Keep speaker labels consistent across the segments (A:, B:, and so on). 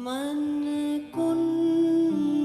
A: मन कुंतो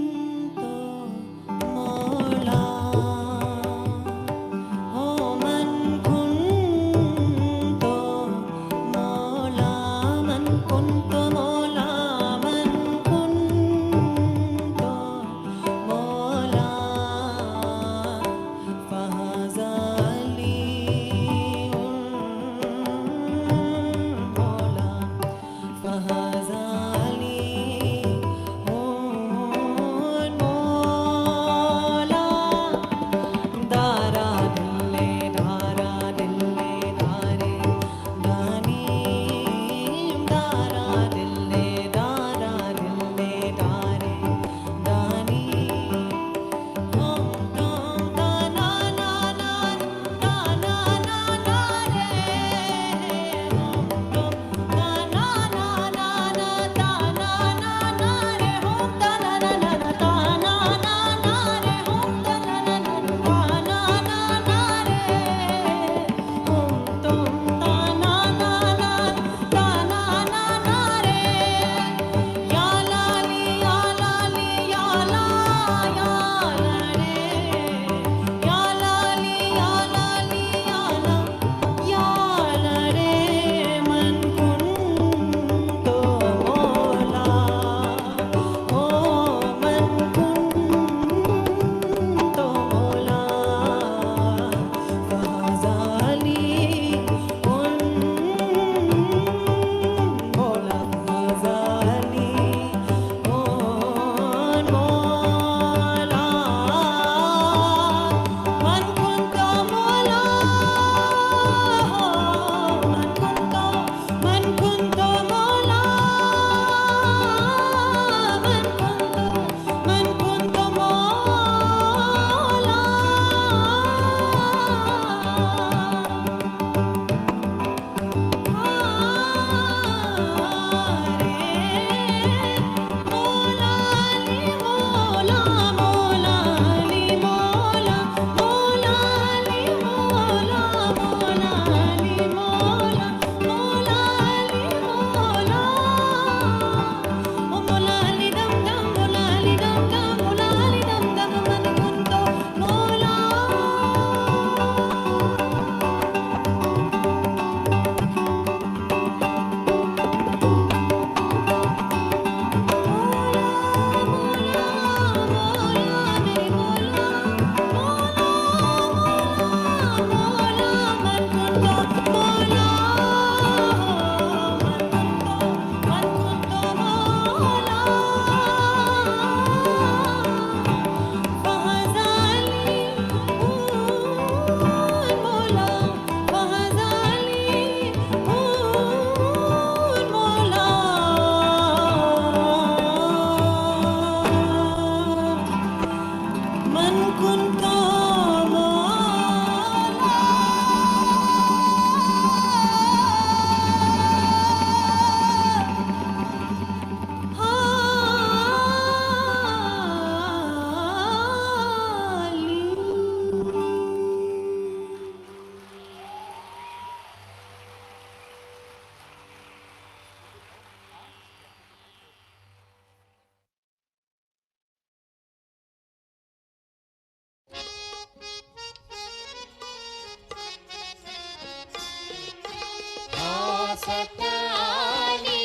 A: हासत आली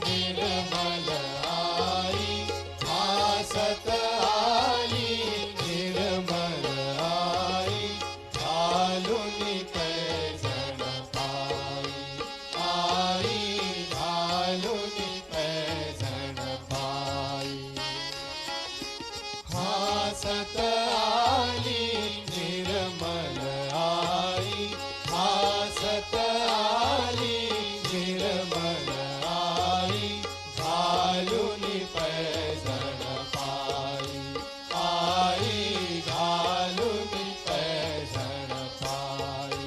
A: निर्मल आई, हासत आली निर्मल आई, घालून पैजण पाई, आई घालून पैजण पाई, हासत आली निर्मल आई, हासत आली निर्मल आई, घालून पैजण पाई, आई घालून पैजण पाई.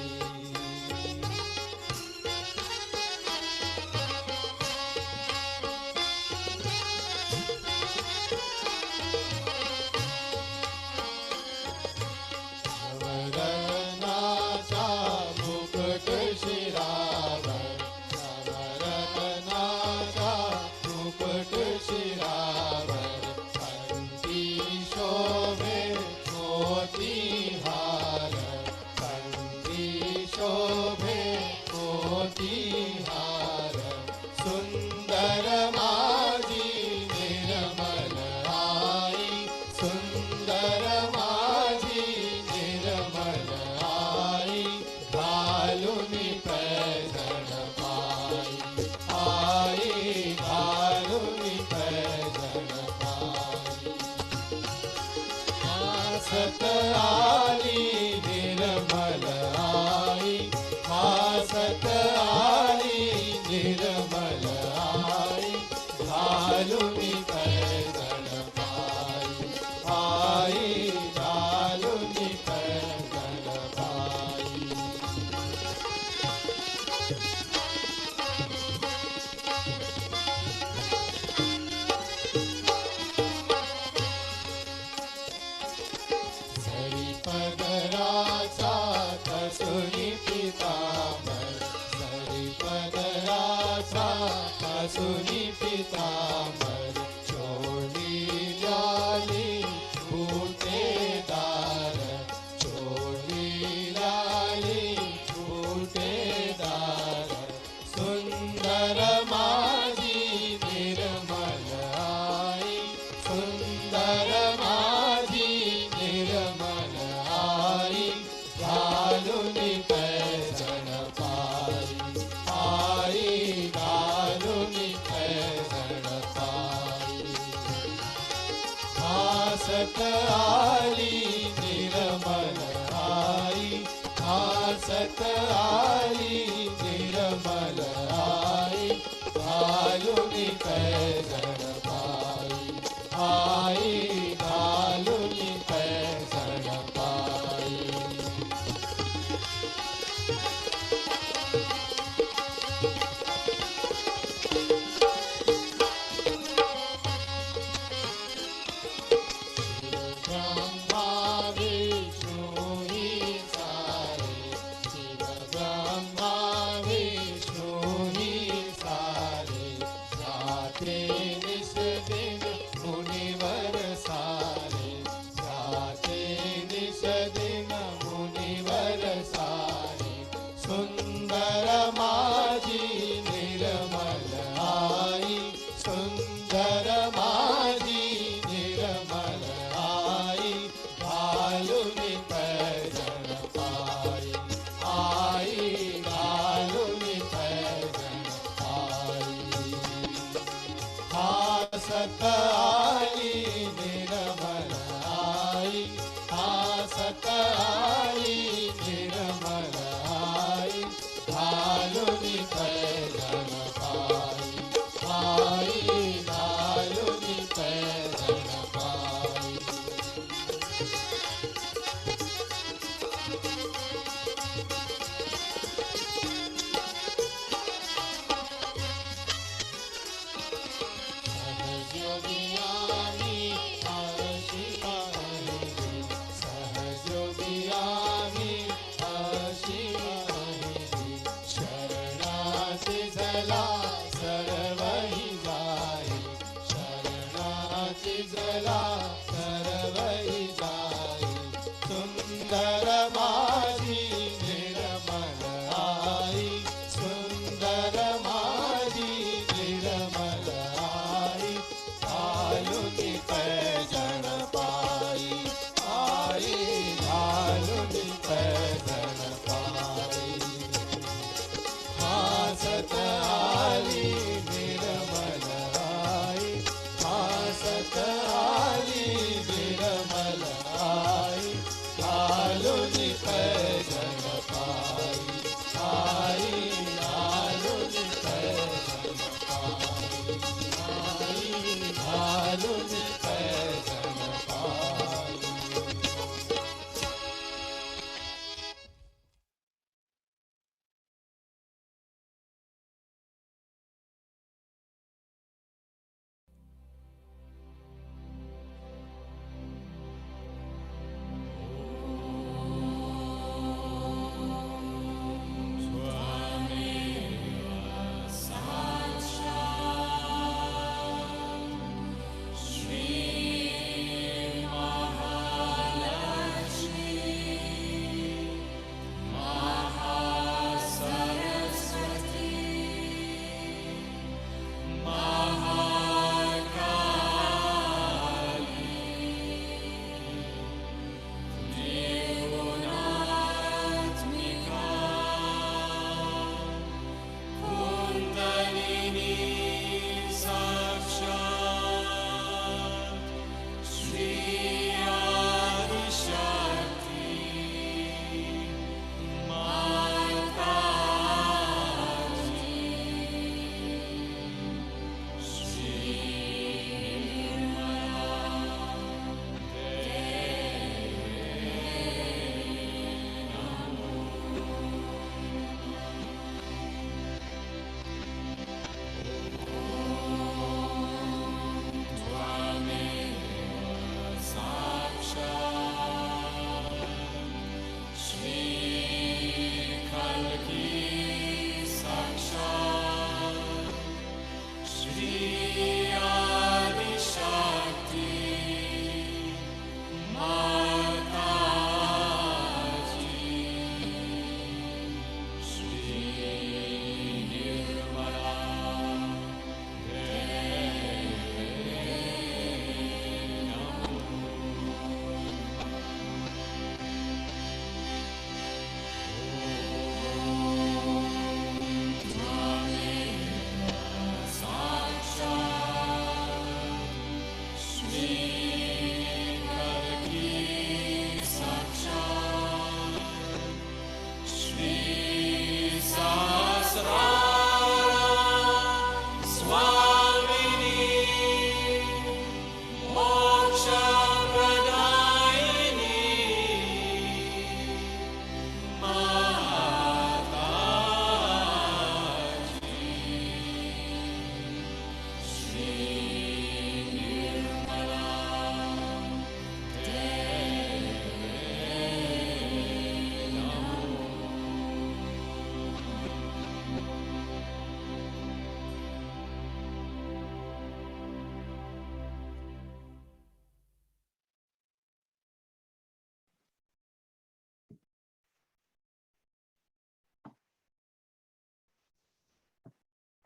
A: नवरत्नाचा मुकुट शिरावर, नवरत्नाचा मुकुट शिरावर, कंठी शोभे मोती हार, कंठी शोभे मोती हार, सुंदर माझी निर्मल आई, सुंदर माझी निर्मल आई, घालून पैजण पाई, आई घालून पैजण पाई, हासत आली निर्मल आई, हासत आली निर्मल आई, घालून पैजण पाई, आई घालून पैजण पाई. सरीपदराचा कसुरी पितांबर, सरीपदराचा कसुरी पितांबर, चोळी लाली बूटेदार, चोळी लाली बूटेदार, सुंदर माझी निर्मल आई, सुंदर माझी निर्मल आई, घालून पैजण पाई, आई घालून पैजण पाई, हासत आली निर्मल आई, हासत आली निर्मल आई, घालून पैजण पाई, आई घालून पैजण पाई. ब्रह्मा विष्णू ही सारे, शिव ब्रह्मा विष्णू ही सारे, रात्रि निश दिन मुनिवर सारे, रात्रि निश दिन मुनिवर सारे, सुंदर माझी निर्मल आई, सुंदर माझी निर्मल आई, घालून पैजण पाई, आई घालून पैजण पाई, हासत आली निर्मल आई, हासत आली निर्मल आई, घालून पैजण पाई, आई घालून पैजण पाई. सहजयोगियामी आशी पाहिली, सहजयोगियामी आशी पाहिली, शरणाची झला सर्वही जाई, शरणाची झला सर्वही जाई, सुंदर माझी निर्मल आई, सुंदर आई विरमल आई लालुनि pigeon pi I लालुनि pigeon pi I लालुनि pigeon pi.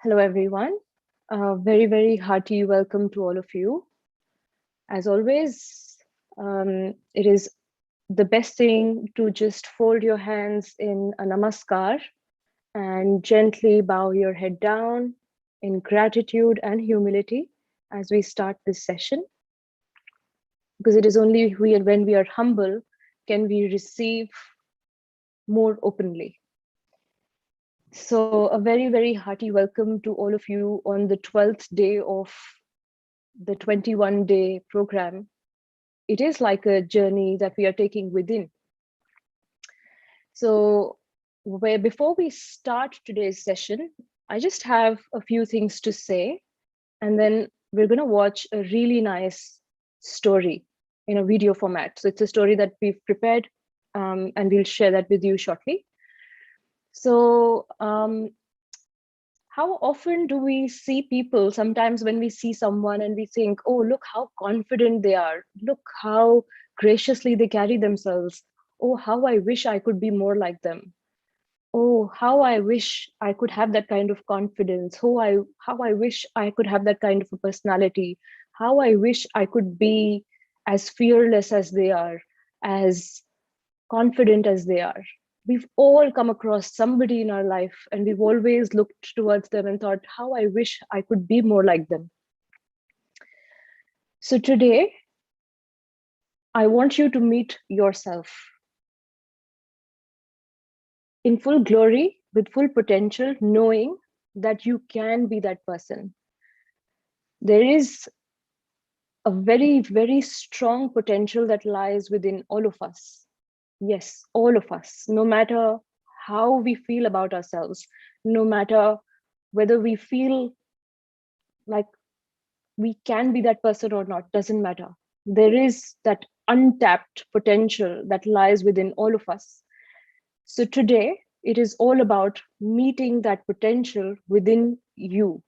B: Hello, everyone. Very, very hearty welcome to all of you. As always, it is the best thing to just fold your hands in a namaskar and gently bow your head down in gratitude and humility as we start this session. Because it is only when we are humble can we receive more openly. So a very, very hearty welcome to all of you on the 12th day of the 21-day program. It is like a journey that we are taking within. So before we start today's session, I just have a few things to say, and then we're going to watch a really nice story in a video format. So it's a story that we've prepared, and we'll share that with you shortly. So how often do we see people, sometimes when we see someone and we think, oh, look how confident they are, look how graciously they carry themselves, oh, how I wish I could be more like them, oh, how I wish I could have that kind of confidence, how I wish I could have that kind of a personality, how I wish I could be as fearless as they are, as confident as they are. We've all come across somebody in our life and we've always looked towards them and thought, how I wish I could be more like them. So today, I want you to meet yourself in full glory, with full potential, knowing that you can be that person. There is a very, very strong potential that lies within all of us. Yes, all of us, no matter how we feel about ourselves, no matter whether we feel like we can be that person or not, doesn't matter. There is that untapped potential that lies within all of us. So today, it is all about meeting that potential within you.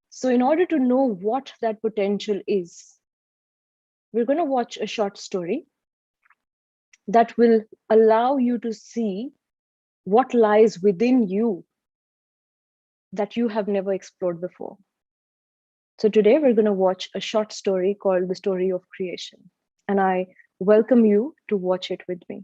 B: So in order to know what that potential is, we're going to watch a short story that will allow you to see what lies within you that you have never explored before. So today we're going to watch a short story called The Story of Creation. And I welcome you to watch it with me.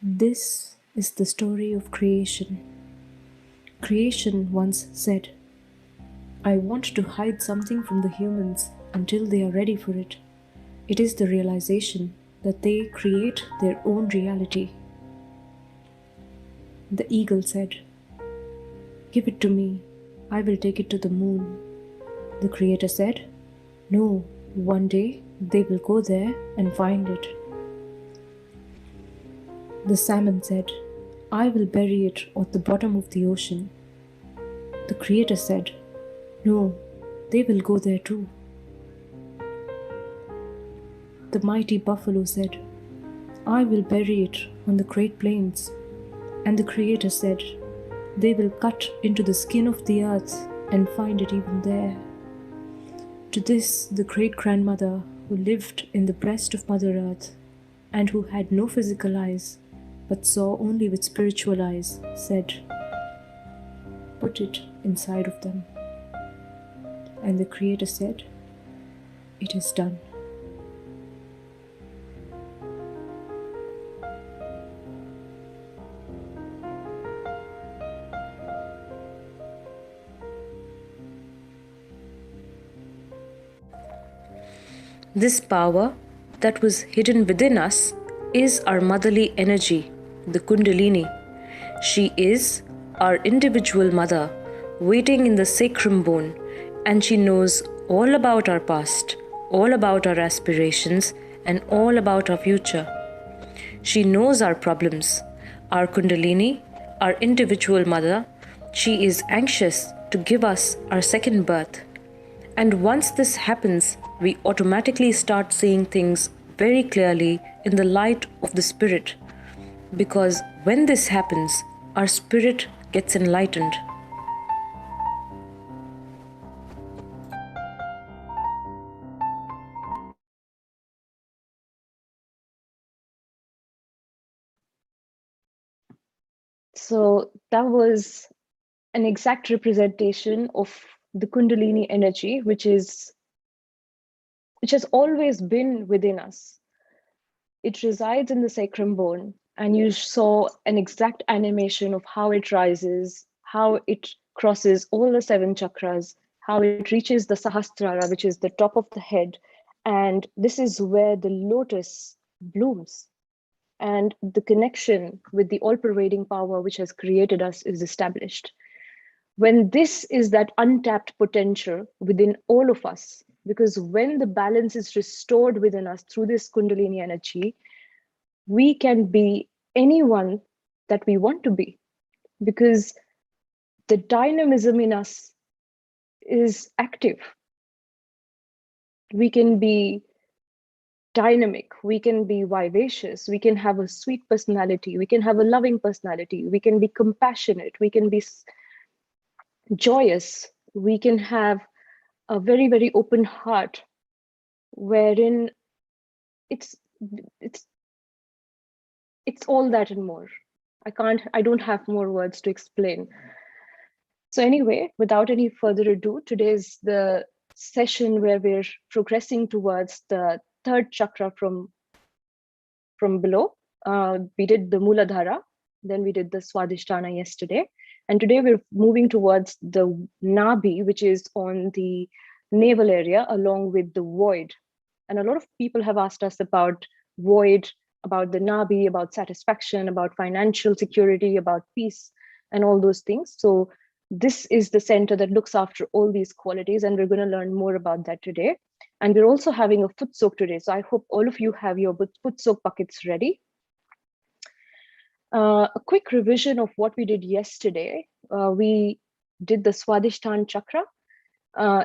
C: This is the story of creation. Creation once said, "I want to hide something from the humans until they are ready for it." It is the realization that they create their own reality. The eagle said, "Give it to me, I will take it to the moon." The Creator said, "No, one day they will go there and find it." The salmon said, "I will bury it at the bottom of the ocean." The Creator said, "No, they will go there too." The mighty buffalo said, "I will bury it on the Great Plains." And the Creator said, "They will cut into the skin of the earth and find it even there." To this, the great-grandmother who lived in the breast of Mother Earth and who had no physical eyes but saw only with spiritual eyes, said, "Put it inside of them." And the Creator said, "It is done." This power that was hidden within us is our motherly energy, the Kundalini. She is our individual mother waiting in the sacrum bone, and she knows all about our past, all about our aspirations, and all about our future. She knows our problems. Our Kundalini, our individual mother, she is anxious to give us our second birth. And once this happens, we automatically start seeing things very clearly in the light of the spirit. Because when this happens, our spirit gets enlightened.
B: So that was an exact representation of the Kundalini energy, which has always been within us. It resides in the sacrum bone, and you saw an exact animation of how it rises, how it crosses all the 7 chakras, how it reaches the Sahasrara, which is the top of the head. And this is where the lotus blooms. And the connection with the all-pervading power which has created us is established. When this is that untapped potential within all of us, because when the balance is restored within us through this Kundalini energy, we can be anyone that we want to be, because the dynamism in us is active. We can be dynamic, we can be vivacious, we can have a sweet personality, we can have a loving personality, we can be compassionate, we can be joyous, we can have a very, very open heart, wherein it's all that and more. I don't have more words to explain. So anyway, without any further ado, today is the session where we're progressing towards the third chakra from from below. We did the Muladhara, then we did the Swadhisthana yesterday. And today we're moving towards the Nabhi, which is on the navel area, along with the void. And a lot of people have asked us about void, about the Nabhi, about satisfaction, about financial security, about peace, and all those things. So this is the center that looks after all these qualities, and we're going to learn more about that today. And we're also having a foot soak today. So I hope all of you have your foot soak buckets ready. A quick revision of what we did yesterday. We did the Swadishtan Chakra.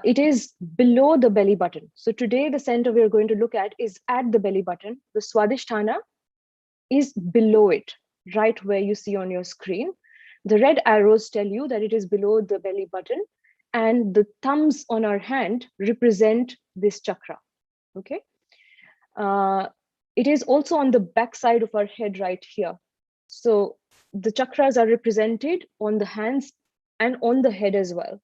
B: It is below the belly button. So today the center we're going to look at is at the belly button. The Swadhisthana is below it, right where you see on your screen. The red arrows tell you that it is below the belly button, and the thumbs on our hand represent this chakra, okay? It is also on the back side of our head right here. So the chakras are represented on the hands and on the head as well.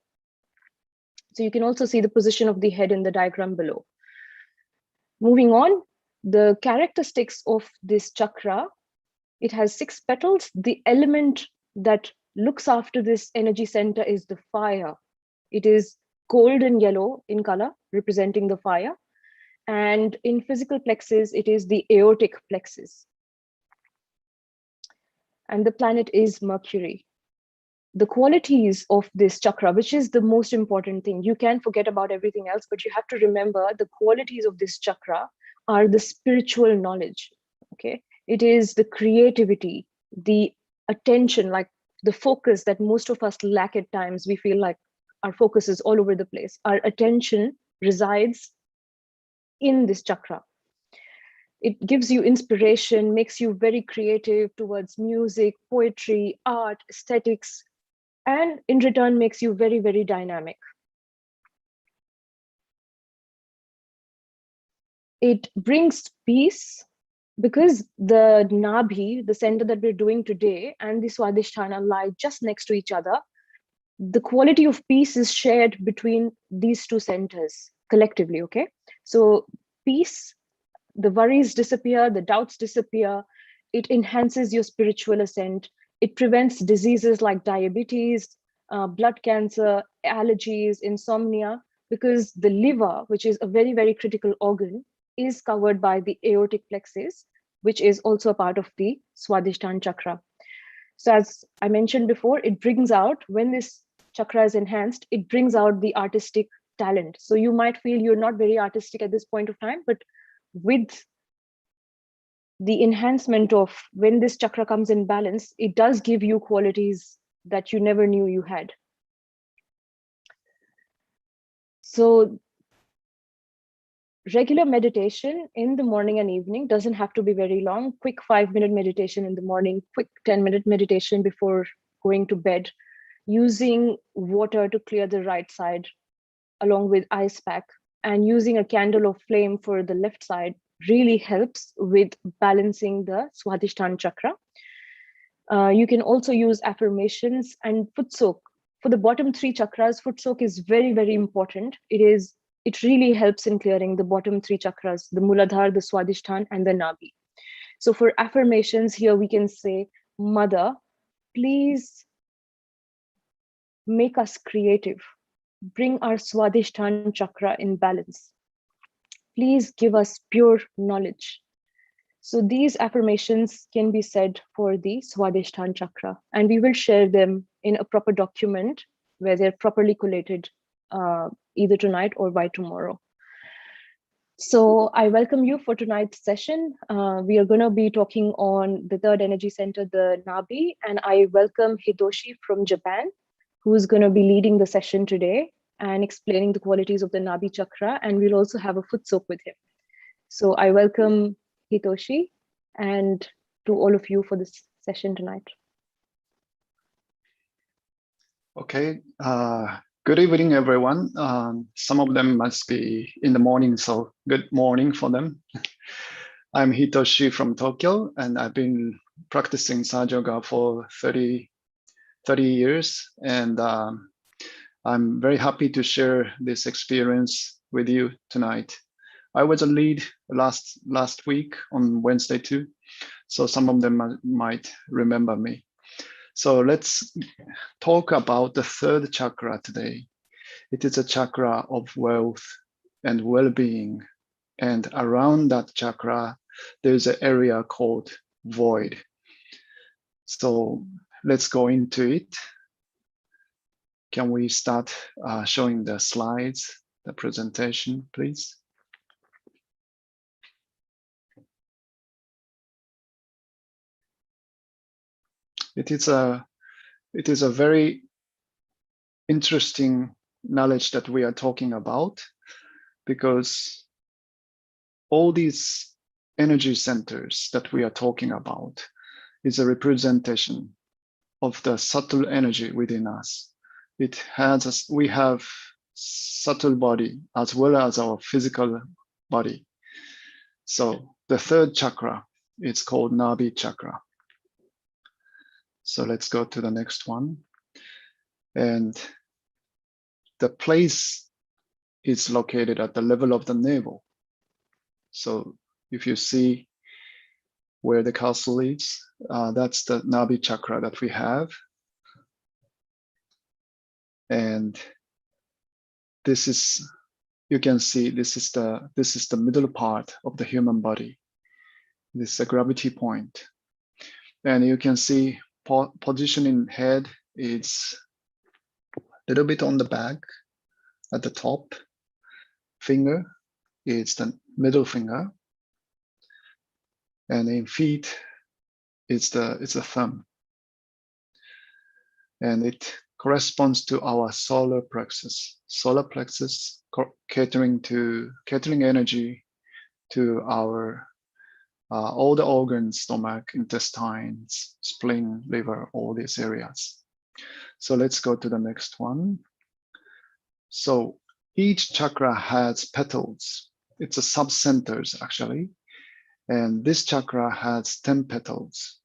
B: So you can also see the position of the head in the diagram below. Moving on, the characteristics of this chakra, it has 6 petals. The element that looks after this energy center is the fire. It is golden yellow in color, representing the fire. And in physical plexus, it is the aortic plexus. And the planet is Mercury. The qualities of this chakra, which is the most important thing. You can forget about everything else, but you have to remember the qualities of this chakra are the spiritual knowledge, okay? It is the creativity, the attention, like the focus that most of us lack at times. We feel like our focus is all over the place. Our attention resides in this chakra. It gives you inspiration, makes you very creative towards music, poetry, art, aesthetics, and in return makes you very, very dynamic. It brings peace because the Nabhi, the center that we're doing today, and the Swadhisthana lie just next to each other. The quality of peace is shared between these 2 centers collectively, okay? So peace, the worries disappear, the doubts disappear. It enhances your spiritual ascent. It prevents diseases like diabetes, blood cancer, allergies, insomnia, because the liver, which is a very, very critical organ, is covered by the aortic plexus, which is also a part of the Swadhisthana Chakra. So as I mentioned before, it brings out, when this chakra is enhanced, it brings out the artistic talent. So you might feel you're not very artistic at this point of time, but with the enhancement of when this chakra comes in balance, it does give you qualities that you never knew you had. So regular meditation in the morning and evening doesn't have to be very long. Quick 5-minute meditation in the morning, quick 10-minute meditation before going to bed, using water to clear the right side along with ice pack, and using a candle of flame for the left side really helps with balancing the Swadhisthana Chakra. You can also use affirmations and foot soak. For the bottom 3 chakras, foot soak is very, very important. It really helps in clearing the bottom 3 chakras, the Muladhara, the Swadhisthana, and the Nabhi. So for affirmations here, we can say, Mother, please make us creative. Bring our Swadhisthana Chakra in balance. Please give us pure knowledge. So these affirmations can be said for the Swadhisthana Chakra, and we will share them in a proper document where they're properly collated either tonight or by tomorrow. So I welcome you for tonight's session. We are going to be talking on the 3rd energy center, the Nabhi, and I welcome Hitoshi from Japan, who's going to be leading the session today and explaining the qualities of the Nabi Chakra, and we'll also have a foot soak with him. So I welcome Hitoshi and to all of you for this session tonight.
D: Okay, good evening, everyone. Some of them must be in the morning, so good morning for them. I'm Hitoshi from Tokyo, and I've been practicing Sahaja Yoga for 30 years, and I'm very happy to share this experience with you tonight. I was a lead last week on Wednesday too, so some of them might remember me. So let's talk about the third chakra today. It is a chakra of wealth and well-being, and around that chakra there's an area called void. So let's go into it. Can we start showing the slides, the presentation, please? It is a very interesting knowledge that we are talking about, because all these energy centers that we are talking about is a representation of the subtle energy within us. We have subtle body as well as our physical body. So the third chakra, it's called Nabi Chakra. So let's go to the next one. And the place is located at the level of the navel. So if you see where the castle is, that's the Nabi Chakra that we have. And this is, you can see, this is the middle part of the human body. This is a gravity point. And you can see positioning head is a little bit on the back at the top. Finger is the middle finger. And in feet, it's the thumb. And it corresponds to our solar plexus. Solar plexus catering energy to our all the organs, stomach, intestines, spleen, liver, all these areas. So let's go to the next one. So each chakra has petals. It's a sub-centers actually. And this chakra has 10 petals.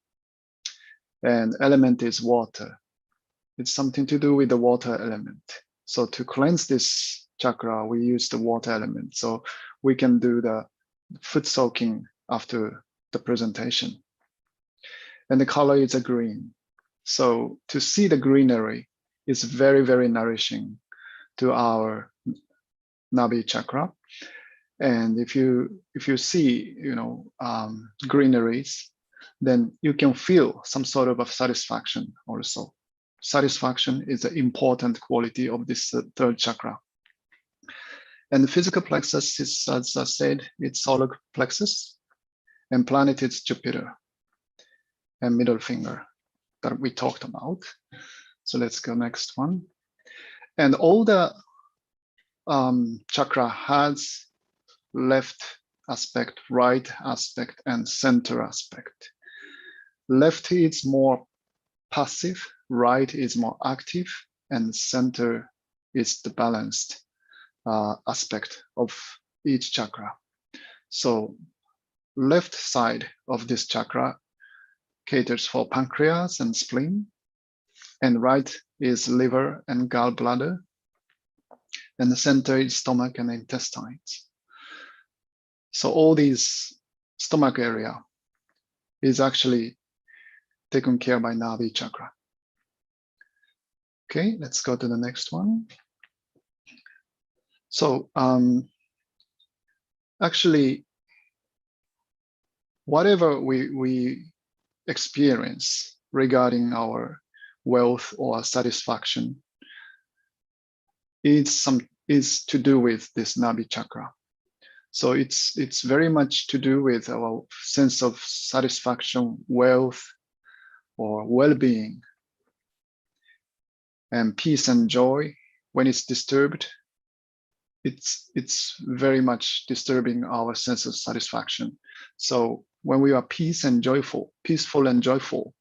D: And element is water. It's something to do with the water element. So to cleanse this chakra, we use the water element. So we can do the foot soaking after the presentation. And the color is a green. So to see the greenery is very, very nourishing to our Nabi chakra. And if you see, greeneries, then you can feel some sort of satisfaction also. Satisfaction is an important quality of this third chakra. And the physical plexus is, as I said, it's solar plexus, and planet is Jupiter, and middle finger that we talked about. So let's go next one. And all the chakra has left aspect, right aspect, and center aspect. Left is more passive, right is more active, and center is the balanced aspect of each chakra. So left side of this chakra caters for pancreas and spleen, and right is liver and gallbladder, and the center is stomach and intestines. So all these stomach area is actually taken care by Nabi chakra. Okay, let's go to the next one. So actually, whatever we experience regarding our wealth or satisfaction is to do with this Nabi chakra. So it's very much to do with our sense of satisfaction, wealth, or well-being, and peace and joy. When it's disturbed, it's very much disturbing our sense of satisfaction. So when we are peaceful and joyful,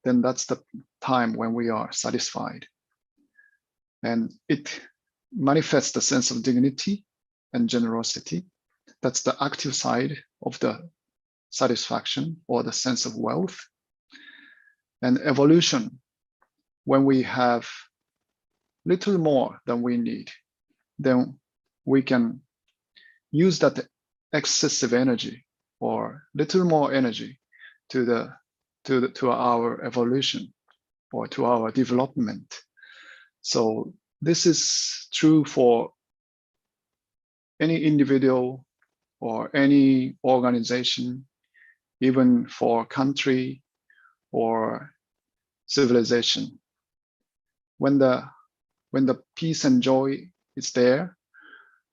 D: then that's the time when we are satisfied. And it manifests the sense of dignity and generosity. That's the active side of the satisfaction or the sense of wealth. And evolution, when we have little more than we need, then we can use that excessive energy or little more energy to our evolution or to our development. So this is true for any individual or any organization, even for country or civilization. When the peace and joy is there,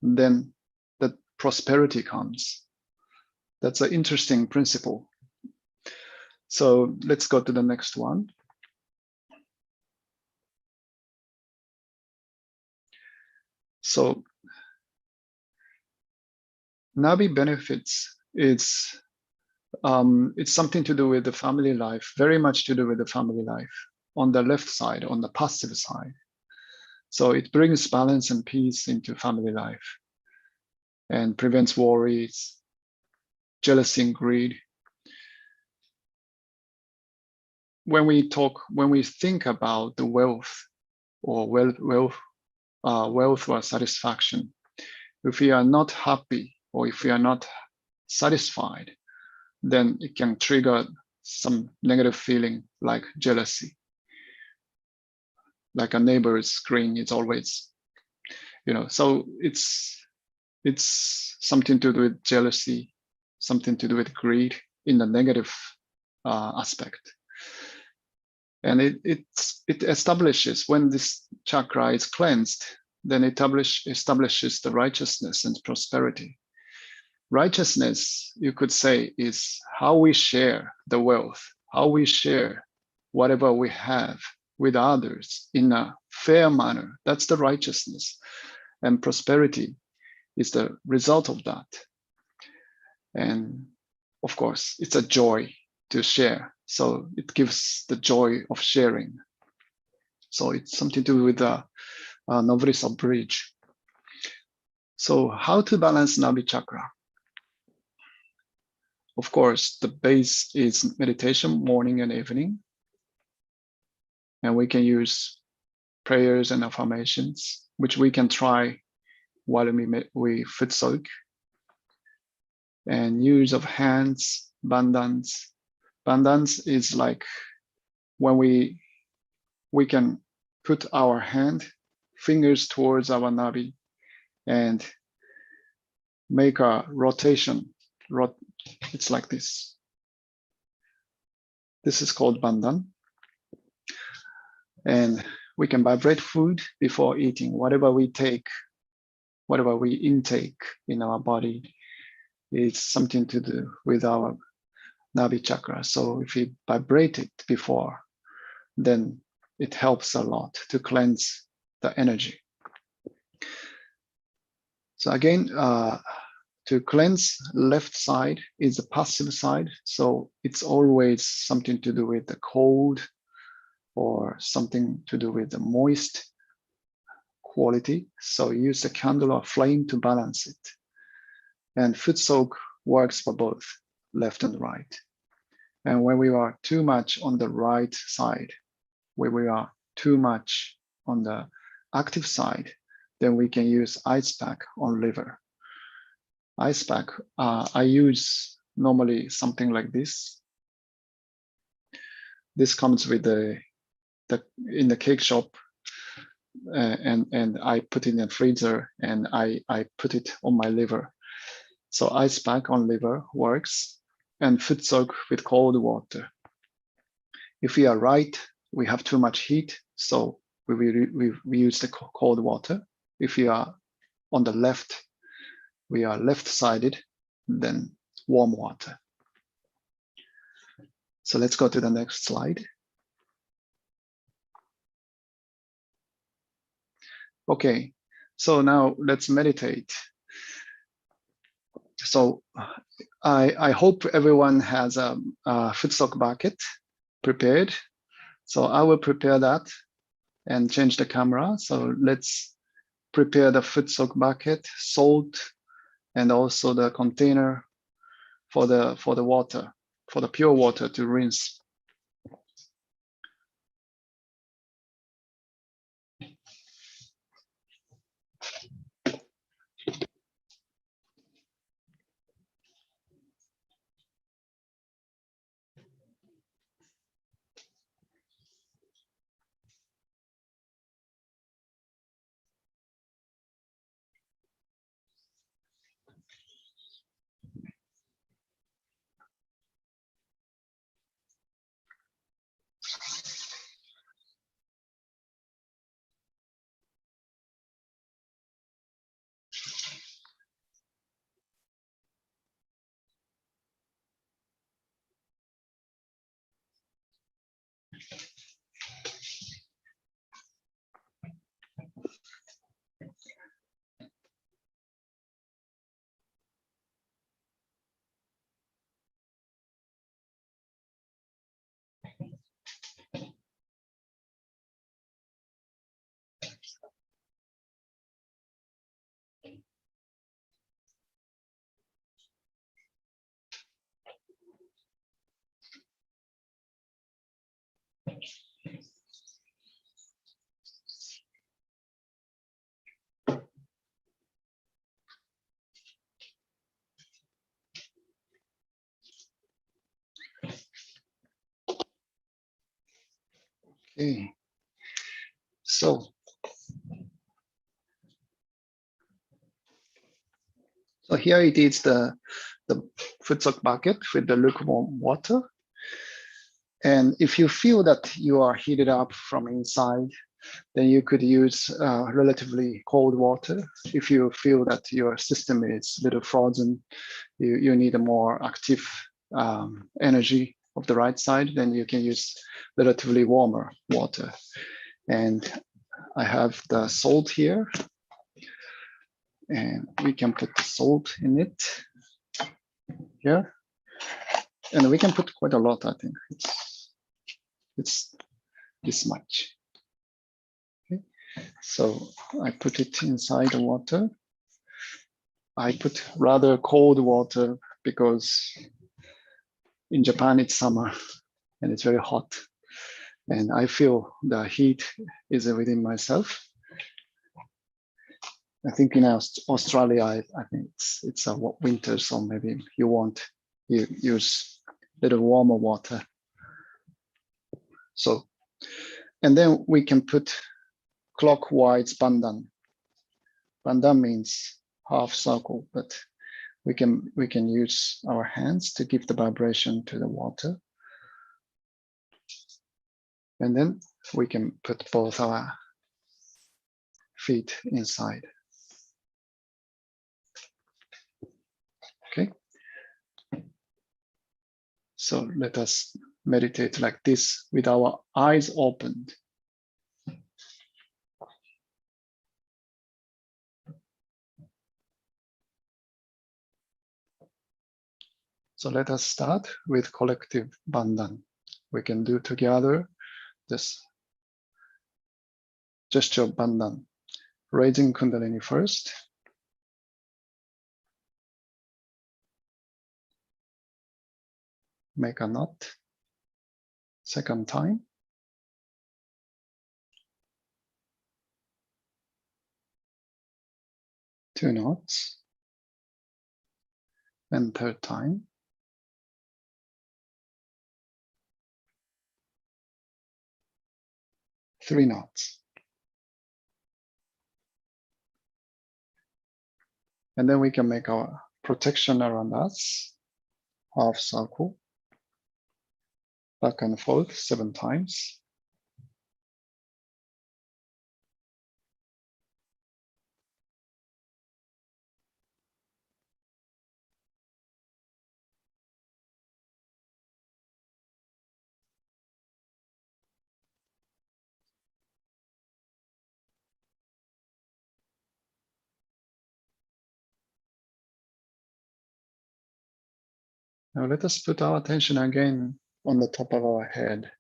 D: then the prosperity comes. That's an interesting principle. So let's go to the next one. So Nabi benefits, it's something to do with the family life, very much to do with the family life on the left side, on the positive side. So it brings balance and peace into family life and prevents worries, jealousy and greed. When we think about the wealth or wealth or satisfaction, if we are not happy or if we are not satisfied, then it can trigger some negative feeling like jealousy. Like a neighbor's screen is always, so it's something to do with jealousy, something to do with greed in the negative aspect. And it establishes, when this chakra is cleansed, then it establishes the righteousness and prosperity. Righteousness, you could say, is how we share the wealth, how we share whatever we have with others in a fair manner. That's the righteousness. And prosperity is the result of that. And of course, it's a joy to share. So it gives the joy of sharing. So it's something to do with the Novrisa bridge. So how to balance Nabi Chakra? Of course, the base is meditation, morning and evening. And we can use prayers and affirmations, which we can try while we foot soak. And use of hands, bandhans. Bandhans is like when we can put our fingers towards our Nabi and make a rotation. It's like this. This is called bandhan. And we can vibrate food before eating. Whatever we intake in our body, it's something to do with our Nabi Chakra. So if we vibrate it before, then it helps a lot to cleanse the energy. So again, to cleanse left side is the passive side. So it's always something to do with the cold or something to do with the moist quality. So use a candle or flame to balance it. And foot soak works for both left and right. And when we are too much on the right side, when we are too much on the active side, then we can use ice pack on liver. Ice pack, I use normally something like this. This comes with in the cake shop, and I put it in the freezer and I put it on my liver. So ice pack on liver works, and foot soak with cold water. If we are right, we have too much heat, so we use the cold water. If we are on the left, we are left-sided, then warm water. So let's go to the next slide. Okay, so now let's meditate. So I hope everyone has a foot soak bucket prepared. So I will prepare that and change the camera. So let's prepare the foot soak bucket, salt, and also the container for the water, for the pure water to rinse. Okay. So here it is the footsock bucket with the lukewarm water. And if you feel that you are heated up from inside, then you could use relatively cold water. If you feel that your system is a little frozen, you need a more active energy of the right side, then you can use relatively warmer water. And I have the salt here, and we can put the salt in it here. And we can put quite a lot, I think. It's this much. Okay. So I put it inside the water. I put rather cold water because in Japan it's summer and it's very hot. And I feel the heat is within myself. I think in Australia, I think it's a winter, so maybe you use a little warmer water. So, and then we can put clockwise bandhan. Bandhan means half circle, but we can use our hands to give the vibration to the water. And then we can put both our feet inside. Okay. So let us meditate like this with our eyes opened. So let us start with collective bandhan. We can do together this gesture of bandhan. Raising Kundalini first. Make a knot. Second time. Two knots. And third time. Three knots. And then we can make our protection around us. Half circle. Back and forth 7 times. Now let us put our attention again on the top of our head.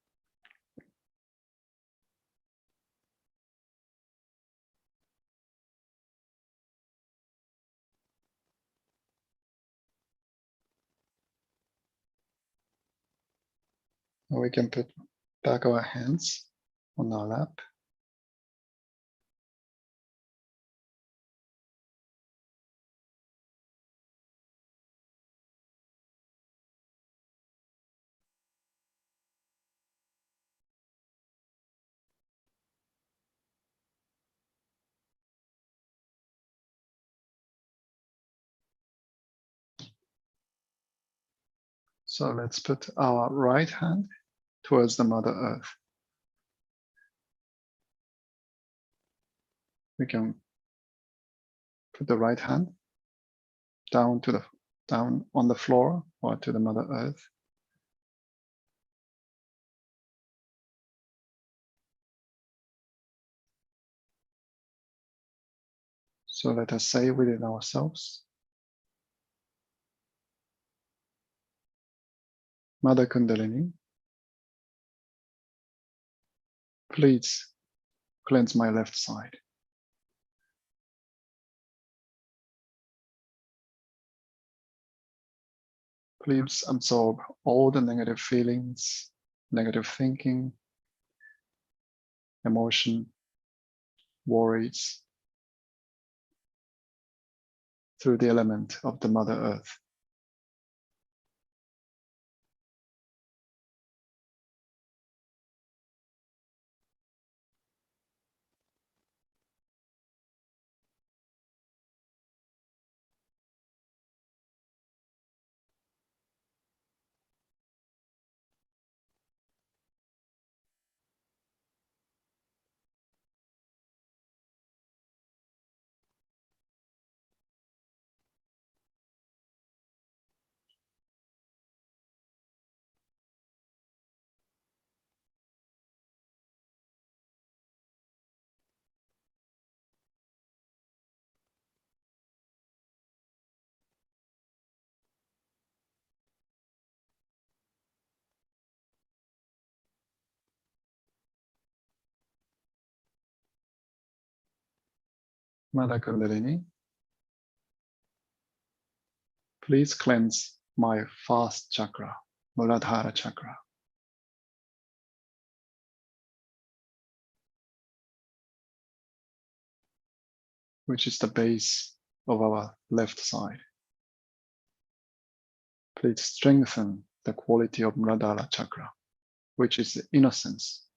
D: Now we can put back our hands on our lap. So let's put our right hand towards the Mother Earth. We can put the right hand down on the floor or to the Mother Earth. So let us say within ourselves, Mother Kundalini, please cleanse my left side. Please absorb all the negative feelings, negative thinking, emotion, worries through the element of the Mother Earth. Mother Kundalini, please cleanse my fast chakra, Muladhara chakra. Which is the base of our left side. Please strengthen the quality of Muladhara chakra, which is the innocence.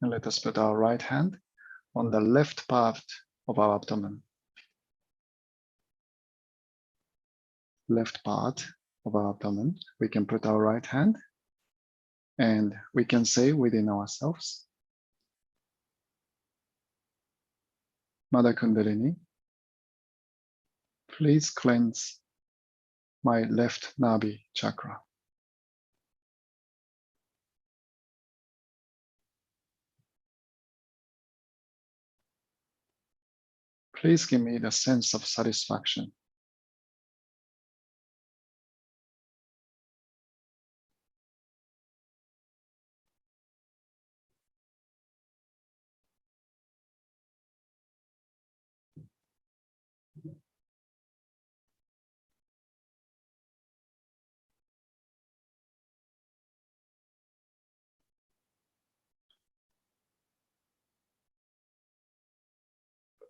D: And let us put our right hand on the left part of our abdomen. Left part of our abdomen. We can put our right hand and we can say within ourselves, Mother Kundalini, please cleanse my left Nabi Chakra. Please give me the sense of satisfaction.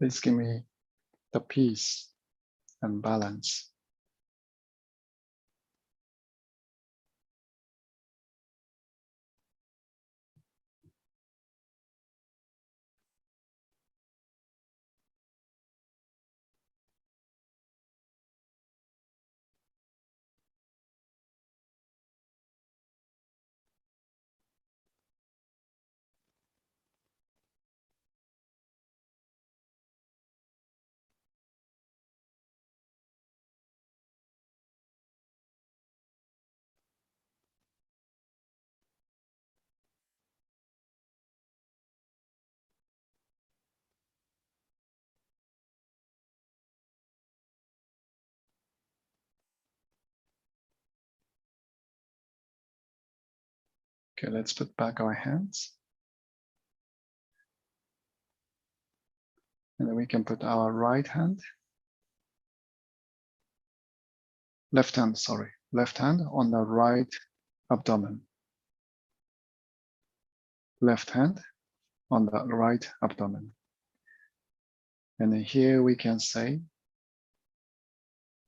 D: Please give me the peace and balance. Okay, let's put back our hands. And then we can put our right hand, left hand on the right abdomen. Left hand on the right abdomen. And then here we can say,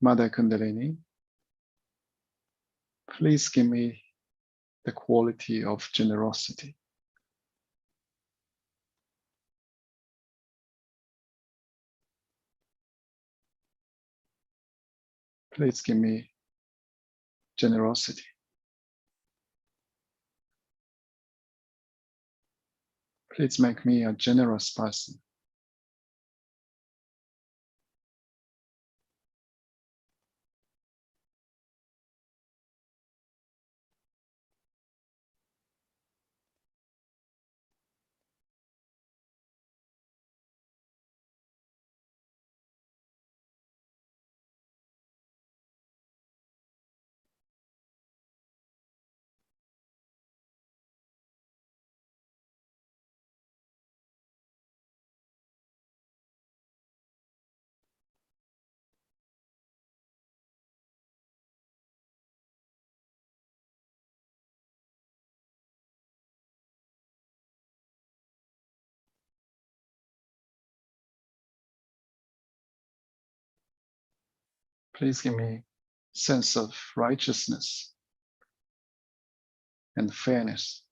D: Mother Kundalini, please give me the quality of generosity. Please give me generosity. Please make me a generous person. Please give me sense of righteousness and fairness.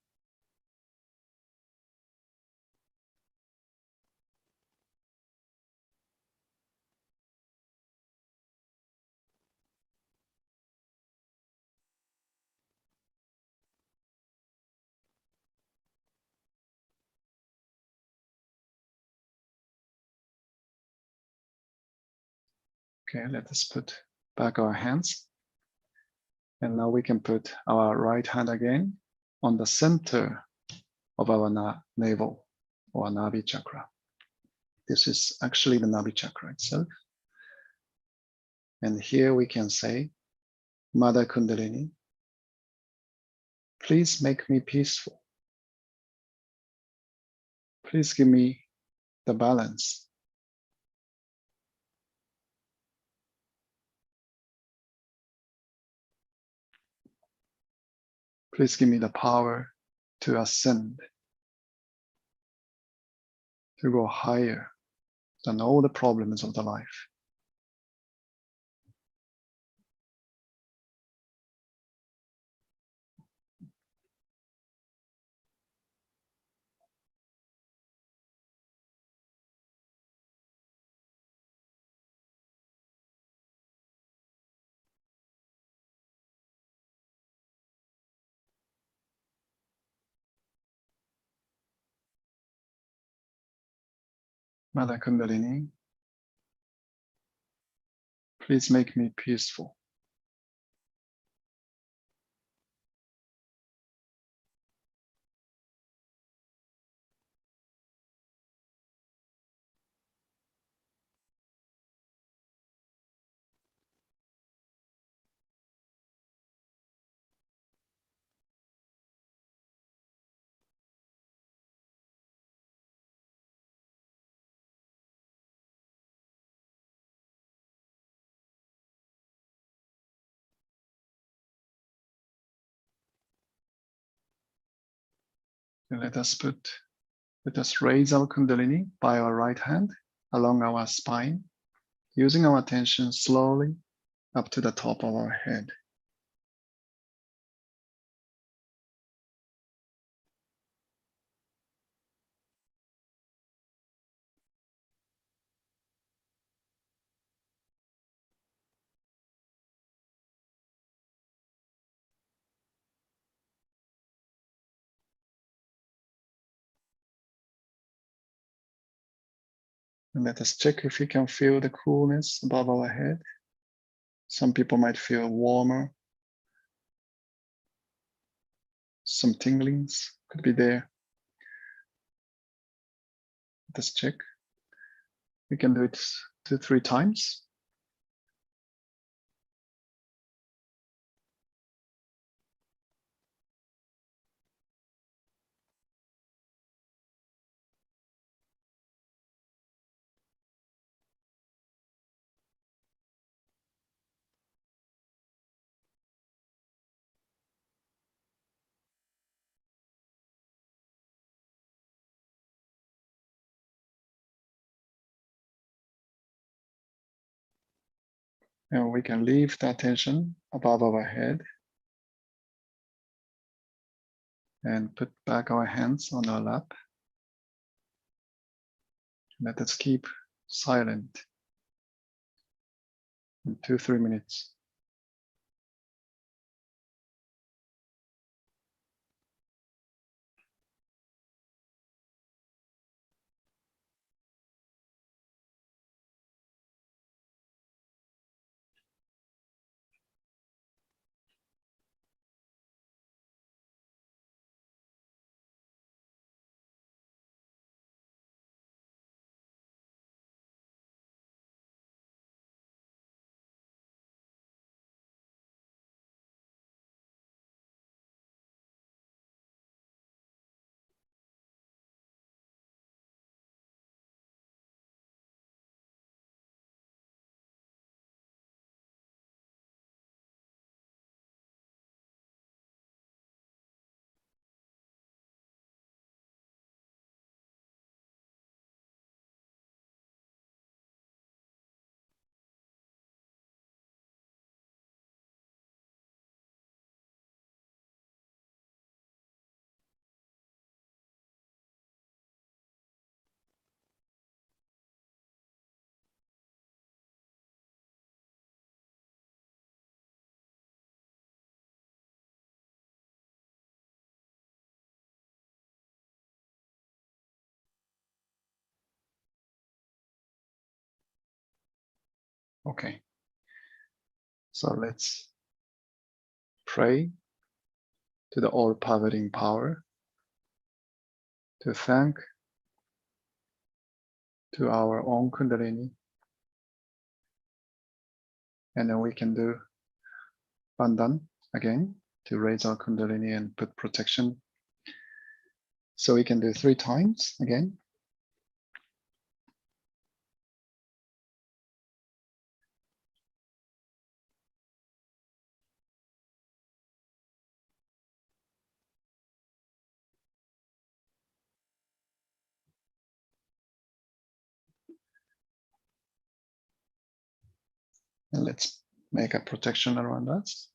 D: Okay, let us put back our hands. And now we can put our right hand again on the center of our navel or Nabhi Chakra. This is actually the Nabi Chakra itself. And here we can say, Mother Kundalini, please make me peaceful. Please give me the balance. Please give me the power to ascend, to go higher than all the problems of the life. Mother Kundalini, please make me peaceful. And let us raise our Kundalini by our right hand along our spine, using our attention slowly up to the top of our head. And let us check if we can feel the coolness above our head. Some people might feel warmer. Some tinglings could be there. Let us check. We can do it 2-3 times. And we can leave the attention above our head and put back our hands on our lap. Let us keep silent in 2-3 minutes. Okay, so let's pray to the all-pervading power to thank to our own Kundalini, and then we can do Bandhan again to raise our Kundalini and put protection. So we can do 3 times again. And let's make a protection around us.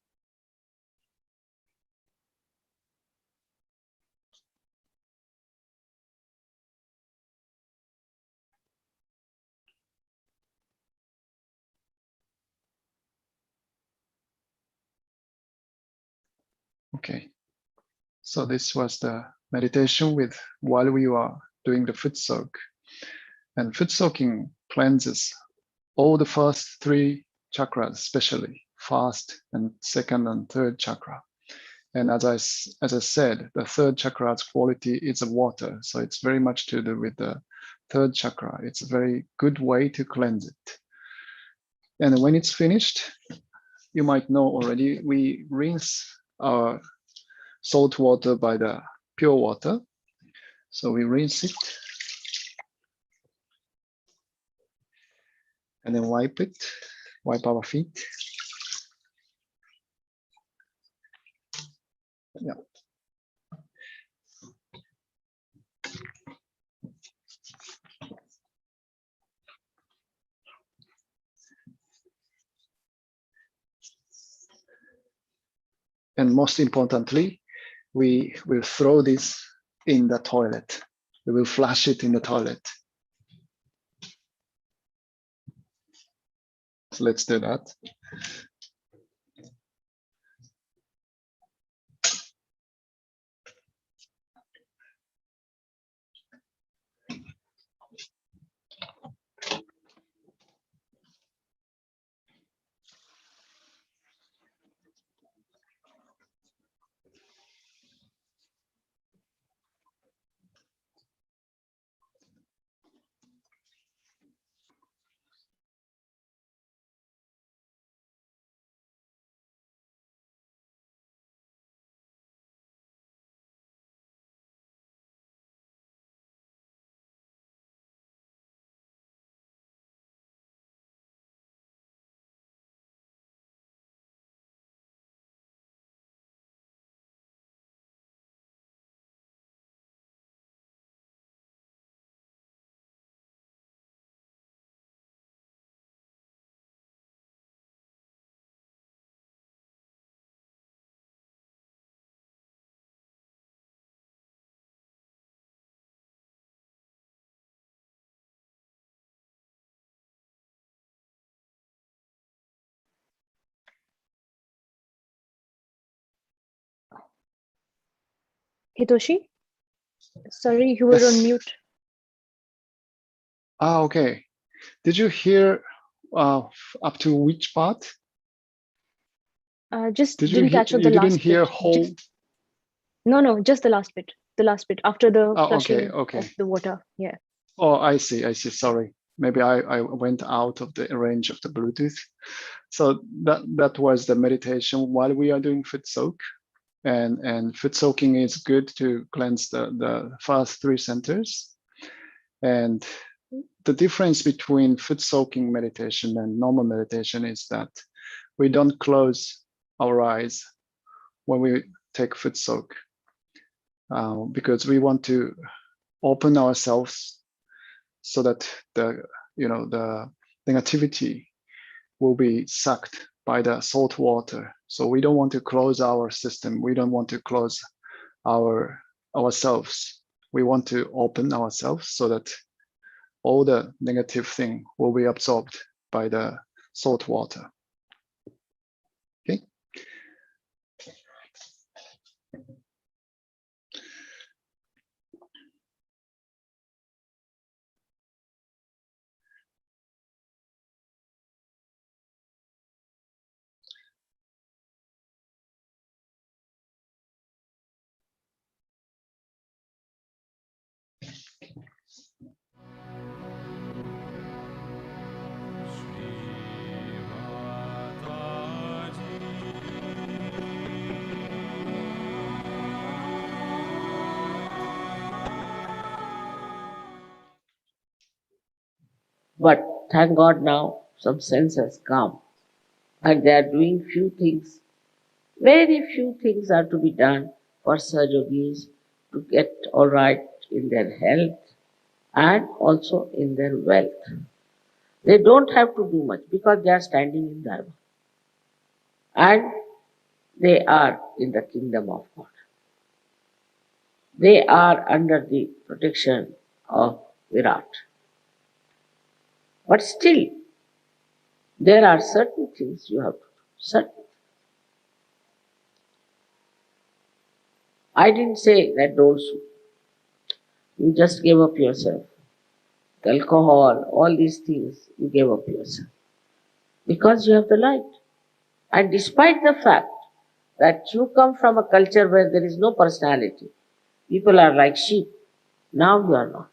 D: Okay, so this was the meditation with while we were doing the foot soak. And foot soaking cleanses all the first 3 chakras, especially first and second and third chakra. And as I said, the third chakra's quality is water. So it's very much to do with the third chakra. It's a very good way to cleanse it. And when it's finished, you might know already, we rinse our salt water by the pure water. So we rinse it and then wipe our feet. Yeah. And most importantly, we will throw this in the toilet. We will flush it in the toilet. So let's do that.
B: Hitoshi, sorry, you were on
D: Yes.
B: mute.
D: Okay. Did you hear up to which part?
B: Just
D: Did you
B: didn't catch on the
D: you didn't
B: last
D: hear
B: bit.
D: whole?
B: No, just the last bit. The last bit after the
D: Oh,
B: flushing
D: okay.
B: of the water. Yeah.
D: Oh, I see. Sorry. Maybe I went out of the range of the Bluetooth. So that was the meditation while we are doing foot soak. And foot soaking is good to cleanse the first three centers. And the difference between foot soaking meditation and normal meditation is that we don't close our eyes when we take foot soak because we want to open ourselves so that the negativity will be sucked by the salt water. So we don't want to close our system. We don't want to close ourselves. We want to open ourselves so that all the negative thing will be absorbed by the salt water. Okay.
E: But thank God now some sense has come and they are doing few things. Very few things are to be done for Saj yogis to get all right in their health and also in their wealth. They don't have to do much because they are standing in Dharma and they are in the kingdom of God. They are under the protection of Virat. But still, there are certain things you have to do. Certain. I didn't say that don't sue. You just gave up yourself. Alcohol, all these things, you gave up yourself. Because you have the light. And despite the fact that you come from a culture where there is no personality, people are like sheep, now you are not.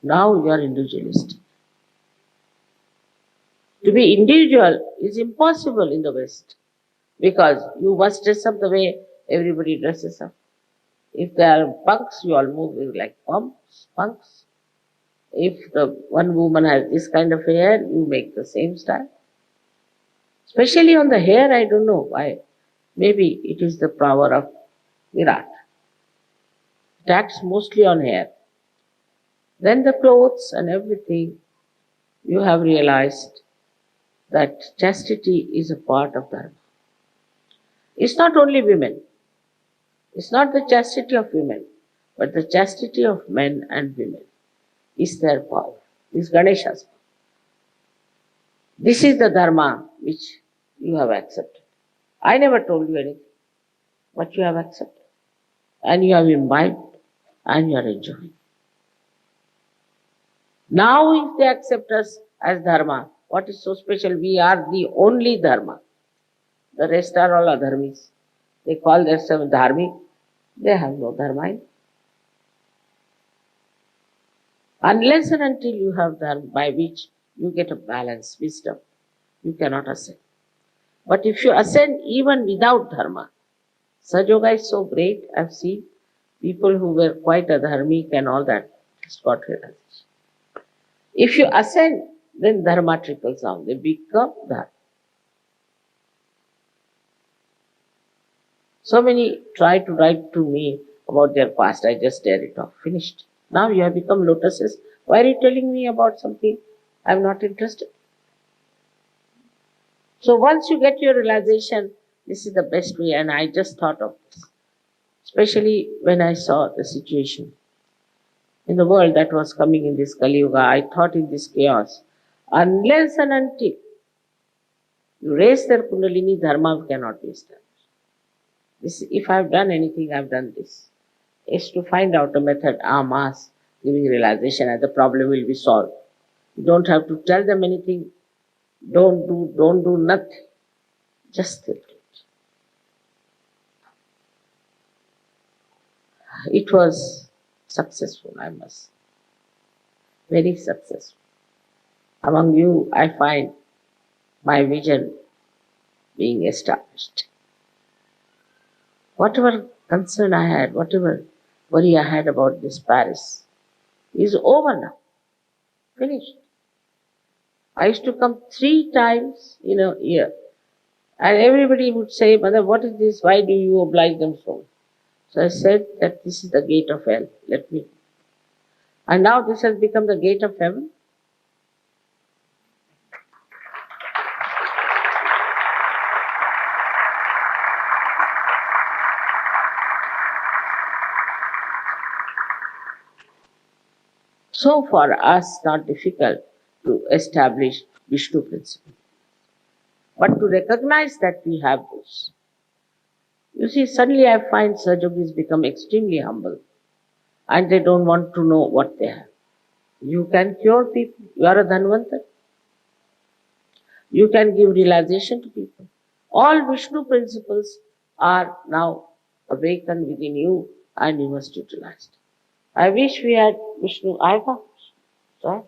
E: Now you are individualistic. To be individual is impossible in the West because you must dress up the way everybody dresses up. If there are punks, you all move like punks. If the one woman has this kind of hair, you make the same style. Especially on the hair, I don't know why. Maybe it is the power of Virat. It acts mostly on hair. Then the clothes and everything, you have realized that chastity is a part of that. It's not only women. It's not the chastity of women, but the chastity of men and women is their power. Is Ganesha's power. This is the dharma which you have accepted. I never told you anything, but you have accepted. And you have imbibed and you are enjoying. Now if they accept us as dharma, what is so special? We are the only dharma. The rest are all adharmis. They call themselves dharmic. They have no dharma. Unless and until you have dharma by which you get a balance, wisdom, you cannot ascend. But if you ascend even without dharma, Sajoga is so great. I've seen people who were quite adharmic and all that just got realization. If you ascend, then dharma trickles down. They become dharma. So many try to write to me about their past. I just tear it off. Finished. Now you have become lotuses. Why are you telling me about something I'm not interested? So once you get your realization, this is the best way, and I just thought of this. Especially when I saw the situation in the world that was coming in this Kali Yuga, I thought in this chaos, unless and until you raise their Kundalini, Dharma cannot be established. This, if I've done anything, I've done this. Is to find out a method, mass, giving realization, and the problem will be solved. You don't have to tell them anything. Don't do nothing. Just think it. It was successful, I must. Very successful. Among you, I find my vision being established. Whatever concern I had, whatever worry I had about this Paris is over now. Finished. I used to come 3 times in a year. And everybody would say, Mother, what is this? Why do you oblige them so? So I said that this is the gate of hell. Let me. And now this has become the gate of heaven. So for us, not difficult to establish Vishnu principle, but to recognize that we have those. You see, suddenly I find Sahajogis become extremely humble and they don't want to know what they have. You can cure people. You are a Dhanvantar. You can give realization to people. All Vishnu principles are now awakened within you and you must utilize it. I wish we had Vishnu. Aega? Sorry?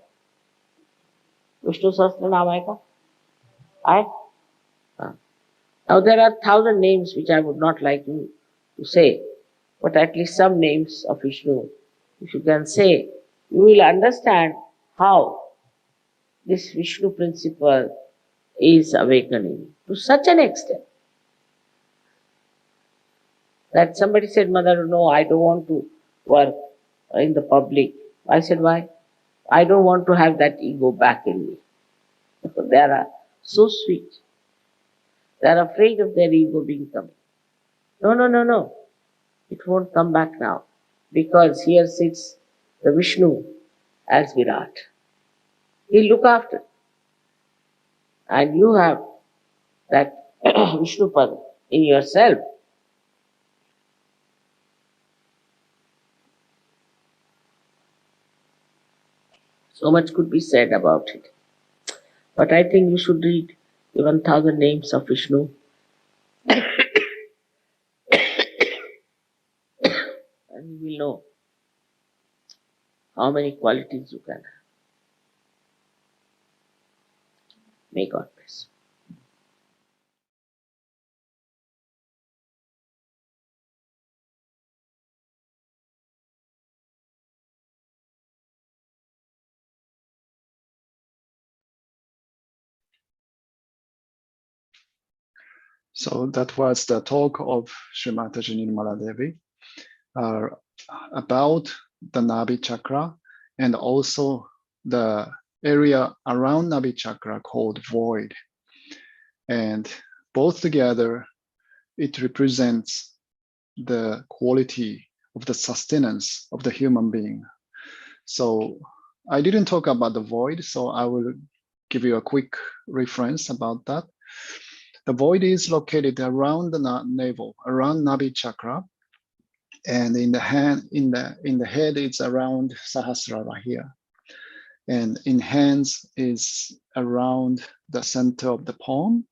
E: Vishnu Sahasranam aega? I? Now there are 1,000 names which I would not like you to say, but at least some names of Vishnu, if you can say, you will understand how this Vishnu principle is awakening to such an extent that somebody said, Mother, no, I don't want to work in the public. I said, why? I don't want to have that ego back in me. They are so sweet. They are afraid of their ego being coming. No. It won't come back now because here sits the Vishnu as Virat. He'll look after. And you have that Vishnu Pada in yourself. So much could be said about it. But I think you should read the 1,000 names of Vishnu. And you will know how many qualities you can have. May God bless.
D: So that was the talk of Shri Mataji Nirmala Devi about the Nabi Chakra and also the area around Nabi Chakra called Void. And both together, it represents the quality of the sustenance of the human being. So I didn't talk about the void, so I will give you a quick reference about that. The void is located around the navel, around Nabi Chakra, and in the hand, in the head, it's around Sahasrara here, and in hands is around the center of the palm,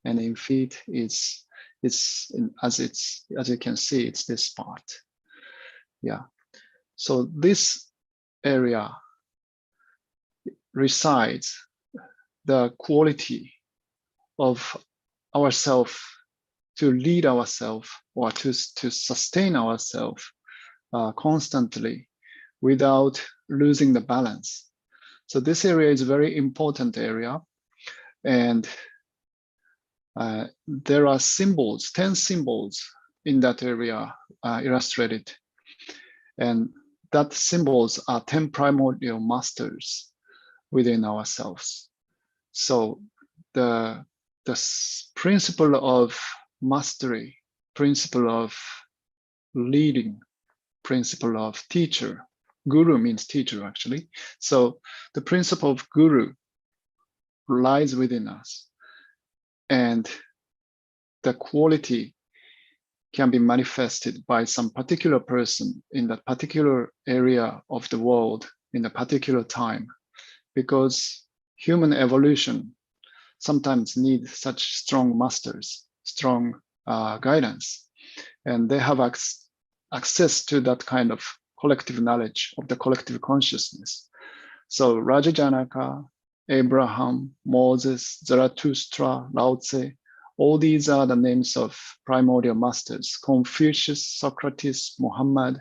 D: and in feet is as you can see, it's this part. Yeah. So this area resides the quality of ourself to lead ourselves or to sustain ourselves constantly without losing the balance. So this area is a very important area, and there are symbols, 10 symbols in that area illustrated, and that symbols are 10 primordial masters within ourselves. So the principle of mastery, principle of leading, principle of teacher, guru means teacher actually. So the principle of guru lies within us, and the quality can be manifested by some particular person in that particular area of the world in a particular time, because human evolution sometimes need such strong masters, strong guidance, and they have access to that kind of collective knowledge of the collective consciousness. So Raja Janaka, Abraham, Moses, Zarathustra, Lao Tse, all these are the names of primordial masters: Confucius, Socrates, Muhammad,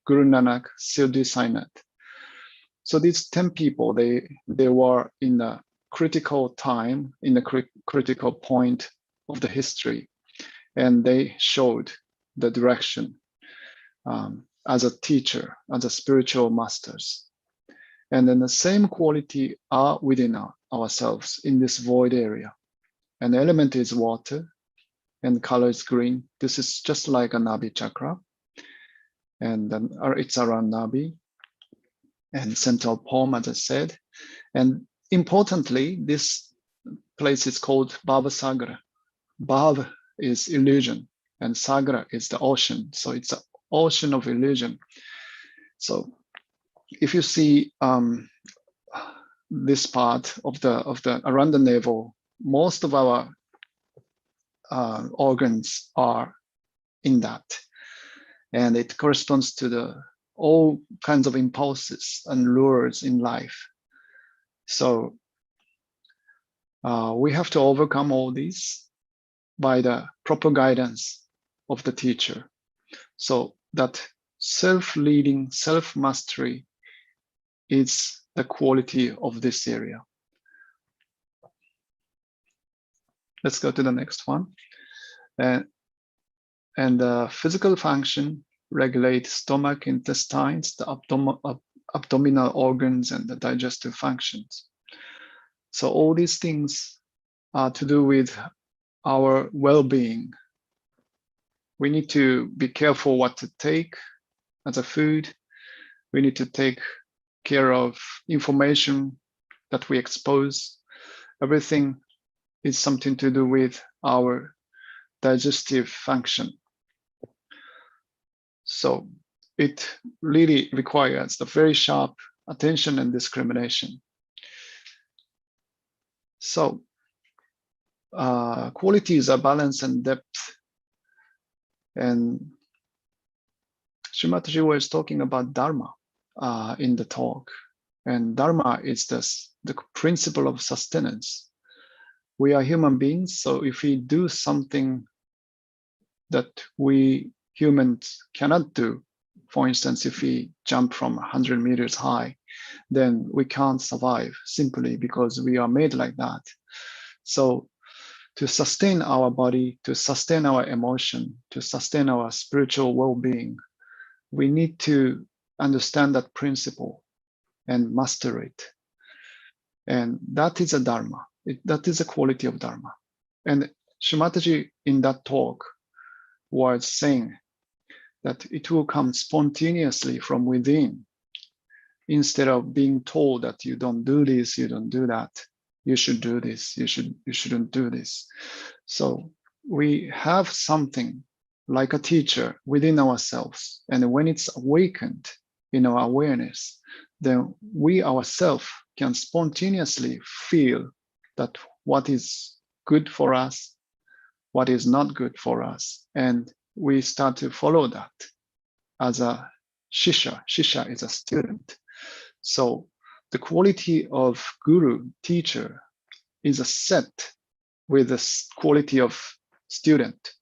D: Guru Nanak, Siddhi Sainath. So these 10 people, they were in a critical time, in a critical point of the history, and they showed the direction as a teacher, as a spiritual masters. And then the same quality are within ourselves in this void area. And the element is water, and color is green. This is just like a Nabi Chakra, and then it's around Nabi and central palm, as I said. And importantly, this place is called Bhava Sagra. Bhava is illusion, and Sagra is the ocean. So it's an ocean of illusion. So if you see this part of the around the navel, most of our organs are in that, and it corresponds to all kinds of impulses and lures in life. So we have to overcome all these by the proper guidance of the teacher. So that self-leading, self-mastery is the quality of this area. Let's go to the next one. And the physical function regulate stomach, intestines, the abdominal organs, and the digestive functions. So all these things are to do with our well-being. We need to be careful what to take as a food. We need to take care of information that we expose. Everything is something to do with our digestive function. So it really requires the very sharp attention and discrimination. So qualities are balance and depth. And Shri Mataji was talking about Dharma in the talk. And Dharma is the principle of sustenance. We are human beings, so if we do something that we humans cannot do, for instance, if we jump from 100 meters high, then we can't survive simply because we are made like that. So to sustain our body, to sustain our emotion, to sustain our spiritual well-being, we need to understand that principle and master it. And that is a Dharma. That is a quality of Dharma. And Shri Mataji in that talk was saying that it will come spontaneously from within, instead of being told that you don't do this, you don't do that, you should do this, you shouldn't do this. So we have something like a teacher within ourselves, and when it's awakened in our awareness, then we ourselves can spontaneously feel that what is good for us, what is not good for us, and we start to follow that as a Shisha. Shisha is a student. So the quality of guru, teacher, is a set with the quality of student.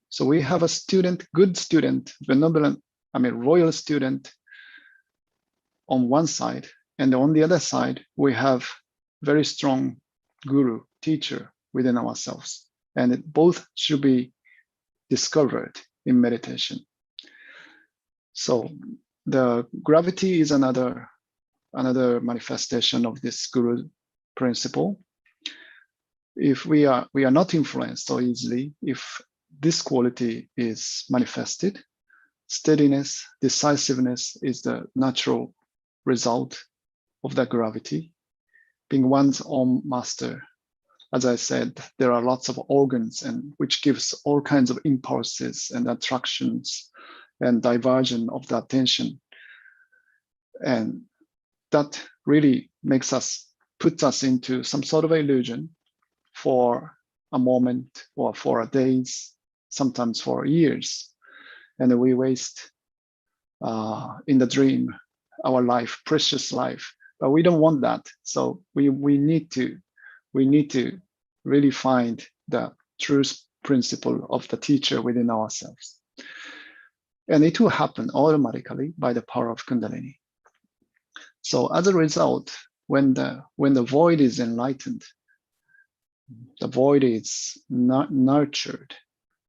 D: So we have a student, good student, benevolent, royal student on one side, and on the other side, we have very strong guru, teacher within ourselves. And both should be discovered in meditation. So the gravity is another manifestation of this guru principle. If we are not influenced so easily, if this quality is manifested, steadiness, decisiveness is the natural result of that gravity, being one's own master, as I said, there are lots of organs, and which gives all kinds of impulses and attractions and diversion of the attention. And that really puts us into some sort of illusion for a moment or for days, sometimes for years. And we waste in the dream our life, precious life. But we don't want that. So we need to really find the true principle of the teacher within ourselves. And it will happen automatically by the power of Kundalini. So as a result, when the void is enlightened, the void is not nurtured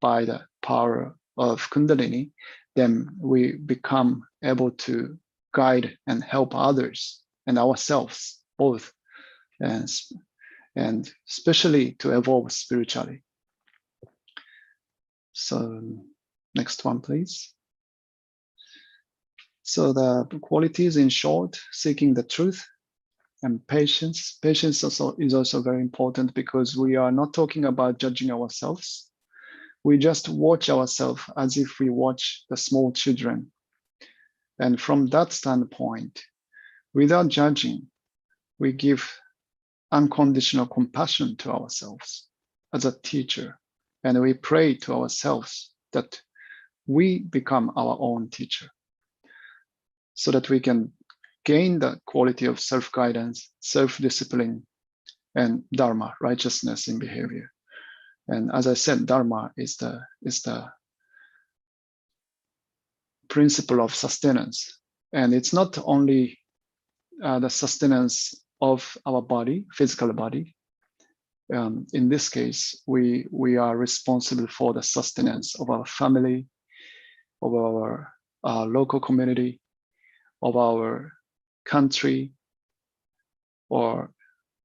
D: by the power of Kundalini, then we become able to guide and help others and ourselves both, and especially to evolve spiritually. So next one, please. So the qualities, in short, seeking the truth and patience. Patience is also very important, because we are not talking about judging ourselves. We just watch ourselves as if we watch the small children. And from that standpoint, without judging, we give unconditional compassion to ourselves as a teacher. And we pray to ourselves that we become our own teacher, so that we can gain the quality of self-guidance, self-discipline, and dharma, righteousness in behavior. And as I said, dharma is the principle of sustenance. And it's not only the sustenance of our body, physical body. In this case, we are responsible for the sustenance of our family, of our local community, of our country, or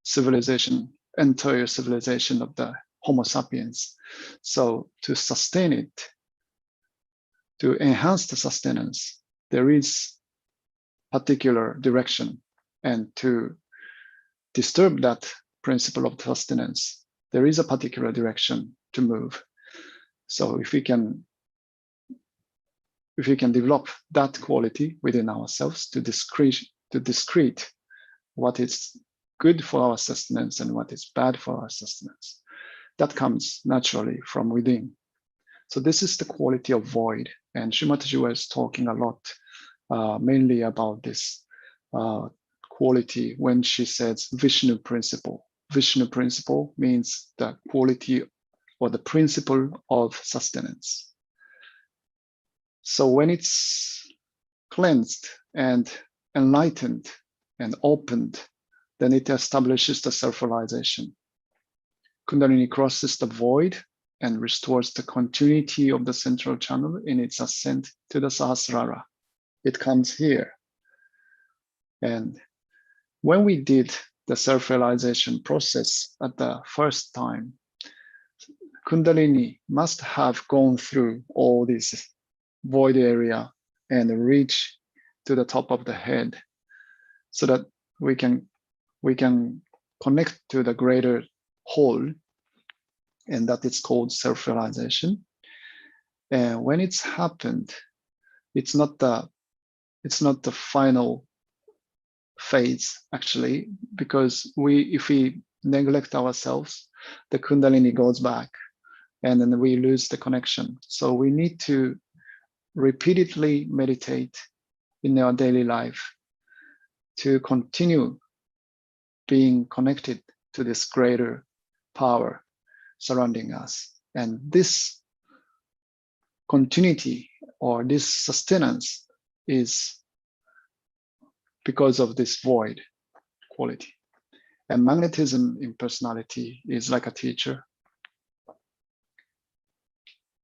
D: civilization, entire civilization of the Homo sapiens. So to sustain it, to enhance the sustenance, there is particular direction, and to disturb that principle of sustenance, there is a particular direction to move. So if we can develop that quality within ourselves to discrete what is good for our sustenance and what is bad for our sustenance, that comes naturally from within. So this is the quality of void. And Shri Mataji was talking a lot, mainly about this quality when she says Vishnu principle. Vishnu principle means the quality or the principle of sustenance. So when it's cleansed and enlightened and opened, then it establishes the self-realization. Kundalini crosses the void and restores the continuity of the central channel in its ascent to the Sahasrara. It comes here. And when we did the self-realization process at the first time, Kundalini must have gone through all this void area and reach to the top of the head, so that we can connect to the greater whole, and that is called self-realization. And when it's happened, it's not the final phase, actually, because if we neglect ourselves, the Kundalini goes back and then we lose the connection. So we need to repeatedly meditate in our daily life to continue being connected to this greater power surrounding us. And this continuity or this sustenance is because of this void quality. And magnetism in personality is like a teacher.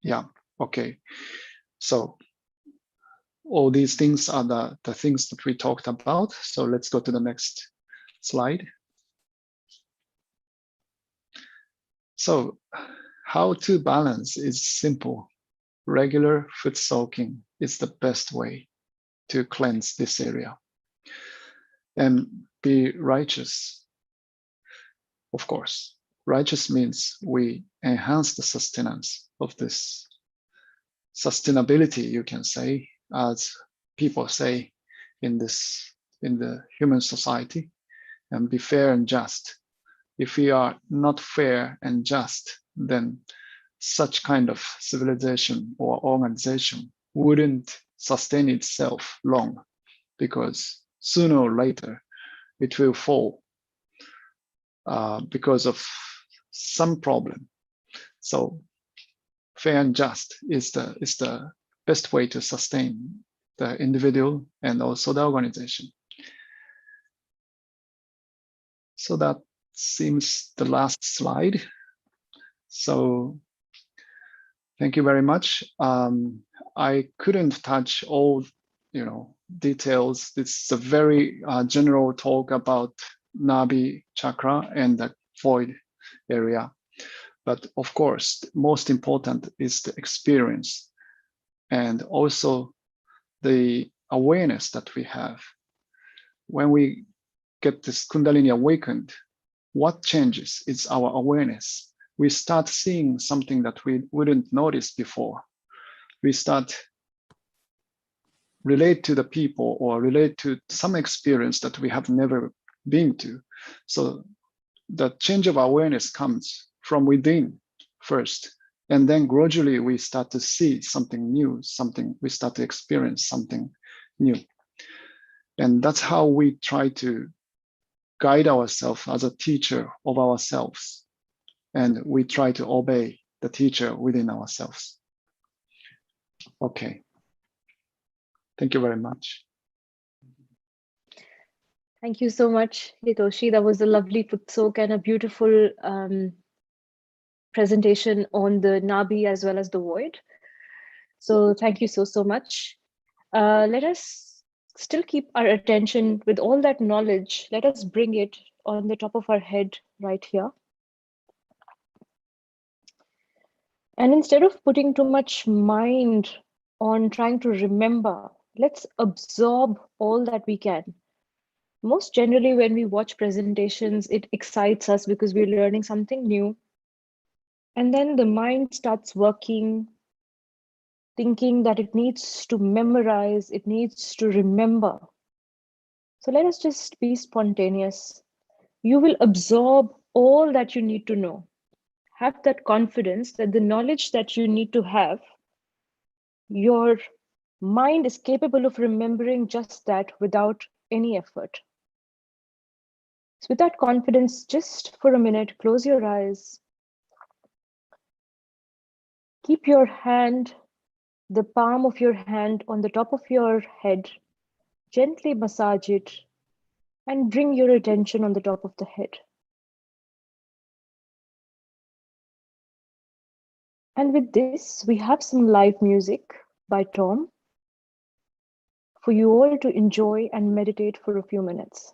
D: Yeah, okay. So all these things are the things that we talked about. So let's go to the next slide. So how to balance is simple. Regular foot soaking is the best way to cleanse this area. And be righteous, of course. Righteous means we enhance the sustenance of this sustainability, you can say, as people say in the human society, and be fair and just. If we are not fair and just, then such kind of civilization or organization wouldn't sustain itself long, because sooner or later it will fall because of some problem. So fair and just is the best way to sustain the individual and also the organization. So that seems the last slide. So thank you very much. I couldn't touch all, details. This is a very general talk about Nabi Chakra and the void area. But of course, most important is the experience and also the awareness that we have. When we get this Kundalini awakened, what changes is our awareness. We start seeing something that we wouldn't notice before. We start relate to the people or relate to some experience that we have never been to. So the change of awareness comes from within first, and then gradually we start to see something new, we start to experience something new. And that's how we try to guide ourselves as a teacher of ourselves. And we try to obey the teacher within ourselves. Okay. Thank you very much.
B: Thank you so much, Hitoshi. That was a lovely futsok and a beautiful presentation on the Nabi as well as the void. So thank you so much. Let us still keep our attention with all that knowledge. Let us bring it on the top of our head right here. And instead of putting too much mind on trying to remember, let's absorb all that we can. Most generally, when we watch presentations, it excites us because we're learning something new. And then the mind starts working, thinking that it needs to memorize, it needs to remember. So let us just be spontaneous. You will absorb all that you need to know. Have that confidence that the knowledge that you need to have, your mind is capable of remembering just that without any effort. So with that confidence, just for a minute, close your eyes. Keep your hand, the palm of your hand on the top of your head. Gently massage it and bring your attention on the top of the head. And with this, we have some live music by Tom for you all to enjoy and meditate for a few minutes.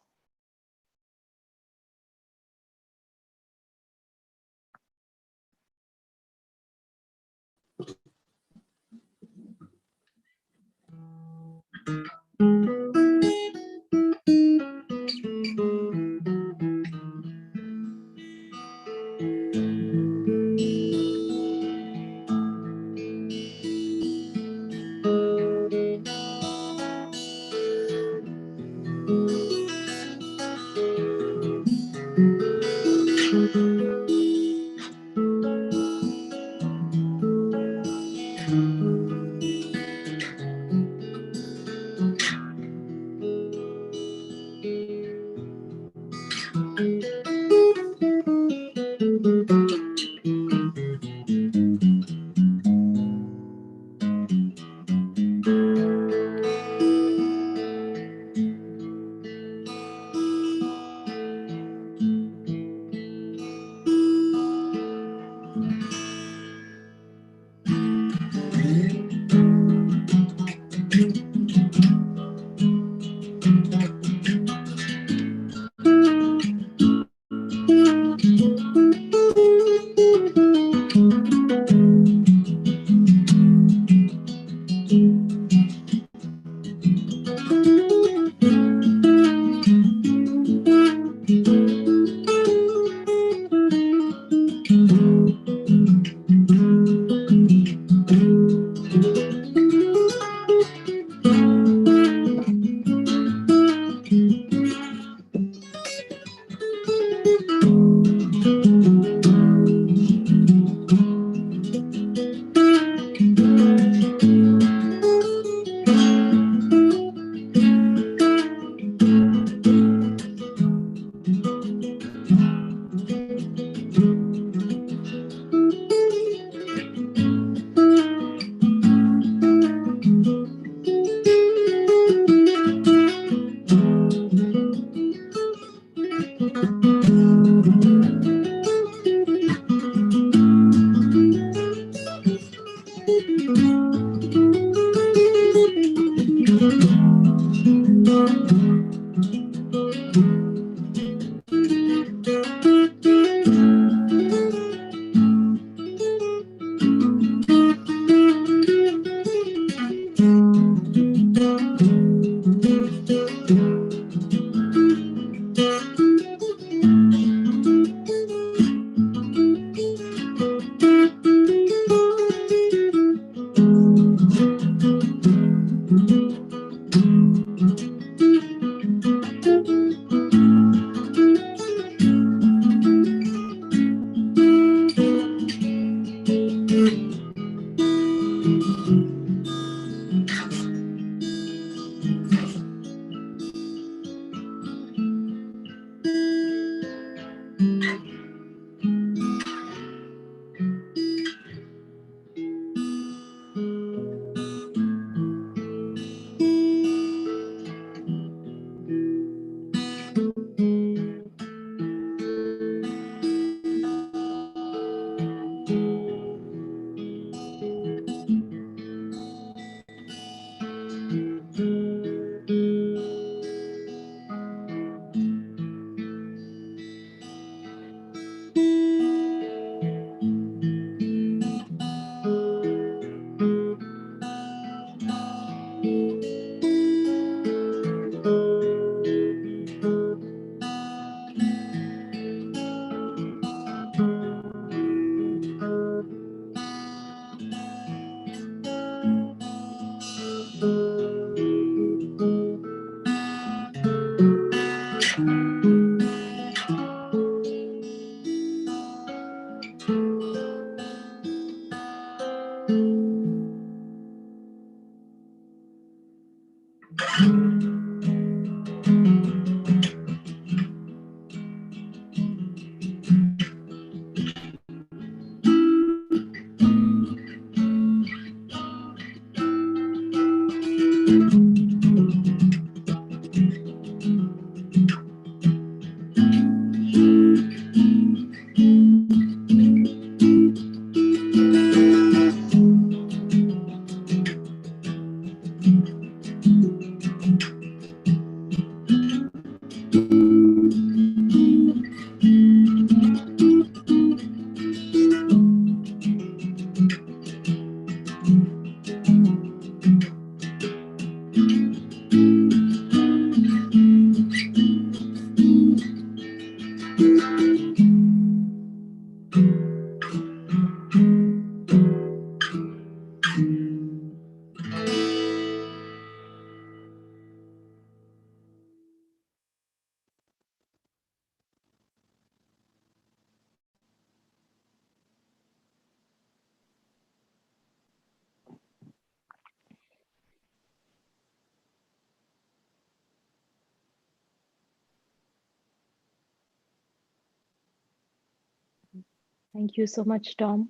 B: Thank you so much, Tom.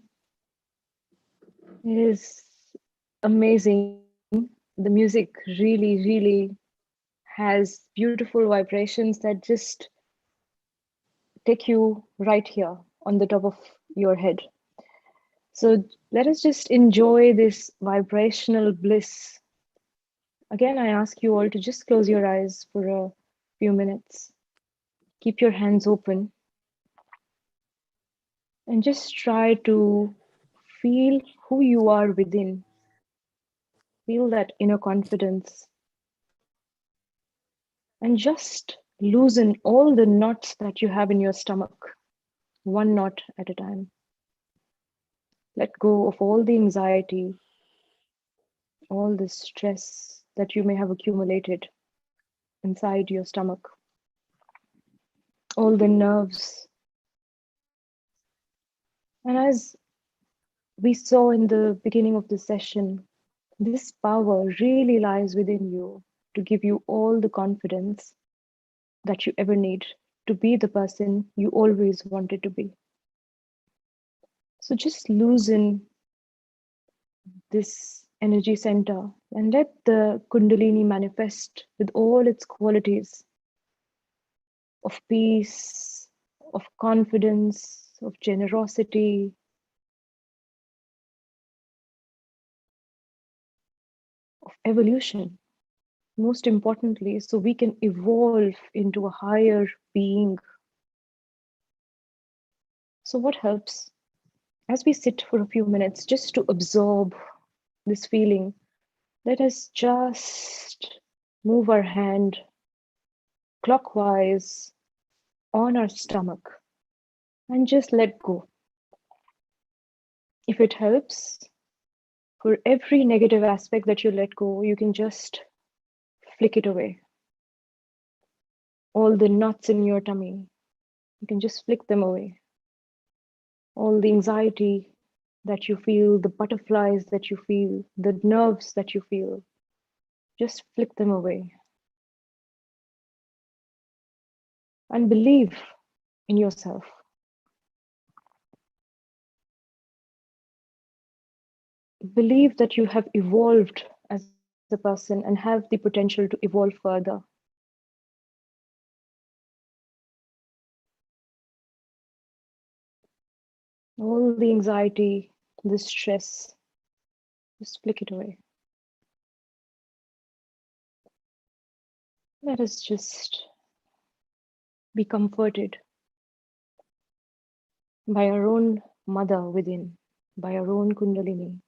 B: It is amazing. The music really has beautiful vibrations that just take you right here on the top of your head. So let us just enjoy this vibrational bliss. Again, I ask you all to just close your eyes for a few minutes. Keep your hands open and just try to feel who you are within. Feel that inner confidence and just loosen all the knots that you have in your stomach, one knot at a time. Let go of all the anxiety, all the stress that you may have accumulated inside your stomach, all the nerves. And as we saw in the beginning of the session, this power really lies within you to give you all the confidence that you ever need to be the person you always wanted to be. So just loosen this energy center and let the Kundalini manifest with all its qualities of peace, of confidence, of generosity, evolution. Most importantly, so we can evolve into a higher being. So what helps? As we sit for a few minutes just to absorb this feeling, let us just move our hand clockwise on our stomach and just let go. If it helps, for every negative aspect that you let go, you can just flick it away. All the knots in your tummy, you can just flick them away. All the anxiety that you feel, the butterflies that you feel, the nerves that you feel, just flick them away. And believe in yourself. Believe that you have evolved as a person and have the potential to evolve further. All the anxiety, the stress, just flick it away. Let us just be comforted by our own mother within, by our own Kundalini.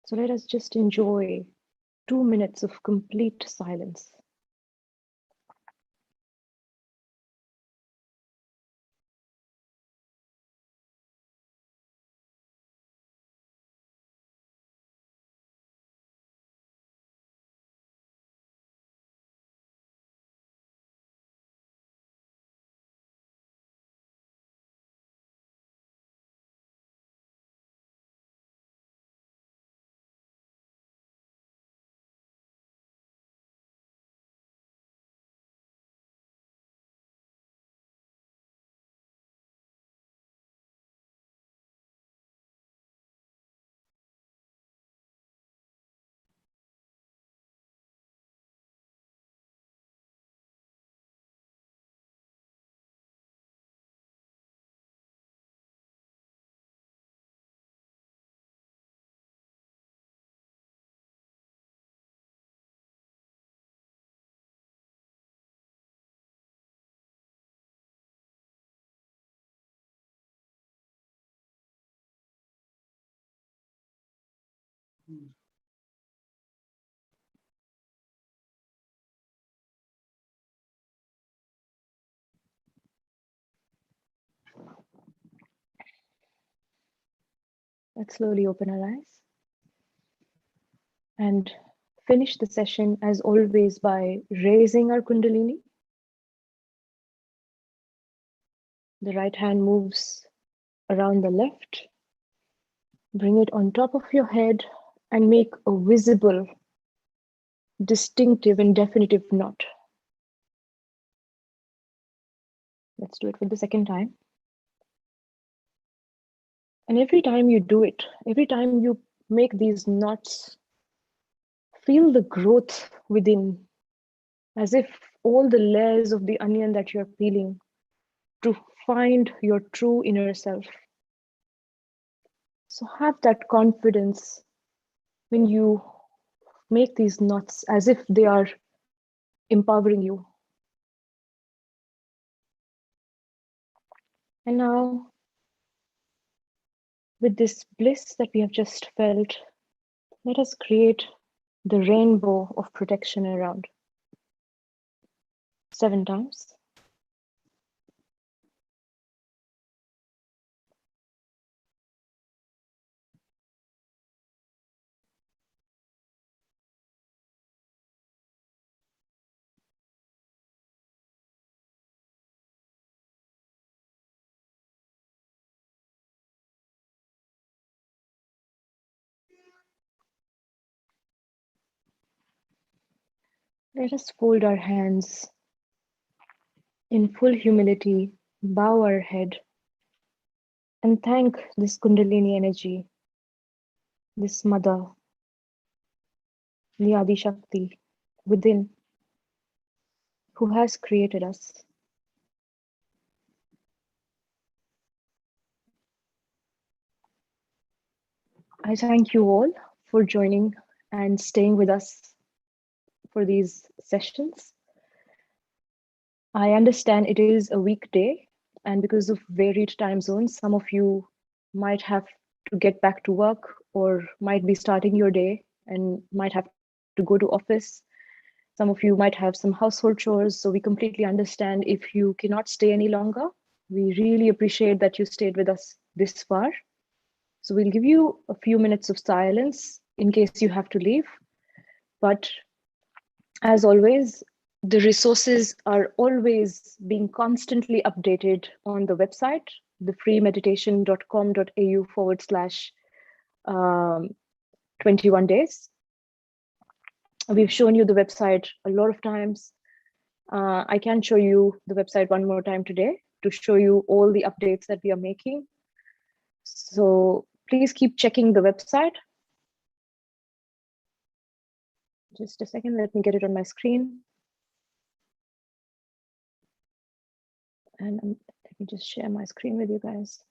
B: So let us just enjoy 2 minutes of complete silence. Let's slowly open our eyes and finish the session as always by raising our Kundalini. The right hand moves around the left. Bring it on top of your head and make a visible, distinctive and definitive knot. Let's do it for the second time. And every time you do it, every time you make these knots, feel the growth within, as if all the layers of the onion that you're peeling to find your true inner self. So have that confidence when you make these knots as if they are empowering you. And now, with this bliss that we have just felt, let us create the rainbow of protection around. 7 times. Let us fold our hands in full humility, bow our head, and thank this Kundalini energy, this mother, the Adi Shakti within, who has created us. I thank you all for joining and staying with us for these sessions. I understand it is a weekday, and because of varied time zones, some of you might have to get back to work or might be starting your day and might have to go to office. Some of you might have some household chores, so we completely understand if you cannot stay any longer. We really appreciate that you stayed with us this far. So we'll give you a few minutes of silence in case you have to leave. But as always, the resources are always being constantly updated on the website, thefreemeditation.com.au/21 days. We've shown you the website a lot of times. I can show you the website one more time today to show you all the updates that we are making. So please keep checking the website. Just a second, let me get it on my screen. And let me just share my screen with you guys.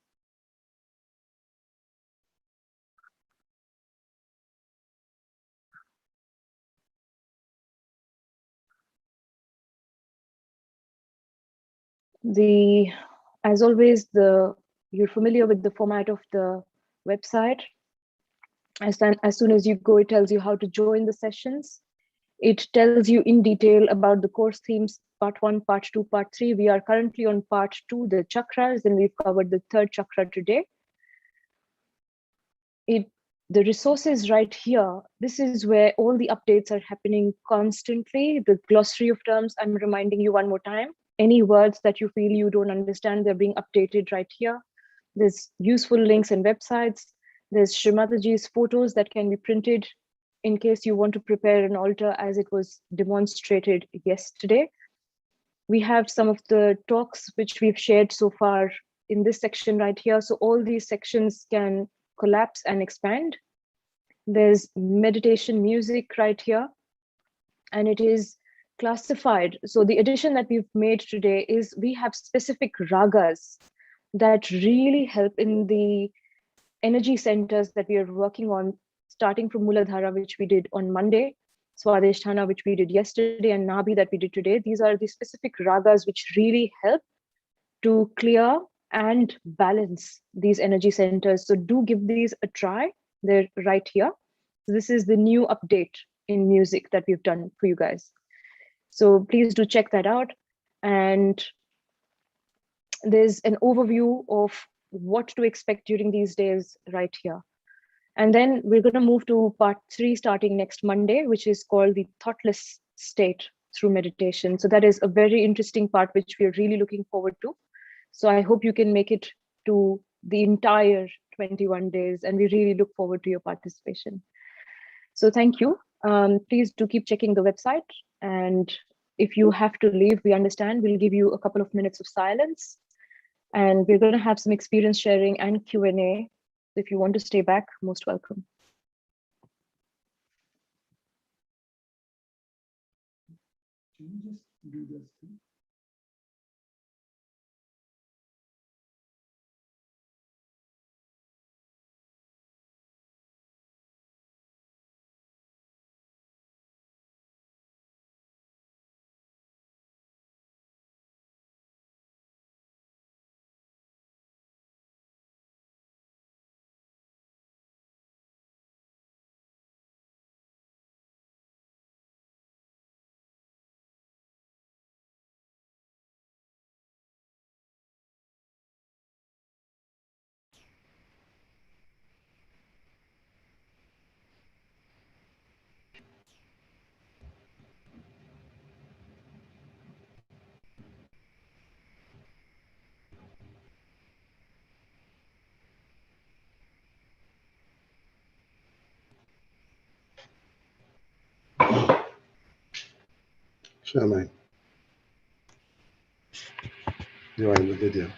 B: As always, you're familiar with the format of the website. As soon as you go, it tells you how to join the sessions. It tells you in detail about the course themes, part 1, part 2, part 3. We are currently on part 2, the chakras, and we've covered the third chakra today. The resources right here, this is where all the updates are happening constantly. The glossary of terms, I'm reminding you one more time. Any words that you feel you don't understand, they're being updated right here. There's useful links and websites. There's Shri Mataji's photos that can be printed in case you want to prepare an altar as it was demonstrated yesterday. We have some of the talks which we've shared so far in this section right here. So all these sections can collapse and expand. There's meditation music right here, and it is classified. So the addition that we've made today is we have specific ragas that really help in the energy centers that we are working on, starting from Muladhara, which we did on Monday, Swadishtan, which we did yesterday, and Nabhi that we did today. These are the specific ragas which really help to clear and balance these energy centers. So do give these a try. They're right here. So this is the new update in music that we've done for you guys. So please do check that out. And there's an overview of what to expect during these days right here. And then we're going to move to part 3 starting next Monday, which is called the thoughtless state through meditation. So that is a very interesting part, which we are really looking forward to. So I hope you can make it to the entire 21 days, and we really look forward to your participation. So thank you. Please do keep checking the website. And if you have to leave, we understand. We'll give you a couple of minutes of silence. And we're going to have some experience sharing and Q&A. If you want to stay back, most welcome.
D: Can you just do this thing?
F: Charmaine, you are in the video.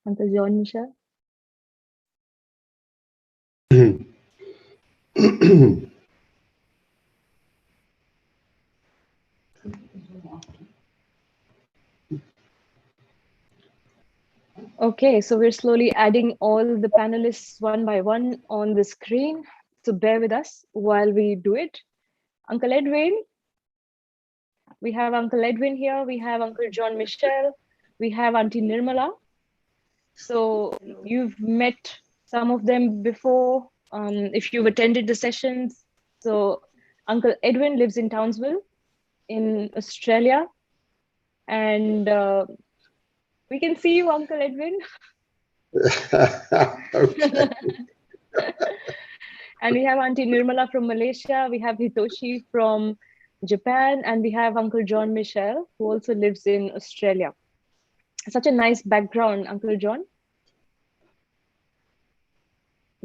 B: Uncle John Misha. Okay, so we're slowly adding all the panelists one by one on the screen. So bear with us while we do it. Uncle Edwin, we have Uncle Edwin here. We have Uncle John Michelle. We have Auntie Nirmala. So you've met some of them before, if you've attended the sessions. So Uncle Edwin lives in Townsville in Australia. And we can see you, Uncle Edwin.
F: Okay.
B: And we have Auntie Nirmala from Malaysia. We have Hitoshi from Japan. And we have Uncle John Michelle, who also lives in Australia. Such a nice background, Uncle John.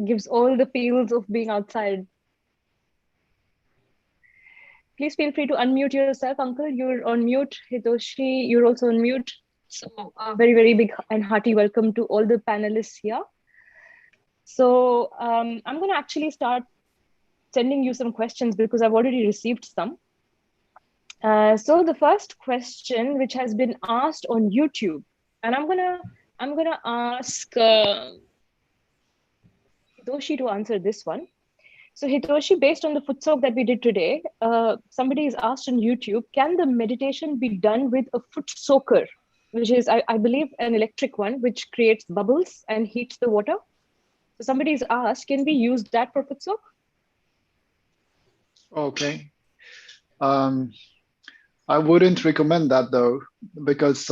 B: Gives all the feels of being outside. Please feel free to unmute yourself, Uncle. You're on mute. Hitoshi, you're also on mute. So a very, very big and hearty welcome to all the panelists here. So I'm going to actually start sending you some questions because I've already received some. So the first question, which has been asked on YouTube, and I'm gonna ask Hitoshi to answer this one. So Hitoshi, based on the foot soak that we did today, somebody is asked on YouTube, can the meditation be done with a foot soaker, which is, I believe, an electric one, which creates bubbles and heats the water? So somebody's asked, can we use that for foot soak?
D: Okay. I wouldn't recommend that though, because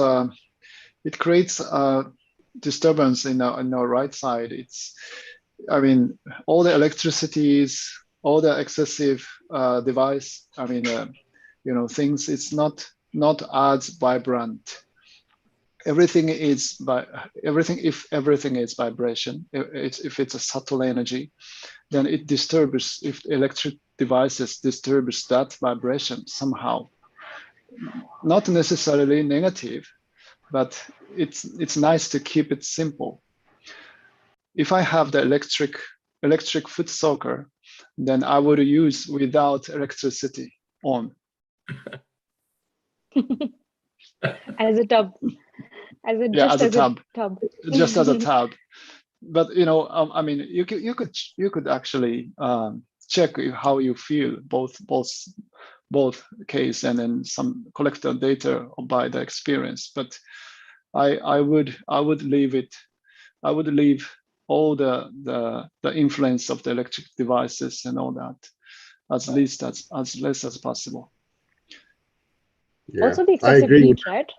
D: it creates a disturbance in our right side. I mean, all the electricities, all the excessive device, things, it's not as vibrant. If everything is vibration, if it's a subtle energy, then it disturbs, if electric devices disturbs that vibration somehow. Not necessarily negative, but it's nice to keep it simple. If I have the electric foot soaker, then I would use without electricity on.
B: As a tub.
D: As a tub. Just as a tub. But I mean, you could actually check how you feel, both case and then some collected data by the experience. But I would leave it. I would leave all the influence of the electric devices and all that as less as possible.
F: Yeah,
B: also the excessive heat, right?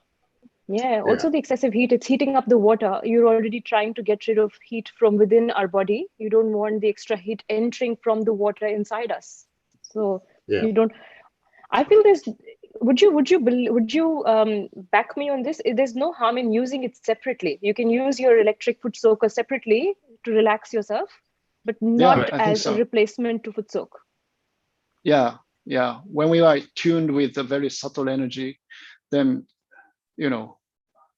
B: Yeah, also the excessive heat, it's heating up the water. You're already trying to get rid of heat from within our body. You don't want the extra heat entering from the water inside us. So you don't. I feel this. Would you back me on this? There's no harm in using it separately. You can use your electric foot soaker separately to relax yourself, but not as a replacement to foot soak.
D: Yeah. When we are tuned with a very subtle energy, then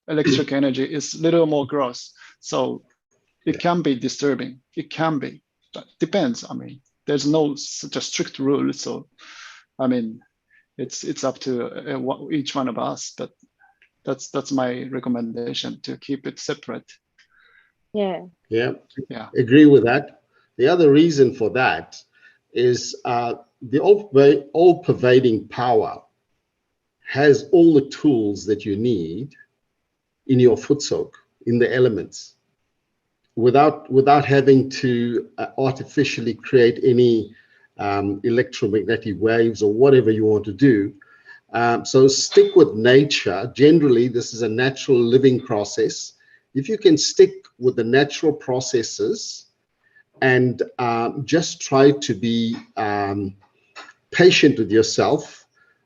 D: electric energy is a little more gross, so it can be disturbing. It can be, but depends. I mean, there's no such a strict rule, so I mean, it's up to each one of us. But that's my recommendation, to keep it separate.
B: Yeah.
F: Agree with that. The other reason for that is the all-pervading power has all the tools that you need in your foot soak, in the elements, without having to artificially create any electromagnetic waves or whatever you want to do. So stick with nature. Generally, this is a natural living process. If you can stick with the natural processes and just try to be patient with yourself,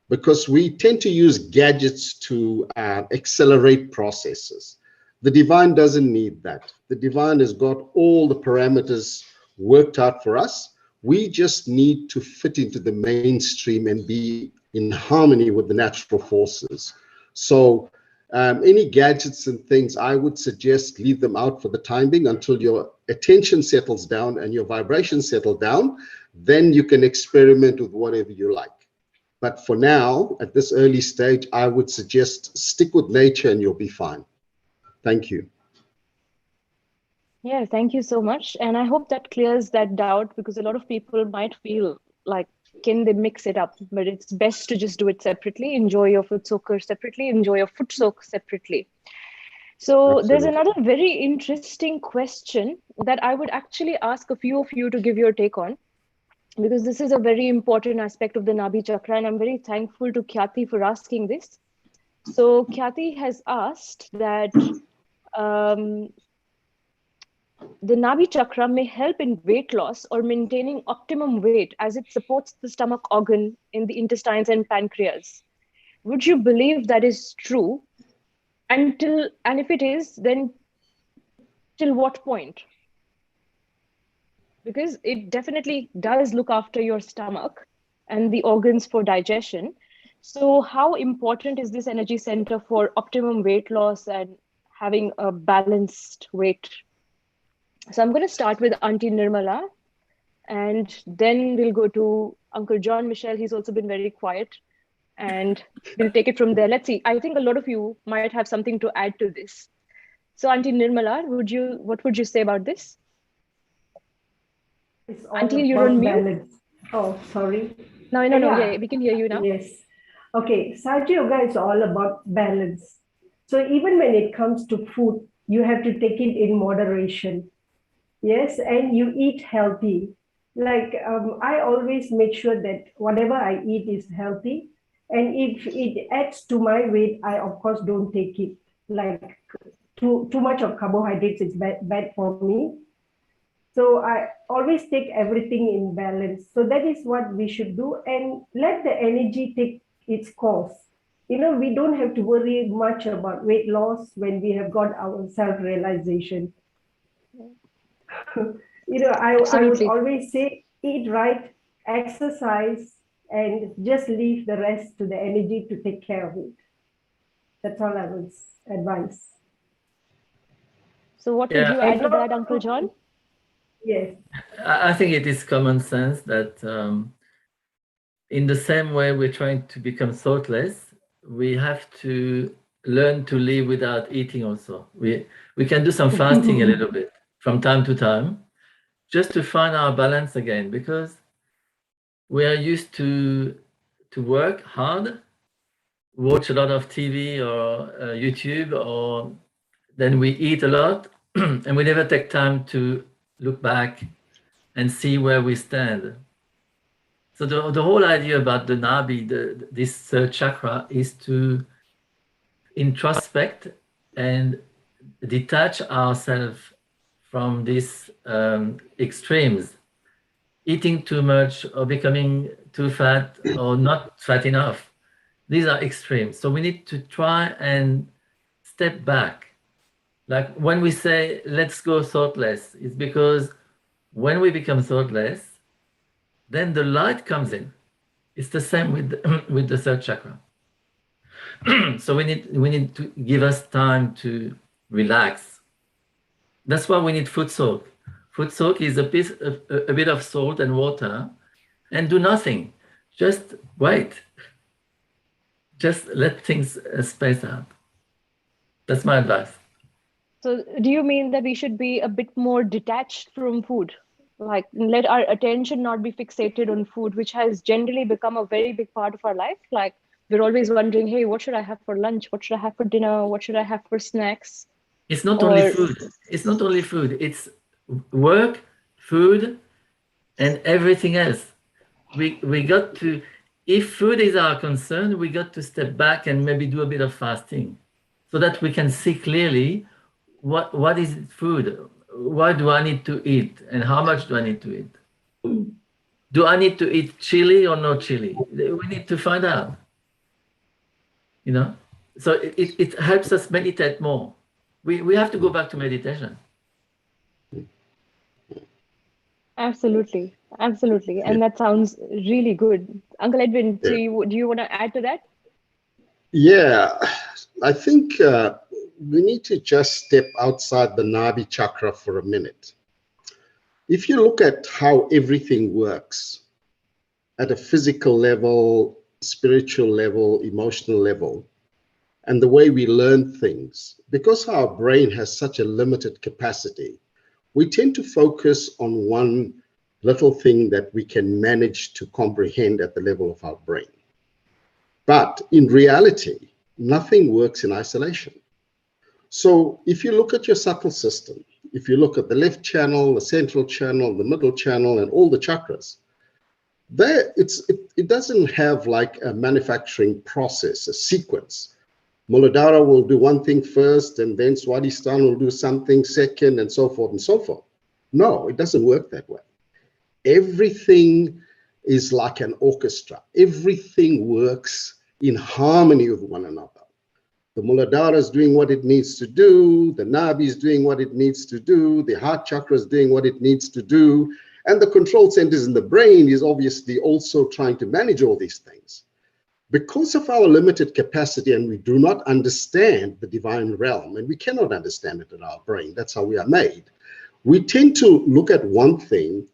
F: because we tend to use gadgets to accelerate processes. The divine doesn't need that. The divine has got all the parameters worked out for us. We just need to fit into the mainstream and be in harmony with the natural forces. So any gadgets and things, I would suggest leave them out for the time being until your attention settles down and your vibrations settle down. Then you can experiment with whatever you like. But for now, at this early stage, I would suggest stick with nature and you'll be fine. Thank you.
B: Yeah, thank you so much. And I hope that clears that doubt, because a lot of people might feel like, can they mix it up? But it's best to just do it separately. Enjoy your foot soaker separately, enjoy your foot soak separately. So there's
F: Absolutely.
B: another very interesting question that I would actually ask a few of you to give your take on, because this is a very important aspect of the Nabi Chakra, and I'm very thankful to Khyati for asking this. So Khyati has asked that um, the Nabi Chakra may help in weight loss or maintaining optimum weight, as it supports the stomach organ in the intestines and pancreas. Would you believe that is true? And if it is, then till what point? Because it definitely does look after your stomach and the organs for digestion. So how important is this energy center for optimum weight loss and having a balanced weight? So I'm going to start with Auntie Nirmala, and then we'll go to Uncle John Michelle. He's also been very quiet, and we'll take it from there. Let's see. I think a lot of you might have something to add to this. So Auntie Nirmala, what would you say about this?
G: It's all
B: Auntie, you're on
G: about
B: mute.
G: balance. Oh, sorry.
B: No, yeah, we can hear you now.
G: Yes. Okay, Saji Yoga is all about balance. So even when it comes to food, you have to take it in moderation. Yes, and you eat healthy. Like I always make sure that whatever I eat is healthy. And if it adds to my weight, I of course don't take it. Like too much of carbohydrates is bad for me. So I always take everything in balance. So that is what we should do, and let the energy take its course. You know, we don't have to worry much about weight loss when we have got our self-realization. You know, I would always say, eat right, exercise, and just leave the rest to the energy to take care of it. That's all I would advise.
B: So what would you add to that, Uncle John?
G: Yes.
A: I think it is common sense that in the same way we're trying to become thoughtless, we have to learn to live without eating also. We can do some fasting a little bit from time to time, just to find our balance again, because we are used to work hard, watch a lot of TV or YouTube, or then we eat a lot, and we never take time to look back and see where we stand. So the whole idea about the Nabi, this third chakra, is to introspect and detach ourselves from these extremes, eating too much or becoming too fat or not fat enough. These are extremes. So we need to try and step back. Like when we say, let's go thoughtless, it's because when we become thoughtless, then the light comes in. It's the same with the third chakra. So we need to give us time to relax. That's why we need foot soak. Foot soak is a bit of salt and water, and do nothing. Just wait. Just let things space out. That's my advice.
B: So do you mean that we should be a bit more detached from food? Like let our attention not be fixated on food, which has generally become a very big part of our life. Like we're always wondering, hey, what should I have for lunch? What should I have for dinner? What should I have for snacks?
A: It's not only food. It's not only food. It's work, food, and everything else. We got to, if food is our concern, we got to step back and maybe do a bit of fasting so that we can see clearly what is food? What do I need to eat? And how much do I need to eat? Do I need to eat chili or no chili? We need to find out. You know? So it helps us meditate more. We have to go back to meditation.
B: Absolutely. Absolutely. And that sounds really good. Uncle Edwin, do you want to add to that?
F: Yeah, I think we need to just step outside the Nabi Chakra for a minute. If you look at how everything works at a physical level, spiritual level, emotional level, and the way we learn things, because our brain has such a limited capacity, we tend to focus on one little thing that we can manage to comprehend at the level of our brain. But in reality, nothing works in isolation. So if you look at your subtle system, if you look at the left channel, the central channel, the middle channel, and all the chakras, it doesn't have like a manufacturing process, a sequence. Muladhara will do one thing first, and then Swadhisthana will do something second, and so forth and so forth. No, it doesn't work that way. Everything is like an orchestra. Everything works in harmony with one another. The Muladhara is doing what it needs to do, the Nabhi is doing what it needs to do, the Heart Chakra is doing what it needs to do, and the control centers in the brain is obviously also trying to manage all these things. Because of our limited capacity, and we do not understand the divine realm, and we cannot understand it in our brain, that's how we are made, we tend to look at one thing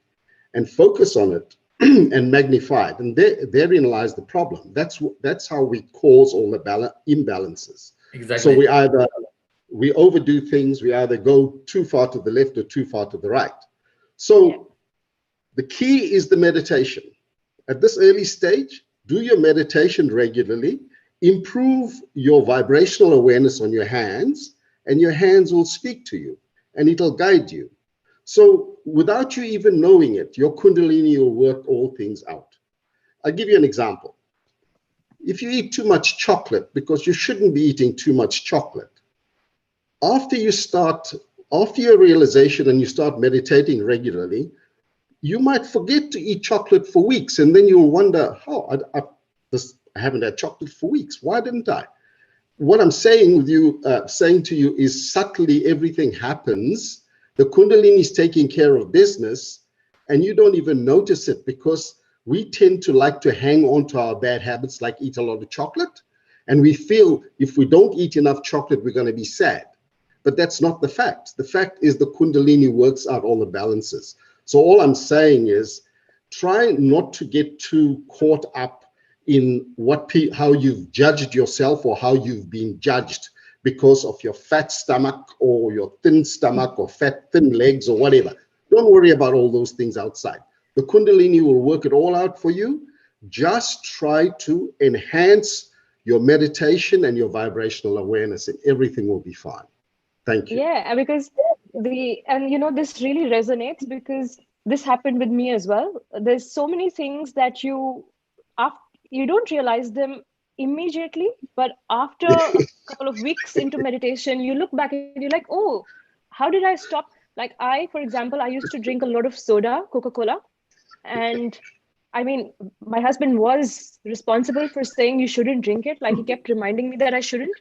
F: and focus on it and magnify it, and therein lies the problem. That's how we cause all the imbalances.
A: Exactly.
F: So we overdo things, we either go too far to the left or too far to the right. So the key is the meditation. At this early stage, do your meditation regularly, improve your vibrational awareness on your hands, and your hands will speak to you and it'll guide you. So without you even knowing it, your Kundalini will work all things out. I'll give you an example. If you eat too much chocolate, because you shouldn't be eating too much chocolate, after your realization and you start meditating regularly, you might forget to eat chocolate for weeks, and then you'll wonder, I haven't had chocolate for weeks. Why didn't I? What I'm saying to you is subtly everything happens. The Kundalini is taking care of business, and you don't even notice it because we tend to like to hang on to our bad habits, like eat a lot of chocolate, and we feel if we don't eat enough chocolate, we're going to be sad. But that's not the fact. The fact is the Kundalini works out all the balances. So all I'm saying is try not to get too caught up in how you've judged yourself or how you've been judged because of your fat stomach or your thin stomach or thin legs or whatever. Don't worry about all those things outside. The Kundalini will work it all out for you. Just try to enhance your meditation and your vibrational awareness, and everything will be fine. Thank you.
B: Yeah, because this really resonates because this happened with me as well. There's so many things that you don't realize them immediately, but after a couple of weeks into meditation, you look back and you're like, oh, how did I stop? Like for example, I used to drink a lot of soda, Coca-Cola, and I mean, my husband was responsible for saying you shouldn't drink it. Like he kept reminding me that I shouldn't.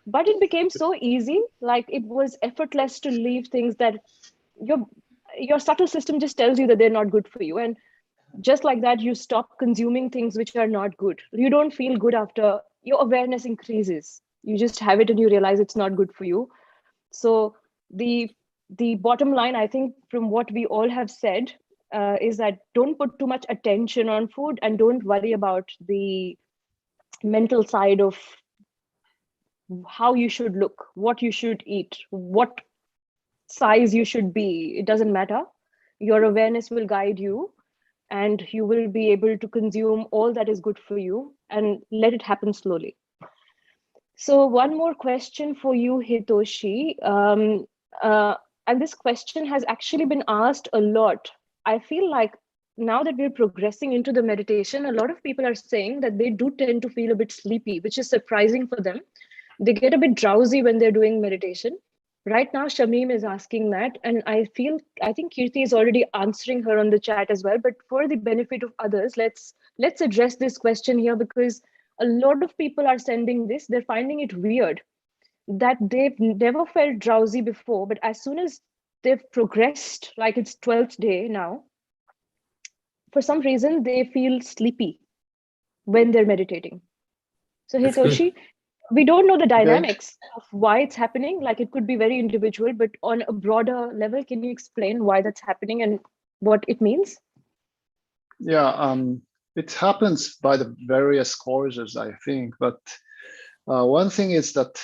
B: But it became so easy, like it was effortless to leave things that your subtle system just tells you that they're not good for you. And just like that, you stop consuming things which are not good. You don't feel good after your awareness increases. You just have it and you realize it's not good for you. So the bottom line, I think, from what we all have said, is that don't put too much attention on food and don't worry about the mental side of how you should look, what you should eat, what size you should be. It doesn't matter. Your awareness will guide you and you will be able to consume all that is good for you and let it happen slowly. So one more question for you, Hitoshi. And this question has actually been asked a lot. I feel like now that we're progressing into the meditation, a lot of people are saying that they do tend to feel a bit sleepy, which is surprising for them. They get a bit drowsy when they're doing meditation. Right now, Shamim is asking that, and I think Kirti is already answering her on the chat as well. But for the benefit of others, let's address this question here, because a lot of people are sending this. They're finding it weird that they've never felt drowsy before, but as soon as they've progressed, like it's 12th day now, for some reason they feel sleepy when they're meditating. So Hitoshi, we don't know the dynamics of why it's happening. Like it could be very individual, but on a broader level, can you explain why that's happening and what it means?
D: Yeah, it happens by the various causes, I think. But one thing is that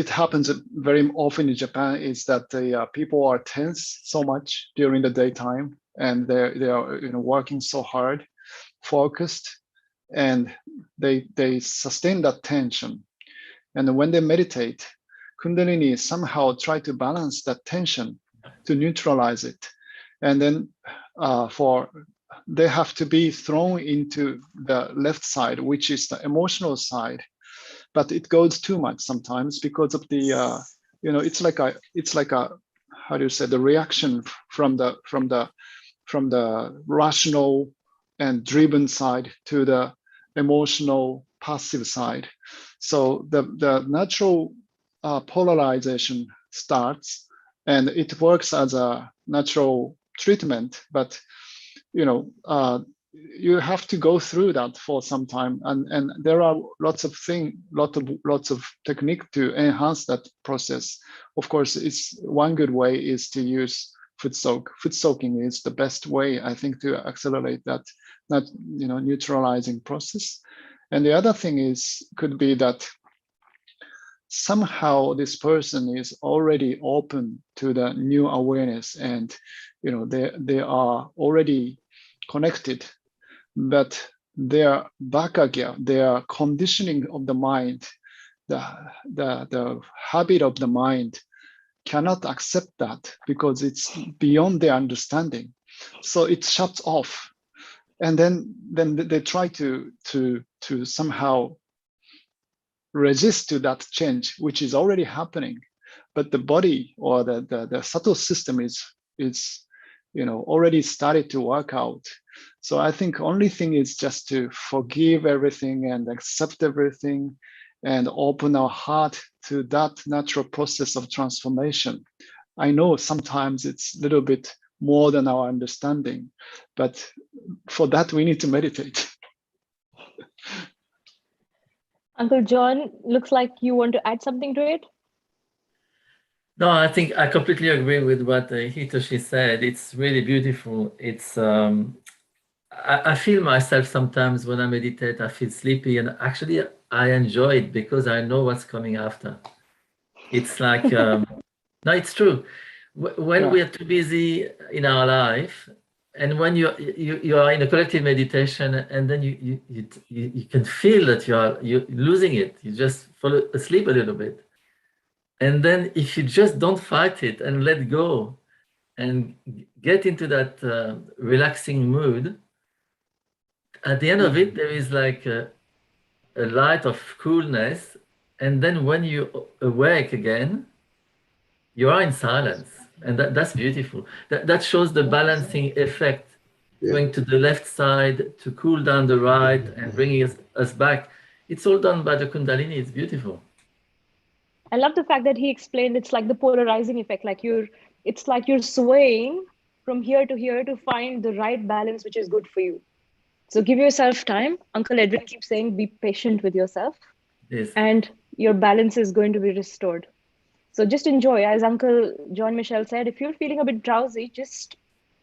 D: it happens very often in Japan is that the people are tense so much during the daytime, and they are working so hard, focused, and they sustain that tension. And when they meditate, Kundalini somehow try to balance that tension, to neutralize it, and then they have to be thrown into the left side, which is the emotional side. But it goes too much sometimes because of the it's like a how do you say, the reaction from the rational and driven side to the emotional passive side. So the natural polarization starts, and it works as a natural treatment, but you have to go through that for some time, and there are lots of technique to enhance that process. Of course, it's one good way is to use foot soak. Foot soaking is the best way, I think, to accelerate that neutralizing process. And the other thing could be that somehow this person is already open to the new awareness, and they are already connected, but their bhakagya, their conditioning of the mind, the habit of the mind cannot accept that because it's beyond their understanding. So it shuts off, and then they try to somehow resist to that change, which is already happening, but the body or the subtle system is already started to work out. So I think only thing is just to forgive everything and accept everything and open our heart to that natural process of transformation. I know sometimes it's a little bit more than our understanding, but for that we need to meditate.
B: Uncle John, looks like you want to add something to it.
A: No, I think I completely agree with what Hitoshi said. It's really beautiful. It's I feel myself sometimes when I meditate, I feel sleepy, and actually I enjoy it because I know what's coming after. It's like no, it's true. When we are too busy in our life, and when you are in a collective meditation, and then you can feel that you're losing it. You just fall asleep a little bit. And then if you just don't fight it and let go and get into that relaxing mood, at the end of it, there is like a light of coolness. And then when you awake again, you are in silence. And that's beautiful. That shows the balancing effect, going to the left side to cool down the right and bringing us back. It's all done by the Kundalini. It's beautiful.
B: I love the fact that he explained it's like the polarizing effect, it's like you're swaying from here to here to find the right balance, which is good for you. So give yourself time. Uncle Edwin keeps saying, be patient with yourself.
A: Yes.
B: And your balance is going to be restored. So just enjoy. As Uncle John Michel said, if you're feeling a bit drowsy, just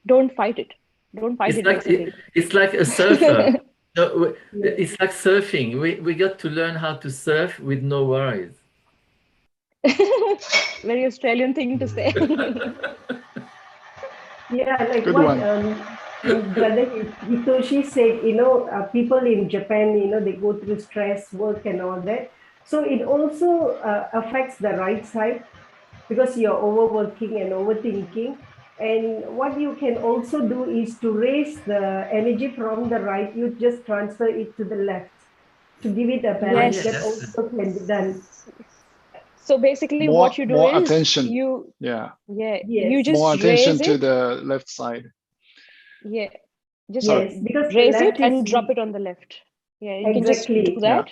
B: don't fight it. Don't fight
A: It's like a surfer. No, it's like surfing. We got to learn how to surf with no worries.
B: Very Australian thing to say.
G: Yeah, like
D: Good
G: what
D: one.
G: Brother Hitoshi said, people in Japan, they go through stress, work and all that. So it also affects the right side because you're overworking and overthinking. And what you can also do is to raise the energy from the right, you just transfer it to the left to give it a balance.
B: Yes.
G: That also can be done.
B: So basically what you do
D: more
B: is
D: attention.
B: you
G: Yes.
B: just
D: more attention
B: raise
D: to
B: it.
D: the left side.
B: Yeah, just
G: Because
B: raise it and drop it on the left. Yeah, you can just do that.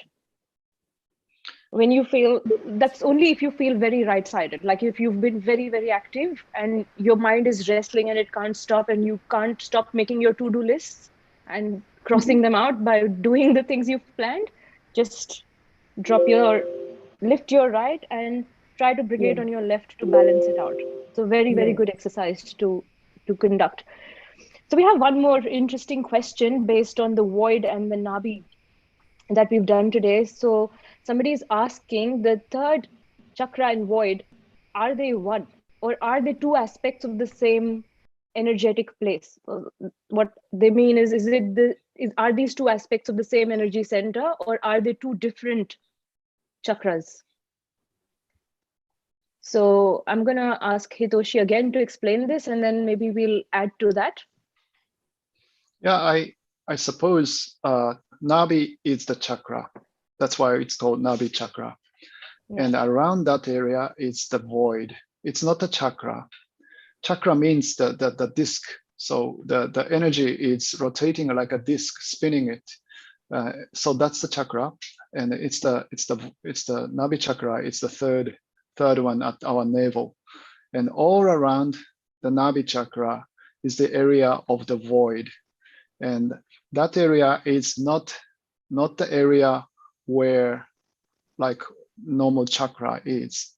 B: When you feel, that's only if you feel very right-sided, like if you've been very, very active and your mind is wrestling and it can't stop, and you can't stop making your to-do lists and crossing them out by doing the things you've planned, just lift your right and try to bring it on your left to balance it out. So very, very good exercise to conduct. So we have one more interesting question based on the void and the Nabi that we've done today. So somebody is asking, the third chakra and void, are they one? Or are they two aspects of the same energetic place? What they mean is are these two aspects of the same energy center, or are they two different chakras? So I'm going to ask Hitoshi again to explain this, and then maybe we'll add to that.
D: Yeah, I suppose Nabi is the chakra. That's why it's called Nabi Chakra. Yeah. And around that area is the void. It's not a chakra. Chakra means the disc. So the energy is rotating like a disc, spinning it. So that's the chakra, and it's the Nabi Chakra. It's the third one at our navel, and all around the Nabi Chakra is the area of the void, and that area is not the area where like normal chakra is,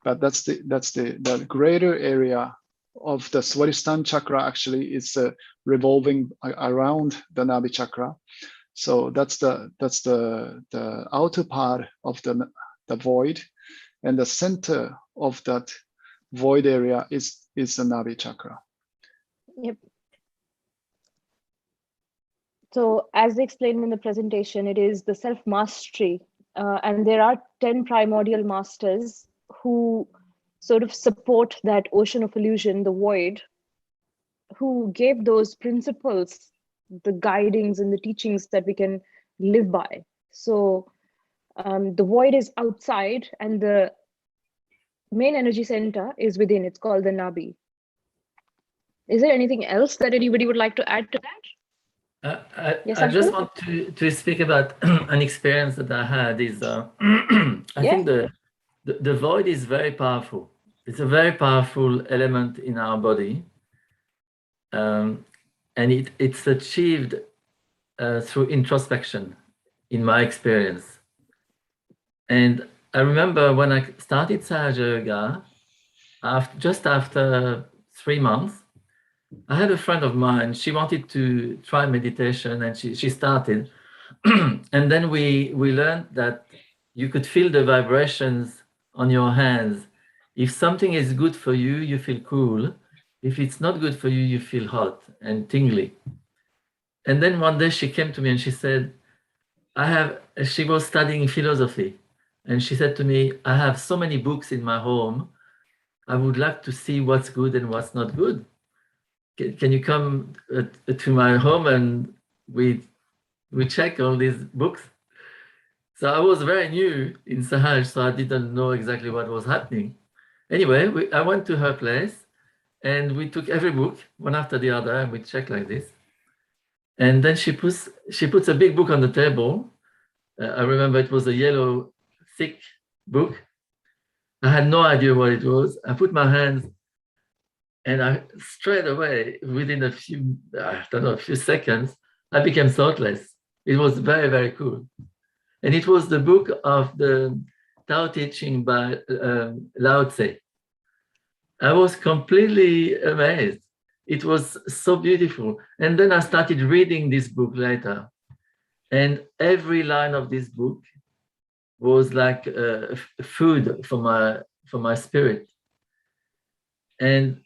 D: but that's the greater area of the Swadhistan Chakra. Actually, is revolving around the Nabi Chakra. So that's the outer part of the void, and the center of that void area is the Nabi Chakra.
B: Yep. So as explained in the presentation, it is the self-mastery, and there are 10 primordial masters who sort of support that ocean of illusion, the void, who gave those principles, the guidings and the teachings that we can live by. So the void is outside and the main energy center is within. It's called the Nabi. Is there anything else that anybody would like to add to that?
A: Yes, I just want to speak about an experience that I had. Is I think the void is very powerful. It's a very powerful element in our body, and it's achieved through introspection, in my experience. And I remember when I started Sahaja Yoga, just after 3 months, I had a friend of mine. She wanted to try meditation, and she started. And then we learned that you could feel the vibrations on your hands. If something is good for you, you feel cool. If it's not good for you, you feel hot and tingly. And then one day she came to me and she said, she was studying philosophy. And she said to me, I have so many books in my home. I would like to see what's good and what's not good. Can you come to my home and we check all these books? So I was very new in Sahaj, so I didn't know exactly what was happening. Anyway, I went to her place and we took every book one after the other and we checked like this. And then she puts a big book on the table. I remember it was a yellow, thick book. I had no idea what it was. I put my hands and I straight away, within a few seconds, I became thoughtless. It was very, very cool. And it was the book of the Tao teaching by Lao Tse. I was completely amazed. It was so beautiful. And then I started reading this book later. And every line of this book was like food for my spirit. And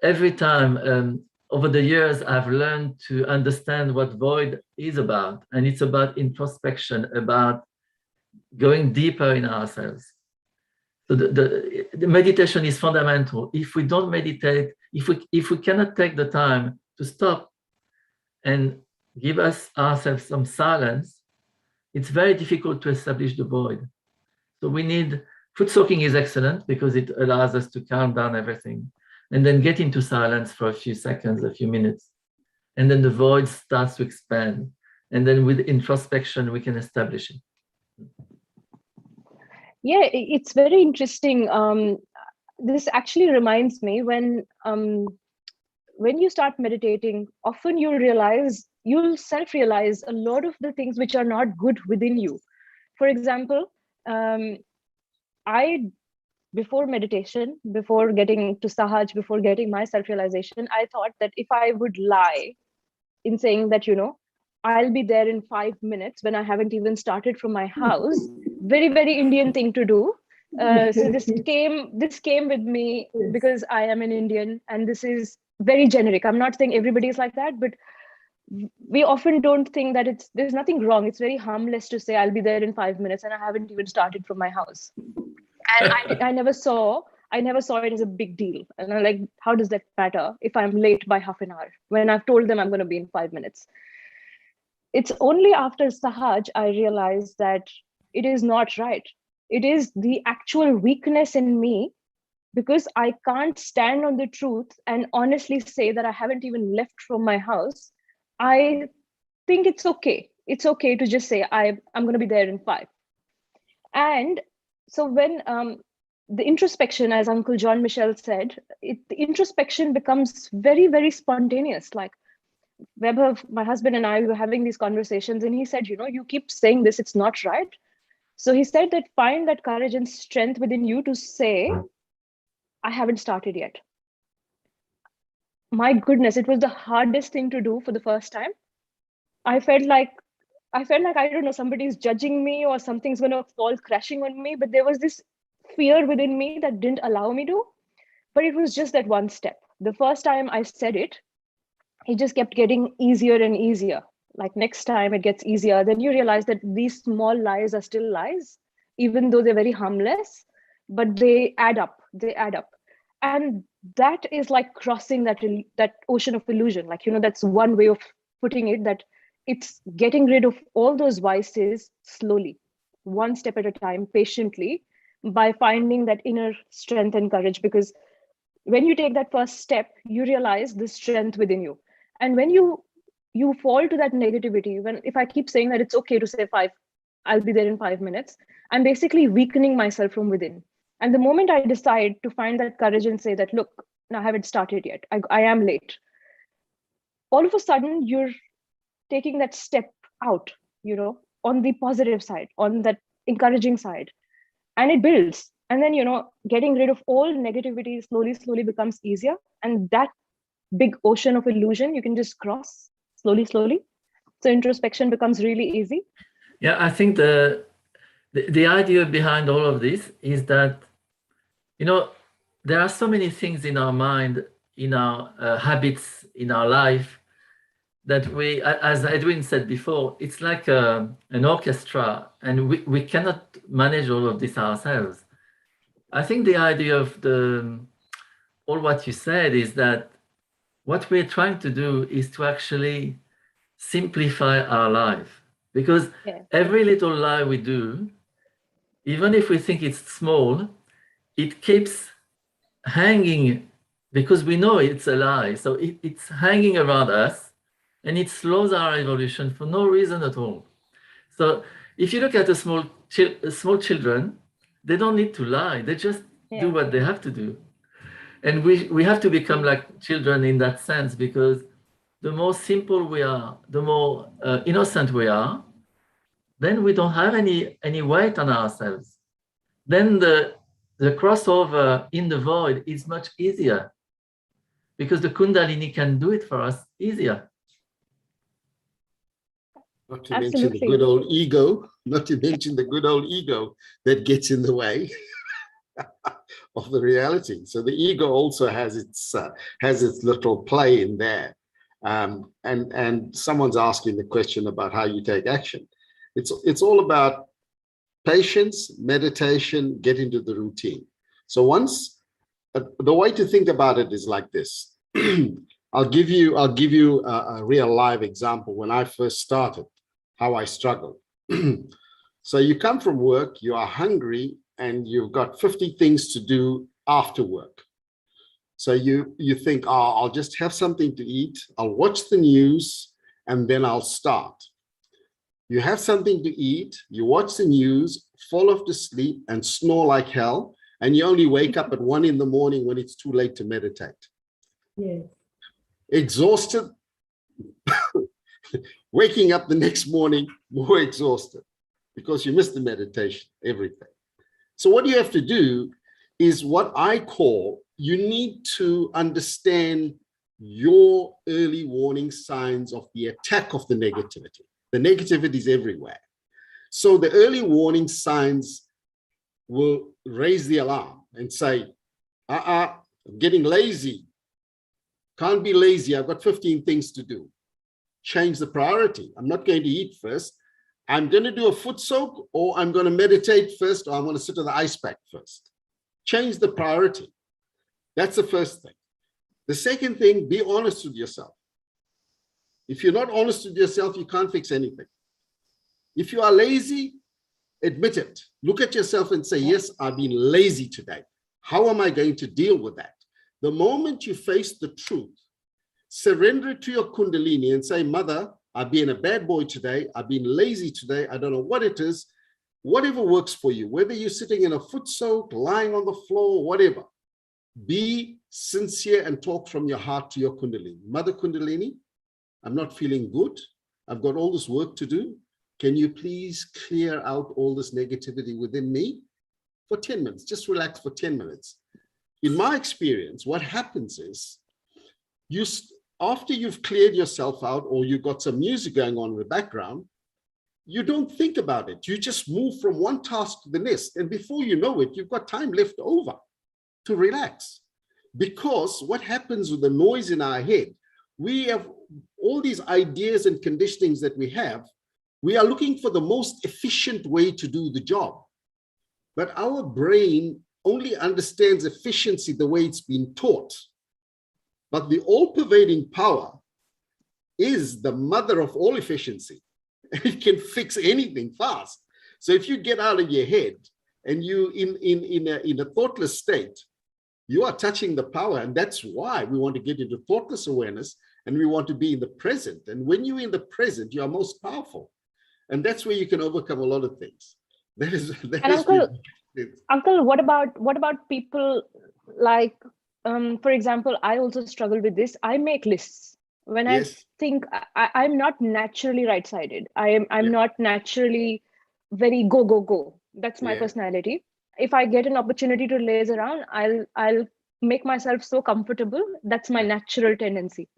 A: every time over the years, I've learned to understand what void is about. And it's about introspection, about going deeper in ourselves. So the meditation is fundamental. If we don't meditate, if we cannot take the time to stop and give ourselves some silence, it's very difficult to establish the void. So we need, foot soaking is excellent because it allows us to calm down everything and then get into silence for a few seconds, a few minutes. And then the void starts to expand. And then with introspection, we can establish it.
B: Yeah, it's very interesting. This actually reminds me when you start meditating, often you'll self-realize a lot of the things which are not good within you. For example, before meditation, before getting to Sahaj, before getting my self-realization, I thought that if I would lie in saying that, I'll be there in 5 minutes when I haven't even started from my house, very, very Indian thing to do, So this came with me because I am an Indian, and this is very generic. I'm not saying everybody is like that, but we often don't think that there's nothing wrong. It's very harmless to say I'll be there in 5 minutes, and I haven't even started from my house. And I never saw it as a big deal. And I'm like, how does that matter if I'm late by half an hour when I've told them I'm going to be in 5 minutes? It's only after Sahaj I realized that it is not right. It is the actual weakness in me, because I can't stand on the truth and honestly say that I haven't even left from my house. I think it's okay. It's okay to just say I'm going to be there in 5. And so when the introspection, as Uncle John Michel said, the introspection becomes very, very spontaneous. Like Weber, my husband, and I were having these conversations, and he said, you keep saying this, it's not right. So he said that find that courage and strength within you to say, I haven't started yet. My goodness, it was the hardest thing to do for the first time. I felt like, I don't know, somebody's judging me or something's going to fall crashing on me. But there was this fear within me that didn't allow me to. But it was just that one step. The first time I said it just kept getting easier and easier. Like next time it gets easier. Then you realize that these small lies are still lies, even though they're very harmless, but they add up. And that is like crossing that ocean of illusion. Like, that's one way of putting it, that it's getting rid of all those vices slowly, one step at a time, patiently, by finding that inner strength and courage. Because when you take that first step, you realize the strength within you. And when you fall to that negativity, if I keep saying that it's okay to say 5, I'll be there in 5 minutes, I'm basically weakening myself from within. And the moment I decide to find that courage and say that, look, I haven't started yet, I am late, all of a sudden you're taking that step out, on the positive side, on that encouraging side, and it builds. And then, getting rid of all negativity slowly becomes easier. And that big ocean of illusion, you can just cross slowly. So introspection becomes really easy.
A: Yeah, I think the idea behind all of this is that, there are so many things in our mind, in our habits, in our life, that we, as Edwin said before, it's like an orchestra, and we cannot manage all of this ourselves. I think the idea of all what you said is that what we're trying to do is to actually simplify our life, because every little lie we do, even if we think it's small, it keeps hanging, because we know it's a lie. So it's hanging around us, and it slows our evolution for no reason at all. So if you look at the small children, they don't need to lie. They just do what they have to do. And we have to become like children in that sense, because the more simple we are, the more innocent we are, then we don't have any weight on ourselves. Then the crossover in the void is much easier, because the Kundalini can do it for us easier.
F: Not to mention the good old ego, that gets in the way of the reality. So the ego also has its little play in there. And someone's asking the question about how you take action. It's all about patience, meditation, get into the routine. So the way to think about it is like this. I'll give you a real live example. When I first started, how I struggled. So you come from work, you are hungry, and you've got 50 things to do after work. So you think, I'll just have something to eat, I'll watch the news, and then I'll start. You have something to eat, you watch the news, fall off to sleep, and snore like hell, and you only wake up at 1 in the morning when it's too late to meditate.
G: Yes.
F: Exhausted, waking up the next morning more exhausted because you missed the meditation, everything. So what you have to do is what I call, you need to understand your early warning signs of the attack of the negativity. The negativity is everywhere. So the early warning signs will raise the alarm and say, I'm getting lazy. Can't be lazy. I've got 15 things to do. Change the priority. I'm not going to eat first. I'm going to do a foot soak, or I'm going to meditate first, or I'm going to sit on the ice pack first. Change the priority. That's the first thing. The second thing, be honest with yourself. If you're not honest with yourself, you can't fix anything. If you are lazy, admit it. Look at yourself and say, yes, I've been lazy today. How am I going to deal with that? The moment you face the truth, surrender it to your Kundalini and say, Mother, I've been a bad boy today. I've been lazy today. I don't know what it is. Whatever works for you, whether you're sitting in a foot soak, lying on the floor, whatever, be sincere and talk from your heart to your Kundalini. Mother Kundalini, I'm not feeling good. I've got all this work to do. Can you please clear out all this negativity within me for 10 minutes? Just relax for 10 minutes. In my experience, what happens is after you've cleared yourself out, or you've got some music going on in the background, you don't think about it. You just move from one task to the next. And before you know it, you've got time left over to relax. Because what happens with the noise in our head, we have all these ideas and conditionings that we have. We are looking for the most efficient way to do the job. But our brain only understands efficiency the way it's been taught. But the all-pervading power is the mother of all efficiency. It can fix anything fast. So if you get out of your head and you in a thoughtless state, you are touching the power. And that's why we want to get into thoughtless awareness, and we want to be in the present. And when you're in the present, you are most powerful. And that's where you can overcome a lot of things.
B: Uncle, what about people like, for example, I also struggle with this. I make lists. When I think I'm not naturally right-sided. I'm not naturally very go. That's my personality. If I get an opportunity to laze around, I'll make myself so comfortable. That's my natural tendency.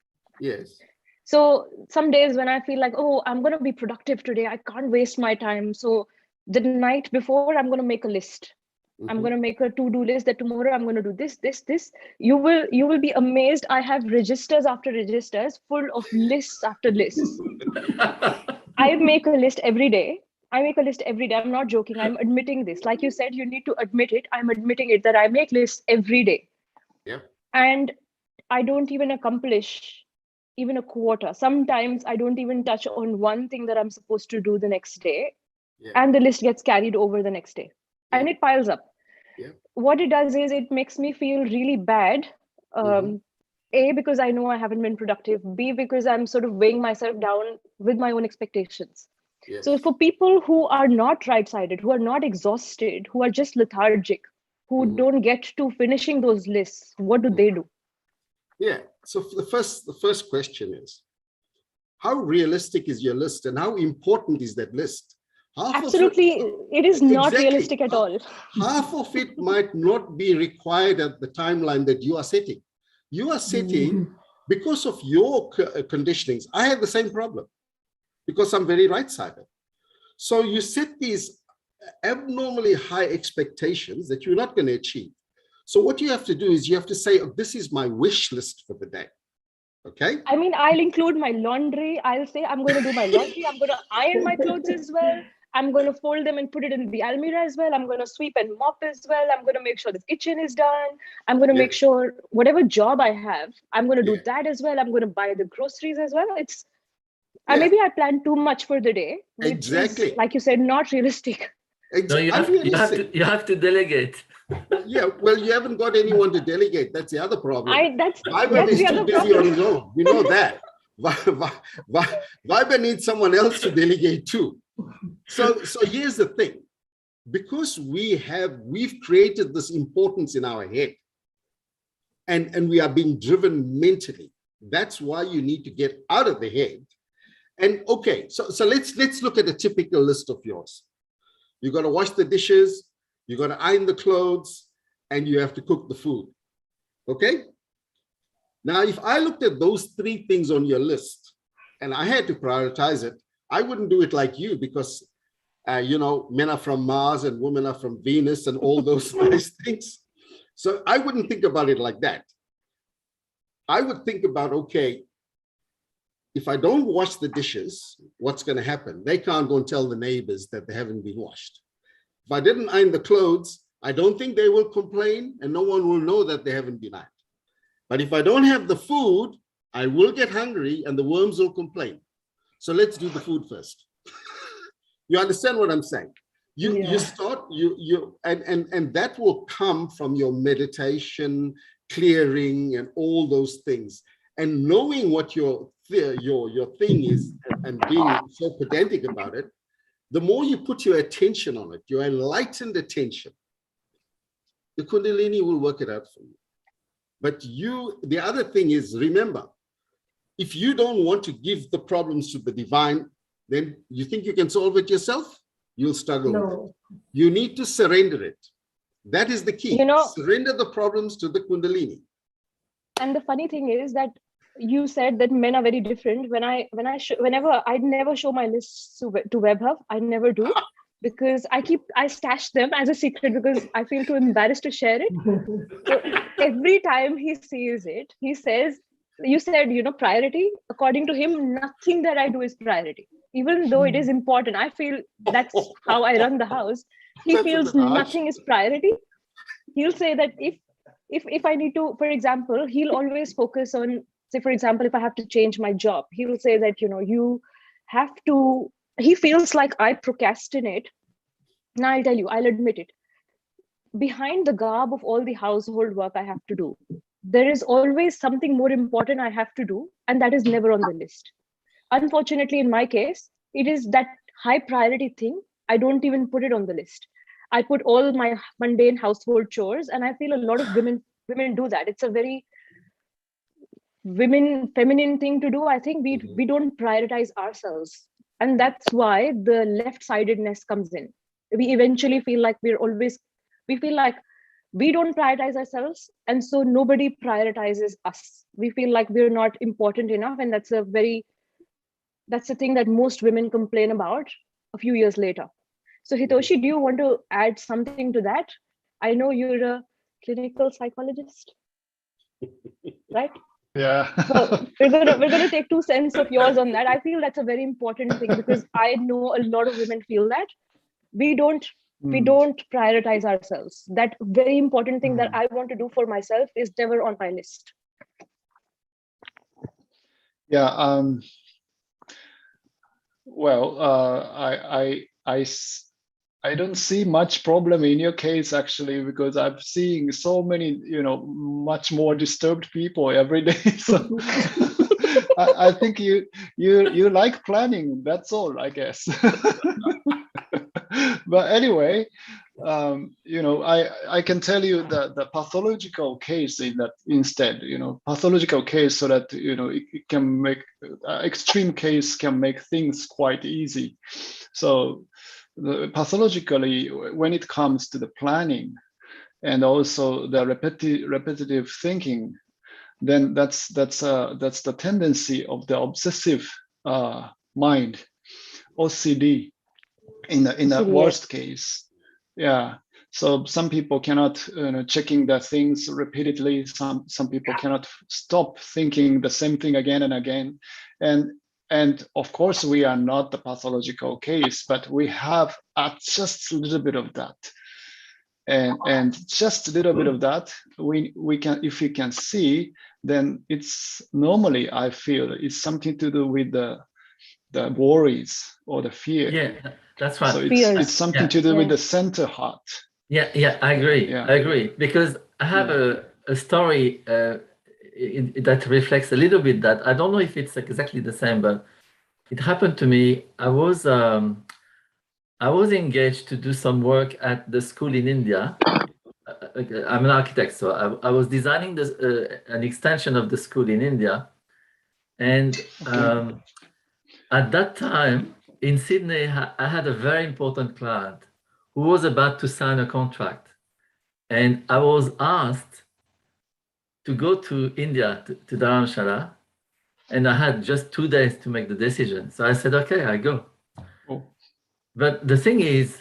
F: Yes.
B: So some days when I feel like, oh, I'm going to be productive today, I can't waste my time. So the night before, I'm going to make a list. Mm-hmm. I'm going to make a to-do list that tomorrow I'm going to do this. You will be amazed. I have registers after registers full of lists after lists. I make a list every day. I'm not joking. I'm admitting this. Like you said, you need to admit it. I'm admitting it that I make lists every day.
F: Yeah.
B: And I don't even accomplish even a quarter. Sometimes I don't even touch on one thing that I'm supposed to do the next day. Yeah. And the list gets carried over the next day. Yeah. And it piles up. Yeah. What it does is it makes me feel really bad. A, because I know I haven't been productive. B, because I'm sort of weighing myself down with my own expectations. Yes. So for people who are not right-sided, who are not exhausted, who are just lethargic, who don't get to finishing those lists, what do they do?
F: Yeah. So for the first question is, how realistic is your list, and how important is that list?
B: Absolutely, it is not realistic at all.
F: Half of it might not be required at the timeline that you are setting. You are setting because of your conditionings. I have the same problem because I'm very right-sided. So you set these abnormally high expectations that you're not going to achieve. So what you have to do is you have to say, oh, this is my wish list for the day. Okay.
B: I mean, I'll include my laundry. I'll say I'm going to do my laundry. I'm going to iron my clothes as well. I'm going to fold them and put it in the almirah as well. I'm going to sweep and mop as well. I'm going to make sure the kitchen is done. I'm going to make sure whatever job I have, I'm going to do that as well. I'm going to buy the groceries as well. Maybe I plan too much for the day. Which is, like you said, not realistic.
A: Exactly. No, you have to delegate.
F: Yeah, well, you haven't got anyone to delegate. That's the other problem.
B: That's
F: too busy on his own. We know that. Viber needs someone else to delegate too. So here's the thing. Because we've created this importance in our head, and we are being driven mentally. That's why you need to get out of the head. And okay, so let's look at a typical list of yours. You got to wash the dishes, you got to iron the clothes, and you have to cook the food. Okay? Now, if I looked at those three things on your list and I had to prioritize it, I wouldn't do it like you, because men are from Mars and women are from Venus and all those nice things. So I wouldn't think about it like that. I would think about, okay, if I don't wash the dishes, what's going to happen? They can't go and tell the neighbors that they haven't been washed. If I didn't iron the clothes, I don't think they will complain and no one will know that they haven't been ironed. But if I don't have the food, I will get hungry and the worms will complain. So let's do the food first. You understand what I'm saying? You start, and that will come from your meditation, clearing, and all those things. And knowing what your thing is and being so pedantic about it, the more you put your attention on it, your enlightened attention, the Kundalini will work it out for you. But the other thing is, remember, if you don't want to give the problems to the divine, then you think you can solve it yourself? You'll struggle with it. You need to surrender it. That is the key. Surrender the problems to the Kundalini.
B: And the funny thing is that you said that men are very different. Whenever I never show my lists to WebHub, I never do, because I stash them as a secret because I feel too embarrassed to share it. So every time he sees it, he says, you said, priority. According to him, nothing that I do is priority, even though it is important. I feel that's how I run the house. He feels nothing is priority. He'll say that if I need to, for example, he'll always focus on, say, for example, if I have to change my job, he'll say that, you have to, he feels like I procrastinate. Now I'll tell you, I'll admit it. Behind the garb of all the household work I have to do, there is always something more important I have to do, and that is never on the list. Unfortunately, in my case, it is that high priority thing. I don't even put it on the list. I put all my mundane household chores, and I feel a lot of women do that. It's a very feminine thing to do. I think we don't prioritize ourselves, and that's why the left-sidedness comes in. We eventually feel like we feel like we don't prioritize ourselves, and so nobody prioritizes us. We feel like we're not important enough, and that's the thing that most women complain about a few years later. So Hitoshi, do you want to add something to that? I know you're a clinical psychologist, right?
D: Yeah.
B: So we're gonna take 2 cents of yours on that. I feel that's a very important thing, because I know a lot of women feel that we don't prioritize ourselves. That very important thing that I want to do for myself is never on my list.
D: Yeah. Well, I don't see much problem in your case, actually, because I'm seeing so many, much more disturbed people every day. So I think you like planning. That's all, I guess. But anyway, I can tell you that the pathological case in that instead, pathological case, so that it can make extreme case can make things quite easy. So pathologically, when it comes to the planning and also the repetitive thinking, then that's the tendency of the obsessive mind, OCD, in the worst case. Yeah. So some people cannot checking the things repeatedly. Some people cannot stop thinking the same thing again and again. And of course, we are not the pathological case, but we have just a little bit of that. And just a little bit of that, we can, if we can see, then it's normally, I feel, it's something to do with the worries or the fear.
A: Yeah, that's right.
D: So it's something to do with the center heart.
A: Yeah, I agree.
D: Yeah.
A: I agree, because I have a story that reflects a little bit that. I don't know if it's exactly the same, but it happened to me. I was engaged to do some work at the school in India. I'm an architect, so I was designing an extension of the school in India, and at that time in Sydney, I had a very important client who was about to sign a contract, and I was asked to go to India, to Dharamshala, and I had just 2 days to make the decision. So I said, okay, I go.
D: Oh.
A: But the thing is,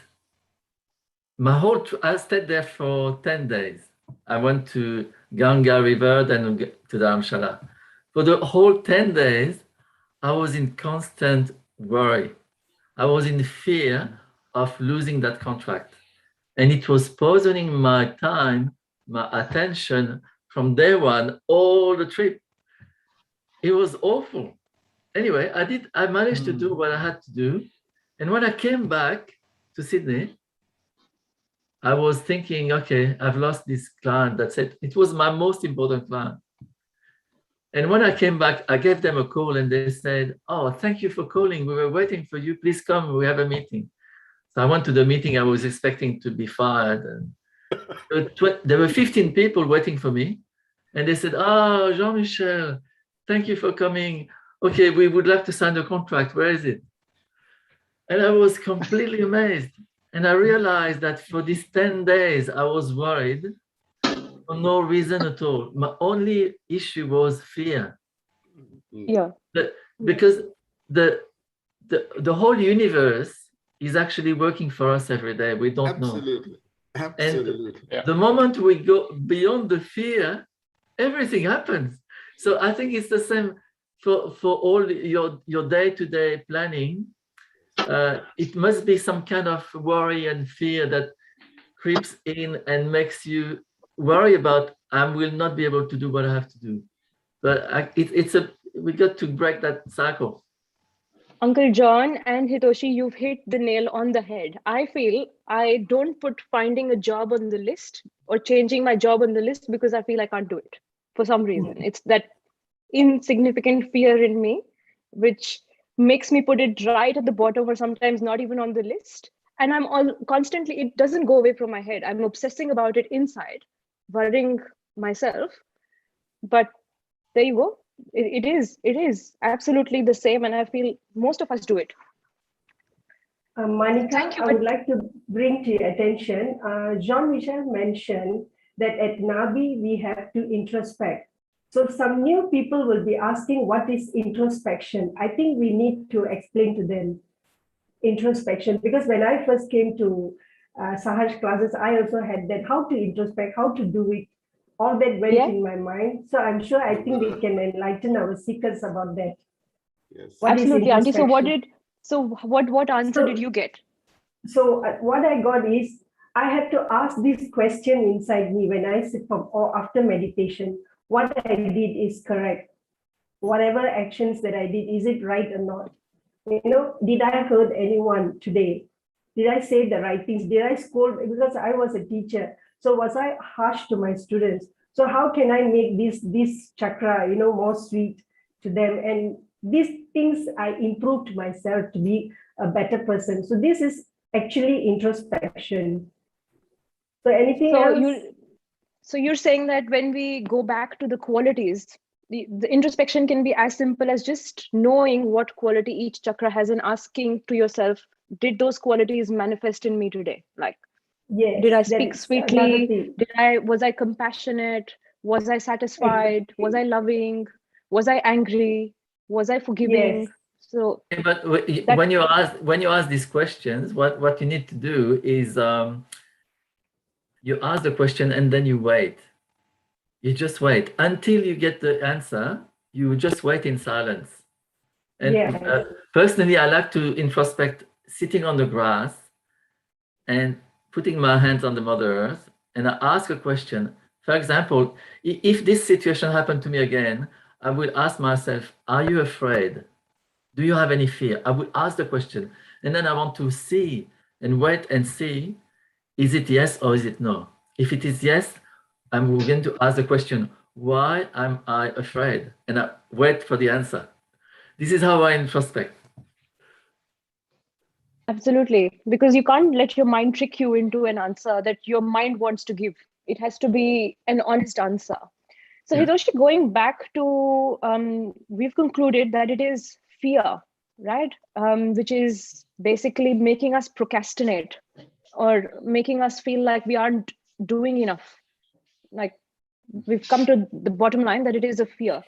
A: I stayed there for 10 days. I went to Ganga River, then to Dharamshala. For the whole 10 days, I was in constant worry. I was in fear of losing that contract. And it was poisoning my time, my attention from day one, all the trip. It was awful. Anyway, I managed to do what I had to do. And when I came back to Sydney, I was thinking, okay, I've lost this client. That's it. It was my most important client. And when I came back, I gave them a call and they said, oh, thank you for calling. We were waiting for you. Please come. We have a meeting. So I went to the meeting. I was expecting to be fired. And there were 15 people waiting for me. And they said, oh, Jean-Michel, thank you for coming. Okay, we would like to sign the contract. Where is it? And I was completely amazed. And I realized that for these 10 days, I was worried for no reason at all. My only issue was fear.
B: Yeah.
A: Because the whole universe is actually working for us every day. We don't know.
F: Absolutely.
A: And the moment we go beyond the fear, everything happens. So I think it's the same for all your day-to-day planning. It must be some kind of worry and fear that creeps in and makes you worry about, I will not be able to do what I have to do. But we got to break that cycle.
B: Uncle John and Hitoshi, you've hit the nail on the head. I feel I don't put finding a job on the list or changing my job on the list because I feel I can't do it for some reason. It's that insignificant fear in me, which makes me put it right at the bottom or sometimes not even on the list. And I'm constantly, it doesn't go away from my head. I'm obsessing about it inside, worrying myself. But there you go. It is absolutely the same. And I feel most of us do it.
G: Monica, I would like to bring to your attention, Jean-Michel mentioned that at Nabi, we have to introspect. So some new people will be asking, what is introspection? I think we need to explain to them introspection, because when I first came to Sahaj classes, I also had that, how to introspect, how to do it. All that went in my mind. So I'm sure, I think we can enlighten our seekers about that.
F: Yes.
B: Absolutely, Auntie. So what answer did you get?
G: So what I got is, I had to ask this question inside me when I sit or after meditation. What I did is correct. Whatever actions that I did, is it right or not? Did I hurt anyone today? Did I say the right things? Did I scold? Because I was a teacher. So was I harsh to my students? So how can I make this chakra, more sweet to them? And these things I improved myself to be a better person. So this is actually introspection. So anything else?
B: So you're saying that when we go back to the qualities, the introspection can be as simple as just knowing what quality each chakra has and asking to yourself, did those qualities manifest in me today? Like,
G: yes,
B: did I speak sweetly? Was I compassionate? Was I satisfied? Was I loving? Was I angry? Was I forgiving?
G: Yes.
B: So,
A: but when you ask these questions, what you need to do is you ask the question and then you wait. You just wait until you get the answer. You just wait in silence. And personally, I like to introspect sitting on the grass and putting my hands on the Mother Earth, and I ask a question. For example, if this situation happened to me again, I would ask myself, are you afraid? Do you have any fear? I would ask the question, and then I want to see and wait and see, is it yes or is it no? If it is yes, I'm going to ask the question, why am I afraid? And I wait for the answer. This is how I introspect.
B: Absolutely, because you can't let your mind trick you into an answer that your mind wants to give. It has to be an honest answer. So Hitoshi, going back to, we've concluded that it is fear, right? Which is basically making us procrastinate or making us feel like we aren't doing enough. Like, we've come to the bottom line that it is a fear.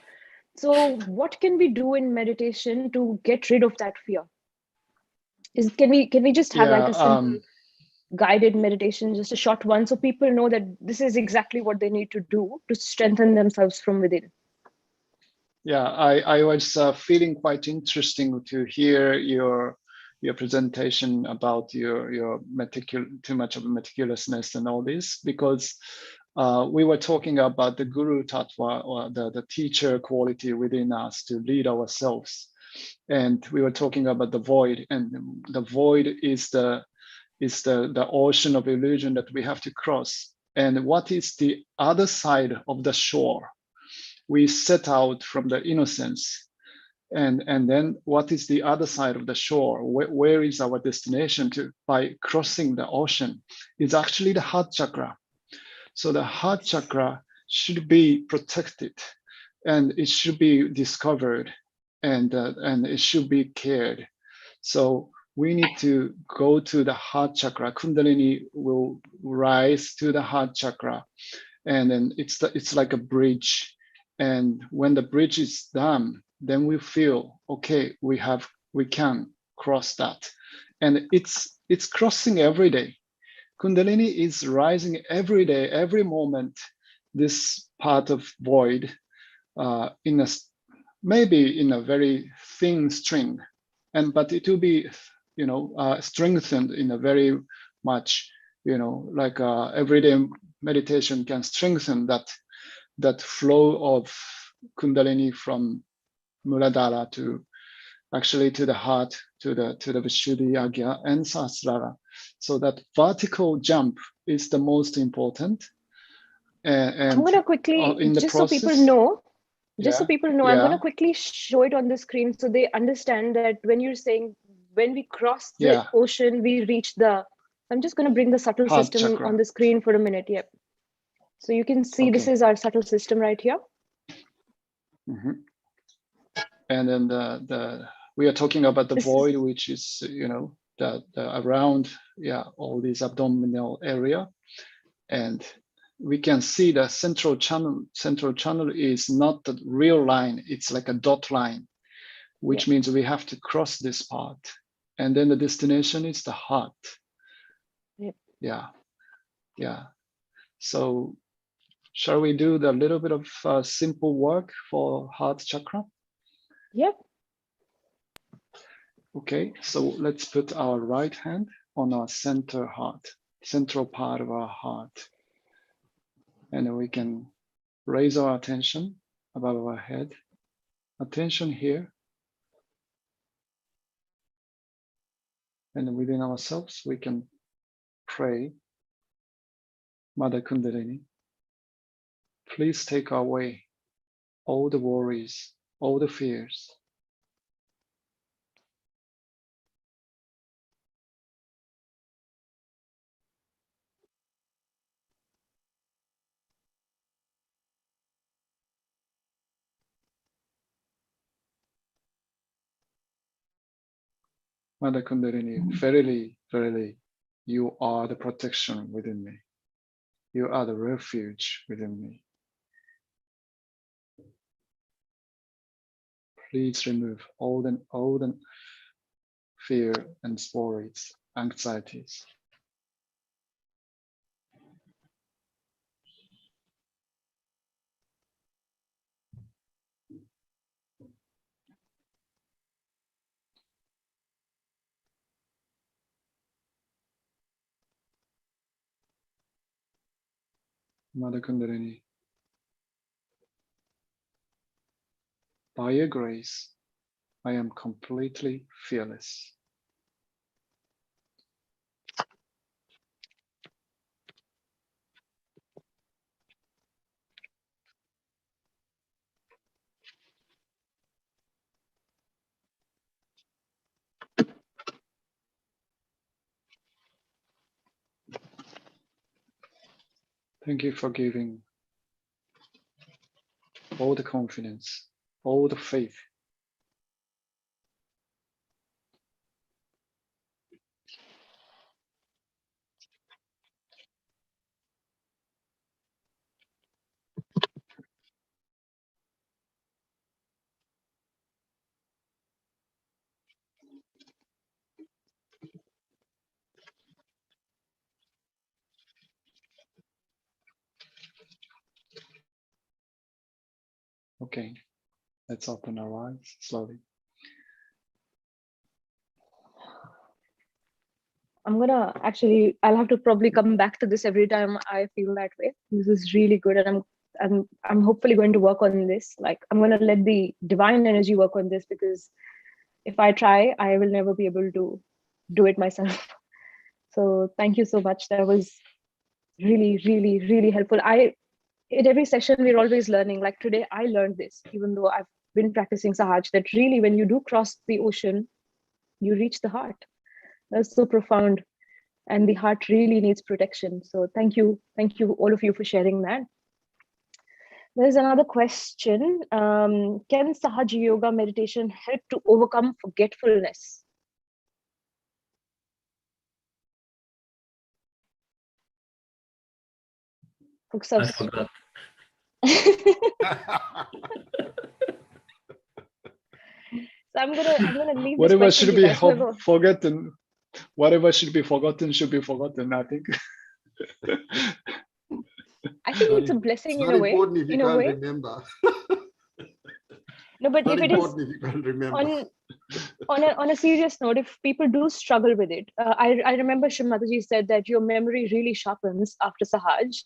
B: So what can we do in meditation to get rid of that fear? Can we just have like a simple
D: um,
B: guided meditation, just a short one, so people know that this is exactly what they need to do to strengthen themselves from within?
D: yeah, I was feeling quite interesting to hear your presentation about your too much of meticulousness and all this, because we were talking about the guru tattva, or the teacher quality within us to lead ourselves, and we were talking about the void, and the void is the ocean of illusion that we have to cross. And what is the other side of the shore? We set out from the innocence, and then what is the other side of the shore? Where is our destination to by crossing the ocean? Is actually the heart chakra. So the heart chakra should be protected, and it should be discovered, and it should be cared. So we need to go to the heart chakra. Kundalini will rise to the heart chakra, and then it's like a bridge. And when the bridge is done, then we feel okay. We can cross that, and it's crossing every day. Kundalini is rising every day, every moment. This part of void, maybe in a very thin string, but it will be strengthened in a very much, like everyday meditation can strengthen that flow of Kundalini from Muladhara to actually to the heart, to the Vishuddhi, Agya, and Sahasrara. So that vertical jump is the most important. And
B: I'm gonna quickly,
D: in the
B: just
D: process,
B: so people know,
D: yeah,
B: I'm going to quickly show it on the screen so they understand that when you're saying when we cross the ocean, we reach the. I'm just going to bring the subtle
D: Heart
B: system
D: chakra
B: on the screen for a minute. Yep. So you can see this is our subtle system right here.
D: Mm-hmm. And then we are talking about the void, which is the around all these abdominal area, and we can see the central channel. Central channel is not the real line; it's like a dot line, which means we have to cross this part, and then the destination is the heart. Yeah. So, shall we do the little bit of simple work for heart chakra?
B: Yep.
D: Okay, so let's put our right hand on our central part of our heart. And then we can raise our attention above our head. Attention here. And within ourselves, we can pray, Mother Kundalini, please take away all the worries, all the fears. Mother Kundalini, verily, verily, you are the protection within me. You are the refuge within me. Please remove all the fear and worries, anxieties. Mother Kundalini, by your grace, I am completely fearless. Thank you for giving all the confidence, all the faith. Okay, let's open our eyes slowly.
B: I'll have to probably come back to this every time I feel that way. This is really good, and I'm hopefully going to work on this. Like, I'm going to let the divine energy work on this, because if I try, I will never be able to do it myself. So thank you so much. That was really, really, really helpful. In every session, we're always learning. Like today, I learned this, even though I've been practicing Sahaj, that really when you do cross the ocean, you reach the heart. That's so profound. And the heart really needs protection. So thank you, all of you, for sharing that. There's another question. Can Sahaj Yoga meditation help to overcome forgetfulness?
A: I forgot.
B: So I'm gonna leave
D: Whatever
B: this
D: should
B: question
D: be forgotten. Whatever should be forgotten should be forgotten, I think.
B: I think it's a blessing in a way.
F: Important if you can't remember.
B: No, but if it is
F: if you can't remember.
B: on a serious note, if people do struggle with it, I remember Shri Mataji said that your memory really sharpens after Sahaj,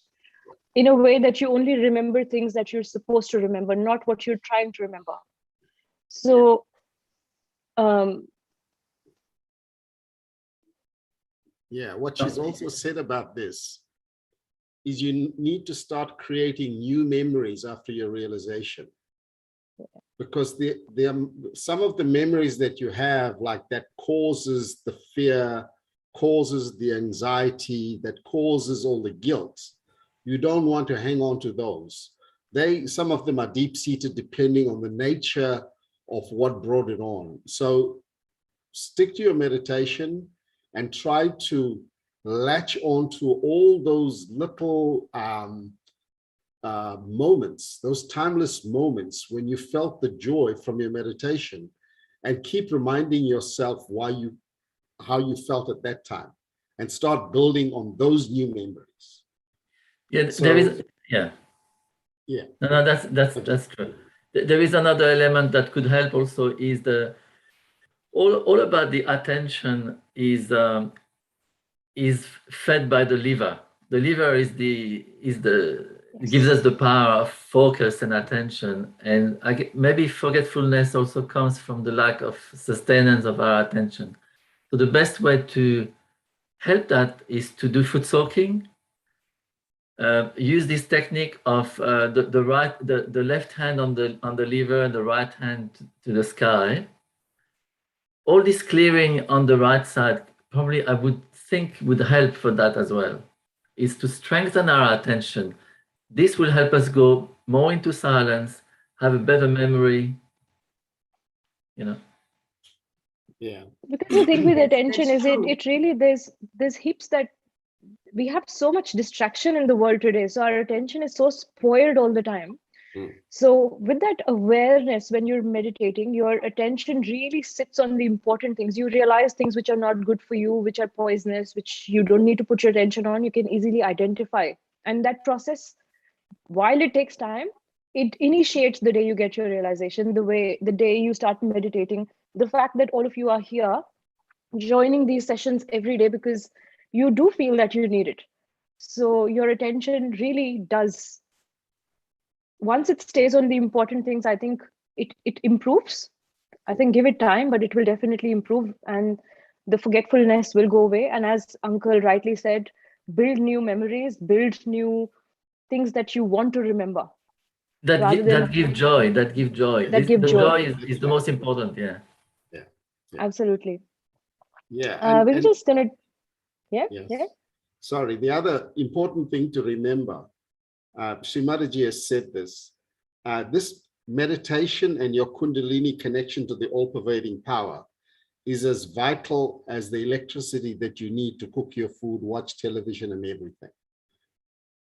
B: in a way that you only remember things that you're supposed to remember, not what you're trying to remember. So,
F: what she's also said about this is you need to start creating new memories after your realization. Because there are some of the memories that you have, like that causes the fear, causes the anxiety, that causes all the guilt. You don't want to hang on to those. Some of them are deep-seated depending on the nature of what brought it on. So stick to your meditation and try to latch on to all those little moments, those timeless moments when you felt the joy from your meditation, and keep reminding yourself how you felt at that time, and start building on those new memories.
A: Yeah,
F: So,
A: there is. Yeah.
F: Yeah.
A: No, that's true. There is another element that could help also, is all about the attention is fed by the liver. The liver gives us the power of focus and attention, and maybe forgetfulness also comes from the lack of sustenance of our attention. So the best way to help that is to do foot soaking. Use this technique of the left hand on the liver and the right hand to the sky. All this clearing on the right side probably, I would think, would help for that as well, is to strengthen our attention. This will help us go more into silence, have a better memory,
F: Yeah.
B: Because the thing with attention is it really, there's heaps that we have so much distraction in the world today. So our attention is so spoiled all the time. So with that awareness, when you're meditating, your attention really sits on the important things. You realize things which are not good for you, which are poisonous, which you don't need to put your attention on. You can easily identify. And that process, while it takes time, it initiates the day you get your realization, the day you start meditating. The fact that all of you are here joining these sessions every day because you do feel that you need it. So your attention really does, once it stays on the important things, I think it improves. I think give it time, but it will definitely improve, and the forgetfulness will go away. And as Uncle rightly said, build new memories, build new things that you want to remember.
A: That give joy. That give joy.
B: That give joy.
A: Is the most important. Yeah.
B: Absolutely.
F: Yeah.
B: We're just gonna. Yeah.
F: Sorry. The other important thing to remember, Shri Mataji has said this. This meditation and your Kundalini connection to the all-pervading power is as vital as the electricity that you need to cook your food, watch television, and everything.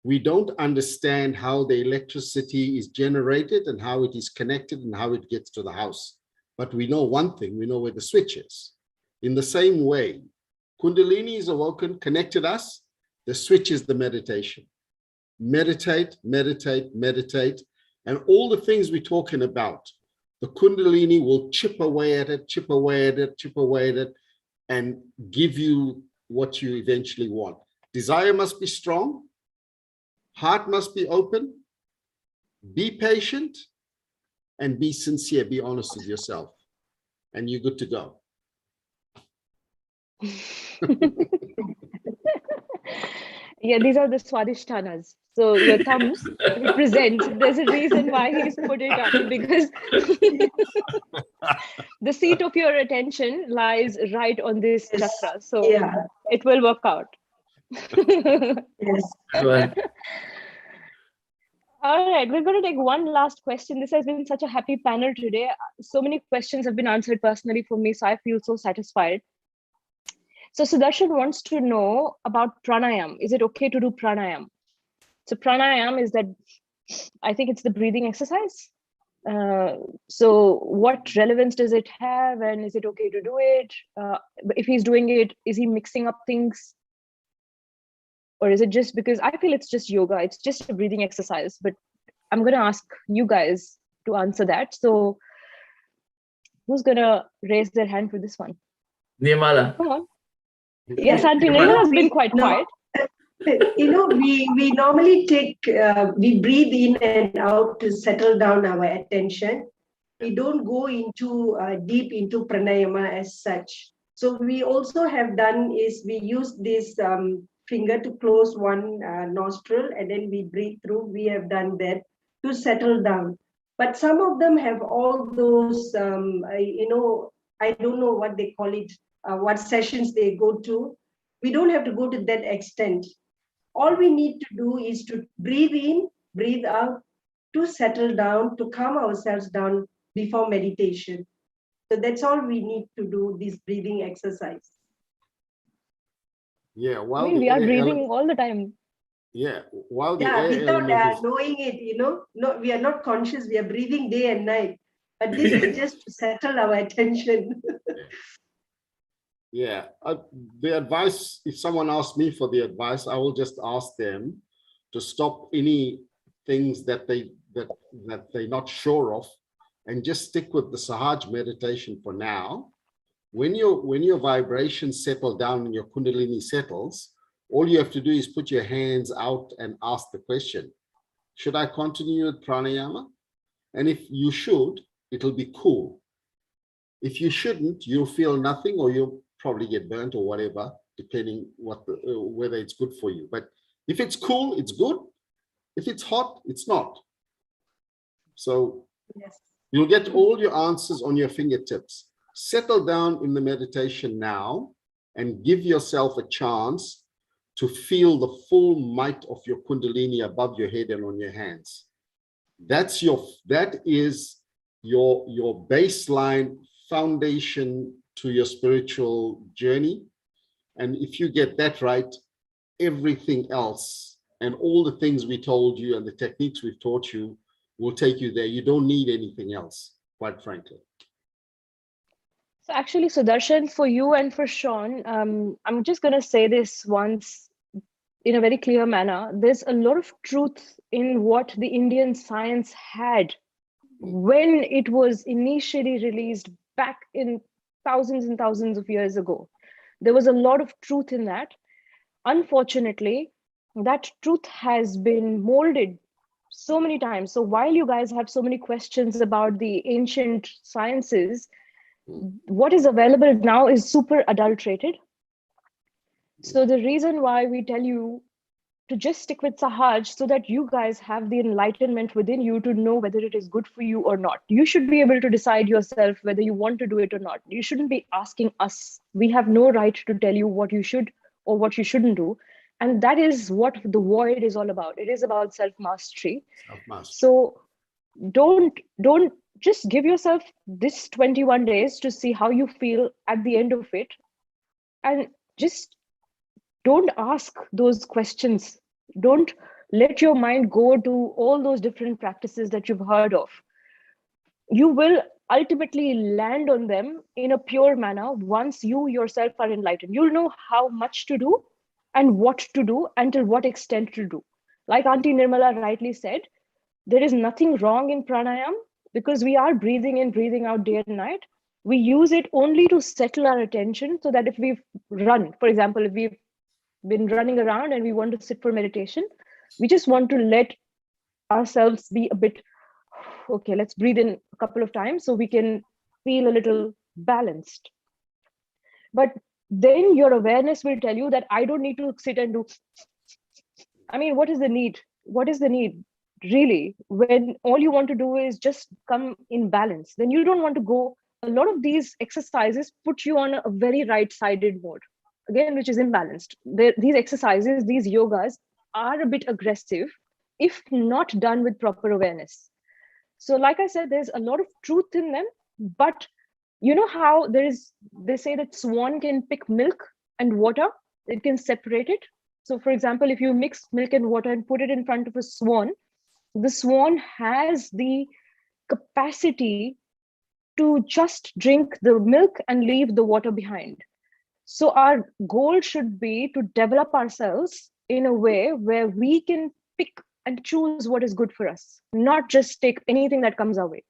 F: We don't understand how the electricity is generated and how it is connected and how it gets to the house. But we know one thing, we know where the switch is. In the same way, Kundalini is awoken, connected us, the switch is the meditation. Meditate, meditate, meditate, And all the things we're talking about, the Kundalini will chip away at it, chip away at it, chip away at it, and give you what you eventually want. Desire must be strong. Heart must be open. Be patient and be sincere. Be honest with yourself. And you're good to go.
B: Yeah, these are the Swadishtanas. So your thumbs represent, there's a reason why he's put it up, because the seat of your attention lies right on this chakra. So
G: Yeah.
B: it will work out.
G: Yes.
A: Right.
B: All right, we're going to take one last question. This has been such a happy panel today. So many questions have been answered personally for me, so I feel so satisfied. So Sudarshan wants to know about pranayam. Is it okay to do pranayam? So pranayam is that, I think it's the breathing exercise. So what relevance does it have, and is it okay to do it? If he's doing it, is he mixing up things? Or is it just because I feel it's just yoga, it's just a breathing exercise, but I'm going to ask you guys to answer that. So who's going to raise their hand for this one?
A: Nirmala.
B: Come on. Yes, Auntie Nirmala has been quite quiet.
G: We normally take, we breathe in and out to settle down our attention. We don't go into deep into pranayama as such. So we also have done is we use this finger to close one nostril and then we breathe through. We have done that to settle down. But some of them have all those, I don't know what they call it, what sessions they go to. We don't have to go to that extent. All we need to do is to breathe in, breathe out, to settle down, to calm ourselves down before meditation. So that's all we need to do, this breathing exercise.
F: Yeah,
B: I mean, we are breathing all the time.
F: Yeah, while the
G: Yeah,
F: air
G: without
F: element is,
G: knowing it, no, we are not conscious, we are breathing day and night. But this is just to settle our attention.
F: yeah, the advice, if someone asks me for the advice, I will just ask them to stop any things that they're not sure of and just stick with the Sahaj meditation for now. When your vibrations settle down and your Kundalini settles, all you have to do is put your hands out and ask the question, should I continue with pranayama? And if you should, it'll be cool. If you shouldn't, you'll feel nothing, or you'll probably get burnt or whatever, depending whether it's good for you. But if it's cool, it's good. If it's hot, it's not. So
G: Yes.
F: You'll get all your answers on your fingertips. Settle down in the meditation now and give yourself a chance to feel the full might of your Kundalini above your head and on your hands. That is your baseline foundation to your spiritual journey. And if you get that right, everything else and all the things we told you and the techniques we've taught you will take you there. You don't need anything else, quite frankly.
B: So actually, Sudarshan, for you and for Sean, I'm just going to say this once in a very clear manner. There's a lot of truth in what the Indian science had when it was initially released back in thousands and thousands of years ago. There was a lot of truth in that. Unfortunately, that truth has been molded so many times. So while you guys have so many questions about the ancient sciences, what is available now is super adulterated. So the reason why we tell you to just stick with Sahaj, so that you guys have the enlightenment within you to know whether it is good for you or not. You should be able to decide yourself whether you want to do it or not. You shouldn't be asking us. We have no right to tell you what you should or what you shouldn't do. And that is what the void is all about. It is about self-mastery. So don't just give yourself this 21 days to see how you feel at the end of it. And just don't ask those questions. Don't let your mind go to all those different practices that you've heard of. You will ultimately land on them in a pure manner once you yourself are enlightened. You'll know how much to do and what to do and to what extent to do. Like Auntie Nirmala rightly said, There is nothing wrong in pranayama because we are breathing in, breathing out day and night. We use it only to settle our attention so that if we've run, for example, if we've been running around and we want to sit for meditation, we just want to let ourselves be a bit, okay, let's breathe in a couple of times so we can feel a little balanced. But then your awareness will tell you that I don't need to sit and do, I mean, what is the need? What is the need? Really, when all you want to do is just come in balance, then you don't want to go. A lot of these exercises put you on a very right-sided mode, again, which is imbalanced. These exercises, these yogas are a bit aggressive if not done with proper awareness. So like I said, there's a lot of truth in them, but you know how they say that swan can pick milk and water, it can separate it. So for example, if you mix milk and water and put it in front of a swan, the swan has the capacity to just drink the milk and leave the water behind. So our goal should be to develop ourselves in a way where we can pick and choose what is good for us, not just take anything that comes our way.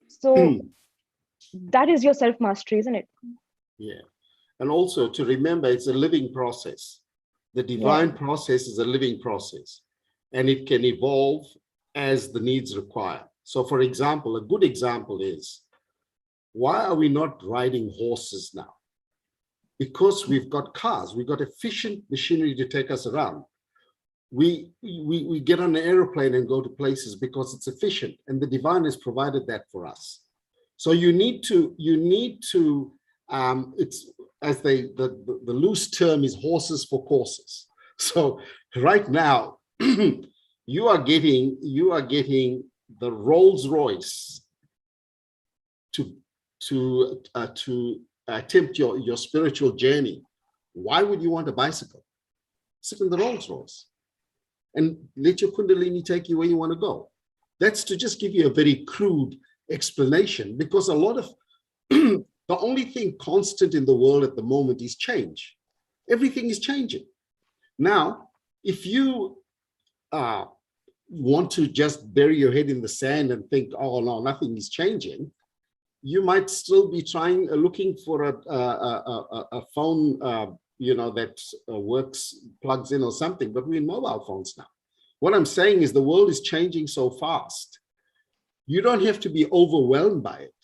B: So that is your self-mastery, isn't it?
F: Yeah. And also to remember, it's a living process. The divine process is a living process, and it can evolve as the needs require. So for example, a good example is, why are we not riding horses now? Because we've got cars, we've got efficient machinery to take us around. We get on an airplane and go to places because it's efficient, and the divine has provided that for us. So you need to it's, as the loose term is, horses for courses. So right now you are getting the Rolls Royce to attempt your spiritual journey. Why would you want a bicycle? Sit in the Rolls Royce and let your Kundalini take you where you want to go. That's to just give you a very crude explanation, because a lot of the only thing constant in the world at the moment is change. Everything is changing. Now, if you want to just bury your head in the sand and think, oh no, nothing is changing, you might still be looking for a phone, that works, plugs in or something, but we're in mobile phones now. What I'm saying is the world is changing so fast. You don't have to be overwhelmed by it.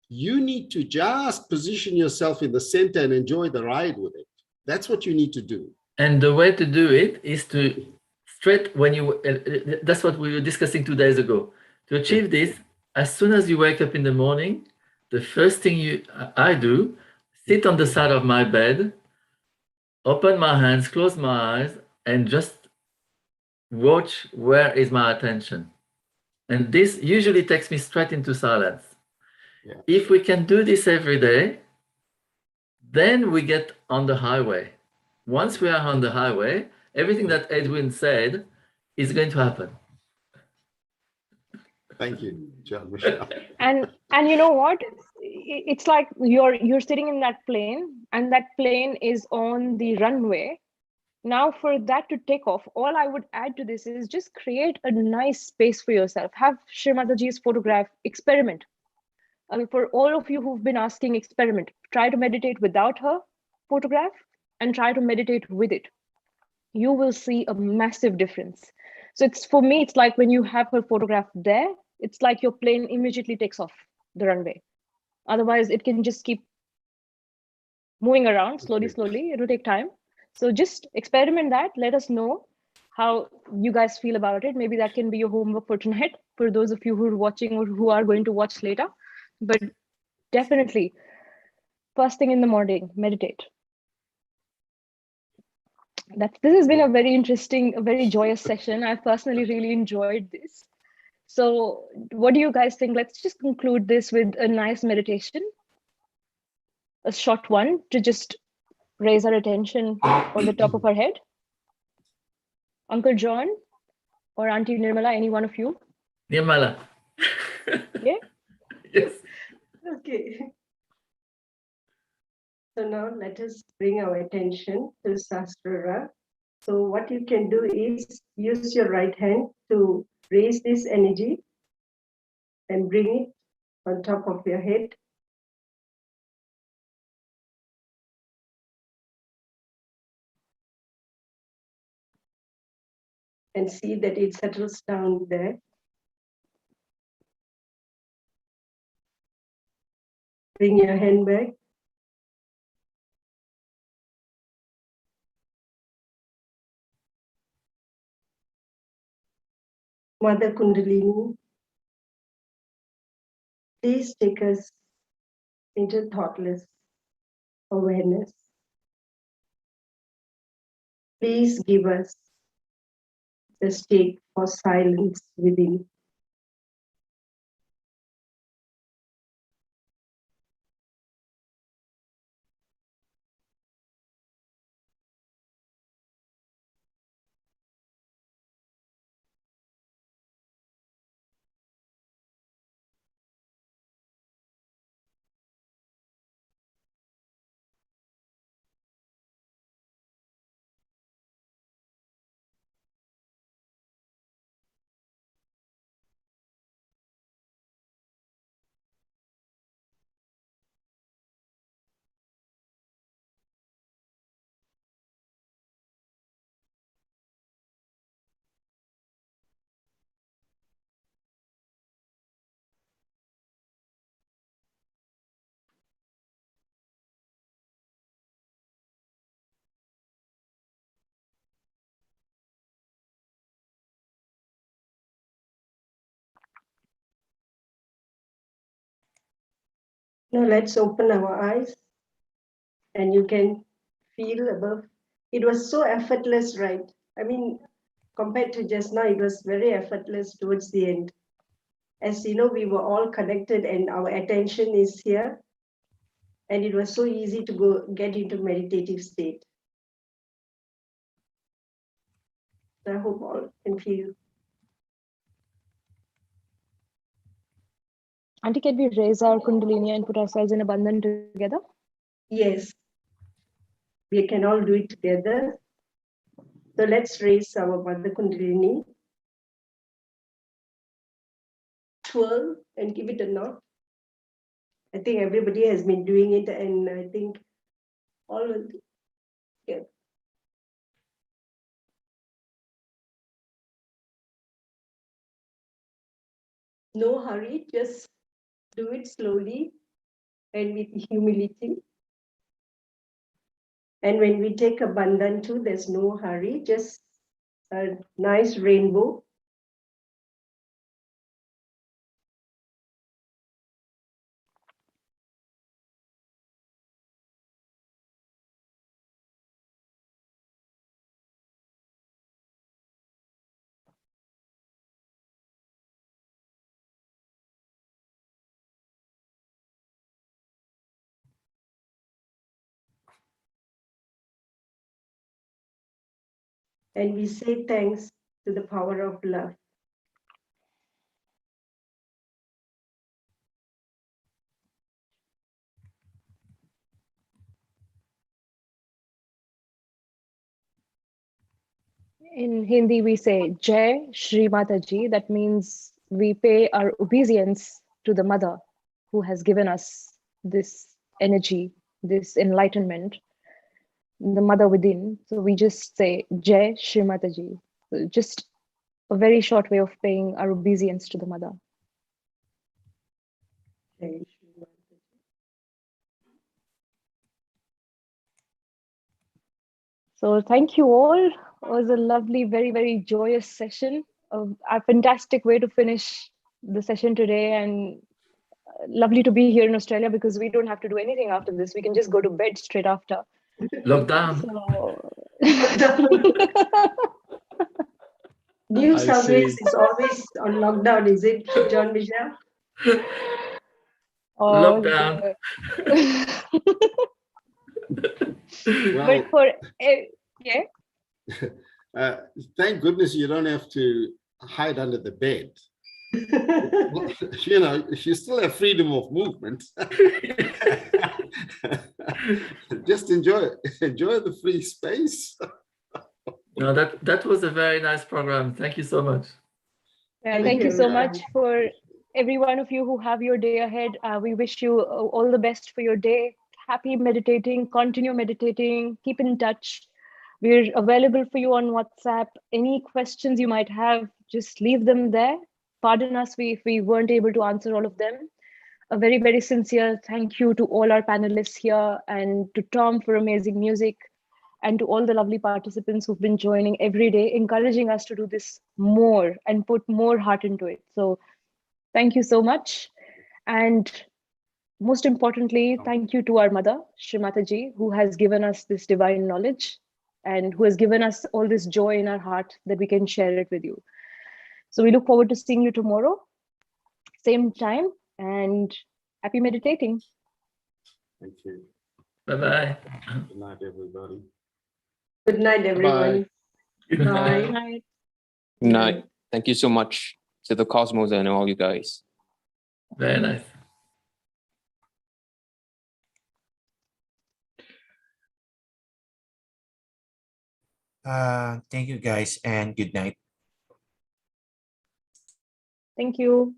F: You need to just position yourself in the center and enjoy the ride with it. That's what you need to do.
A: And the way to do it is to straight when you, that's what we were discussing 2 days ago. To achieve this, as soon as you wake up in the morning, the first thing I do, sit on the side of my bed, open my hands, close my eyes, and just watch where is my attention. And this usually takes me straight into silence.
F: Yeah.
A: If we can do this every day, then we get on the highway. Once we are on the highway, everything that Edwin said is going to happen.
F: Thank you, John Michelle.
B: And you know what? It's like you're sitting in that plane, and that plane is on the runway. Now, for that to take off, all I would add to this is just create a nice space for yourself. Have Shri Mataji's photograph, experiment. I mean, for all of you who've been asking, experiment. Try to meditate without her photograph and try to meditate with it. You will see a massive difference. So for me, it's like when you have her photograph there, it's like your plane immediately takes off the runway. Otherwise, it can just keep moving around slowly. It'll take time. So just experiment that. Let us know how you guys feel about it. Maybe that can be your homework for tonight, for those of you who are watching or who are going to watch later. But definitely, first thing in the morning, meditate. This has been a very interesting, a very joyous session. I personally really enjoyed this. So what do you guys think? Let's just conclude this with a nice meditation, a short one to just raise our attention on the top of our head. Uncle John or Auntie Nirmala, any one of you?
A: Nirmala.
B: Yeah?
A: Yes.
G: Okay. So now let us bring our attention to Sahasrara. So what you can do is use your right hand to raise this energy and bring it on top of your head. And see that it settles down there. Bring your hand back. Mother Kundalini, please take us into thoughtless awareness. Please give us the state for silence within. Now let's open our eyes and you can feel above. It was so effortless, right? I mean, compared to just now, it was very effortless towards the end. As you know, we were all connected and our attention is here. And it was so easy to get into meditative state. I hope all can feel.
B: Auntie, can we raise our Kundalini and put ourselves in a bandhan together?
G: Yes, we can all do it together. So let's raise our Mother Kundalini. Twirl and give it a knot. I think everybody has been doing it, and I think all will do. Yeah. No hurry, just do it slowly and with humility. And when we take a bandhan too, there's no hurry, just a nice rainbow. And we say thanks to the power of love.
B: In Hindi, we say Jai Shri Mataji. That means we pay our obeisance to the mother who has given us this energy, this enlightenment, the mother within. So we just say Jai Shri Mataji. So just a very short way of paying our obeisance to the mother. So thank you all. It was a lovely, very, very joyous session. A fantastic way to finish the session today, and lovely to be here in Australia because we don't have to do anything after this. We can just go to bed straight after.
A: Lockdown.
B: So...
G: New South Wales is always on lockdown, is it, John Michelle?
A: Lockdown.
F: Well,
B: but for yeah.
F: Thank goodness you don't have to hide under the bed. You know, you still have freedom of movement. Just enjoy the free space.
A: No, that was a very nice program. Thank you so much.
B: Thank you so much for every one of you who have your day ahead. We wish you all the best for your day. Happy meditating, continue meditating, keep in touch. We're available for you on WhatsApp. Any questions you might have, just leave them there. Pardon us if we weren't able to answer all of them. A very, very sincere thank you to all our panelists here and to Tom for amazing music, and to all the lovely participants who've been joining every day, encouraging us to do this more and put more heart into it. So thank you so much. And most importantly, thank you to our mother, Shri Mataji, who has given us this divine knowledge and who has given us all this joy in our heart that we can share it with you. So we look forward to seeing you tomorrow, same time, and happy meditating.
F: Thank you.
A: Bye-bye.
F: Good night, everybody.
G: Good night, everyone.
A: Good night.
B: Night.
H: Good night. Thank you so much to the Cosmos and all you guys.
A: Very nice.
I: Thank you guys and good night.
B: Thank you.